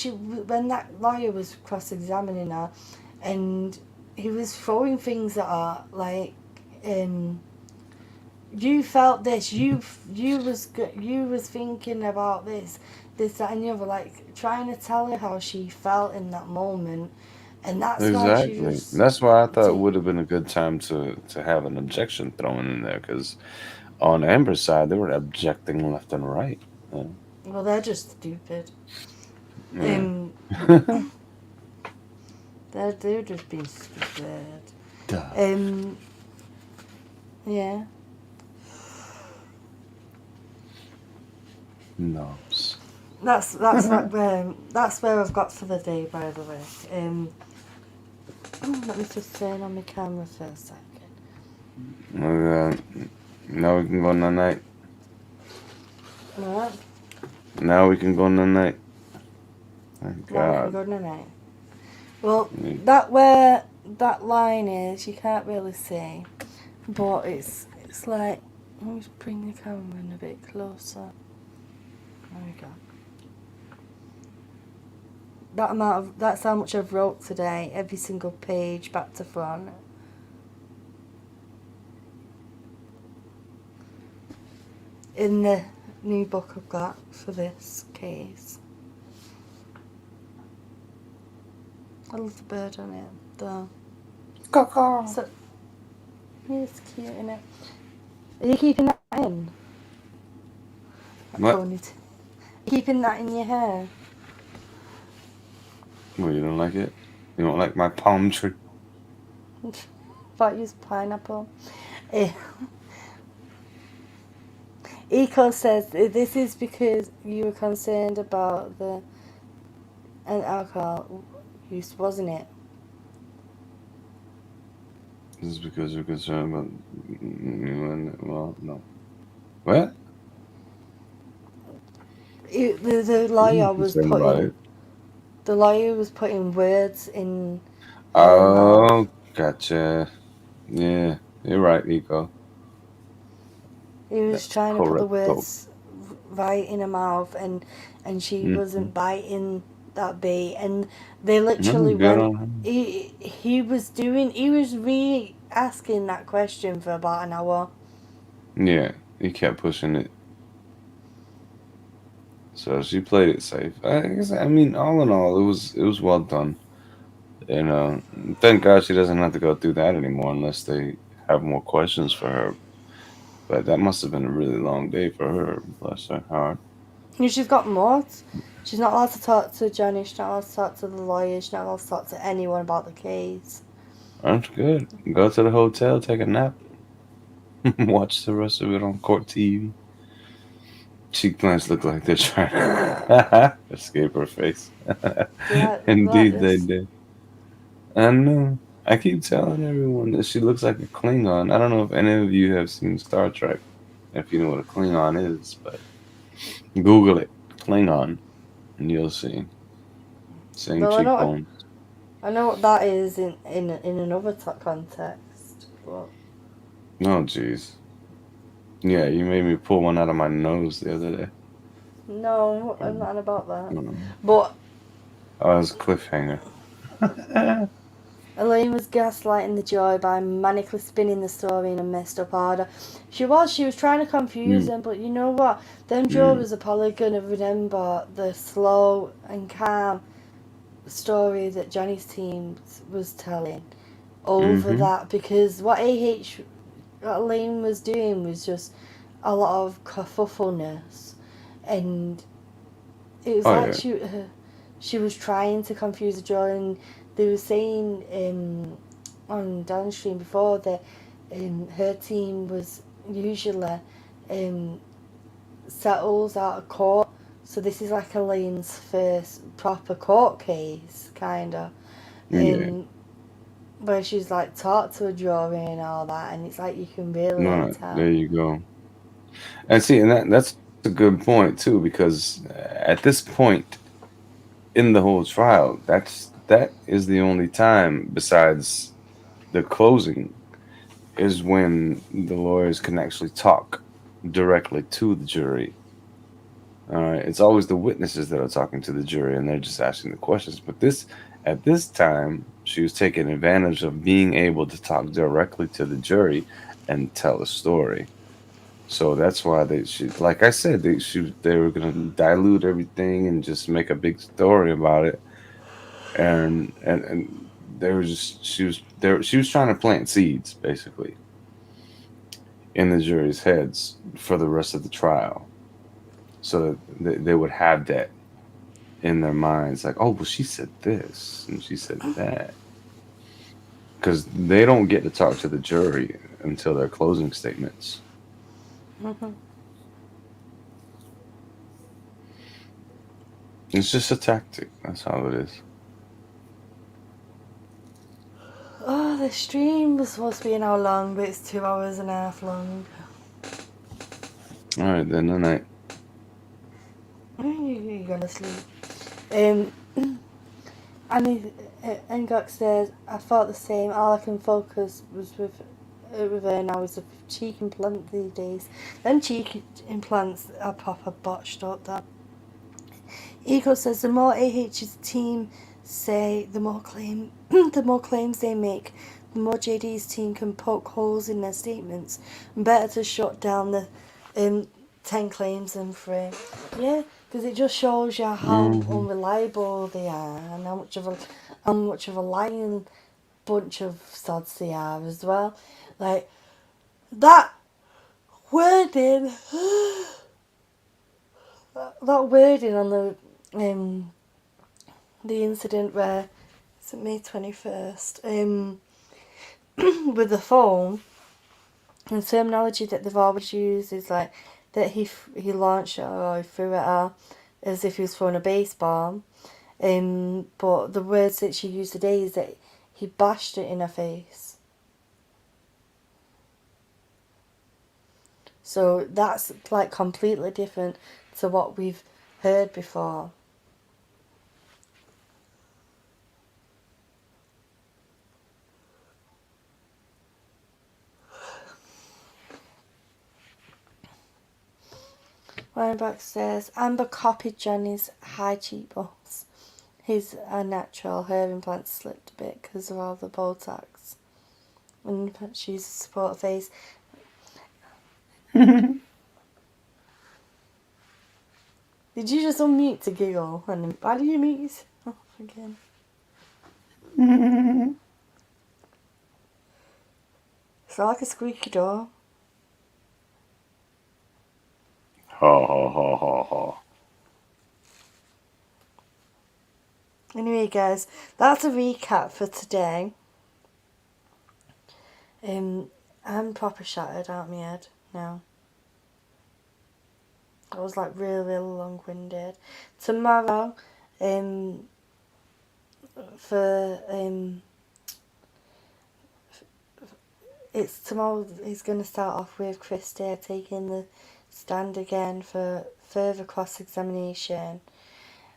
that lawyer was cross-examining her, and he was throwing things at her like, you felt this, you was thinking about this, that, and the other, like trying to tell her how she felt in that moment. And that's why she Exactly. just That's why I thought it did. would have been a good time to have an objection thrown in there, because on Amber's side, they were objecting left and right. Yeah. Well, they're just stupid. Yeah. Um, they're just being stupid. Duh. Yeah. Knobs. That's where I've got for the day. By the way. Let me just turn on my camera for a second. Now we can go night night. What? Now we can go night night. Thank Now we can God. go tonight. Well, Yeah. that where that line is, you can't really see, but it's like, let me just bring the camera in a bit closer. There we go. That's how much I've wrote today, every single page, back to front. In the new book I've got for this case. I love the bird on it, though. So, it's cute, isn't it? Are you keeping that in? What? Are you keeping that in your hair? Well, you don't like it? You don't like my palm tree? Thought you was pineapple. Eco says this is because you were concerned about the alcohol use, wasn't it? This is because you're concerned about. Well, no. What? The lawyer was Concerned about putting it. the lawyer was putting words in her mouth. Oh, gotcha. Yeah, you're right, Nico. He was That's trying to put the correcto. words right in her mouth, and she wasn't biting that bait, and they literally Good went. on him. He was re-asking that question for about an hour. Yeah, he kept pushing it. So she played it safe. I mean, all in all, it was well done. And thank God she doesn't have to go through that anymore unless they have more questions for her. But that must have been a really long day for her. Bless her heart. And she's got more. She's not allowed to talk to Johnny. She's not allowed to talk to the lawyer. She's not allowed to talk to anyone about the case. That's good. Go to the hotel, take a nap, watch the rest of it on court TV. Cheek plants look like they're trying to escape her face. Like Indeed, they this. did. I know. I keep telling everyone that she looks like a Klingon. I don't know if any of you have seen Star Trek, if you know what a Klingon is, but Google it, Klingon, and you'll see. Same Well, cheekbones. I know what that is in another context, but Oh, jeez. Yeah, you made me pull one out of my nose the other day. no, I'm not about that. Mm. But Oh, it was a cliffhanger. Elaine was gaslighting the jury by manically spinning the story in a messed up order. She was trying to confuse them, but you know what? Them jurors are probably going to remember the slow and calm story that Johnny's team was telling over that, because what Elaine was doing was just a lot of kerfuffleness, and it was like she was trying to confuse the jury, and they were saying on downstream before that her team was usually settles out of court, so this is like Elaine's first proper court case, kind of, where she's like talked to a jury and all that, and it's like you can really tell. There you go. And see, and that's a good point too, because at this point in the whole trial, that is the only time besides the closing is when the lawyers can actually talk directly to the jury. All right, it's always the witnesses that are talking to the jury, and they're just asking the questions. But at this time, she was taking advantage of being able to talk directly to the jury and tell a story. So that's why like I said, they were gonna dilute everything and just make a big story about it, and they were just she was trying to plant seeds basically in the jury's heads for the rest of the trial, so that they would have that in their minds, like, oh, well, she said this and she said that, because they don't get to talk to the jury until their closing statements. Mhm. It's just a tactic. That's all it is. Oh, the stream was supposed to be an hour long, but it's 2 hours and a half long. All right, then the night. You're gonna sleep. Um, Annie Engok says, I thought the same. All I can focus was with her now is a cheek implant these days. Then cheek implants are proper botched up. That Ego says the more AH's team say, the more the more claims they make, the more JD's team can poke holes in their statements. And better to shut down the 10 claims than 3. Yeah, because it just shows you how Hmm. unreliable they are and how much of a lying bunch of sods they are as well. Like that wording, that wording on the incident where it's May 21st, with the phone, the terminology that they've always used is like that he launched it or he threw it at as if he was throwing a baseball. But the words that she used today is that he bashed it in her face. So that's like completely different to what we've heard before. Weinbach says Amber copied Johnny's high cheekbones. His are natural. Her implants slipped a bit because of all the Botox. And she used a support face. Did you just unmute to giggle? And why did you mute yourself again? It's like a squeaky door. Ha ha ha ha ha. Anyway, guys, that's a recap for today. I'm proper shattered out my head now. I was like really long-winded. Tomorrow, for tomorrow he's going to start off with Christi taking the stand again for further cross-examination.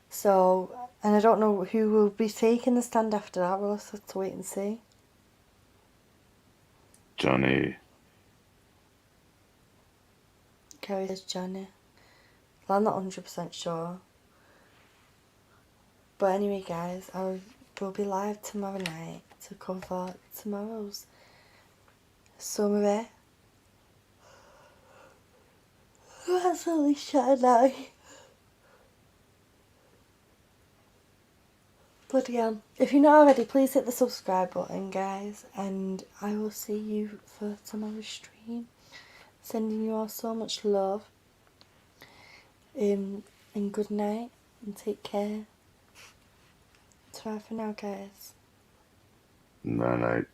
So, and I don't know who will be taking the stand after that. We'll have to wait and see. Johnny. Kerry says Johnny. Well, I'm not 100% sure. But anyway, guys, will be live tomorrow night to cover tomorrow's summary. That's only shattered now. Bloody hell. If you're not already, please hit the subscribe button, guys. And I will see you for tomorrow's stream. Sending you all so much love. And good night. And take care. Ta for now, guys. Night night.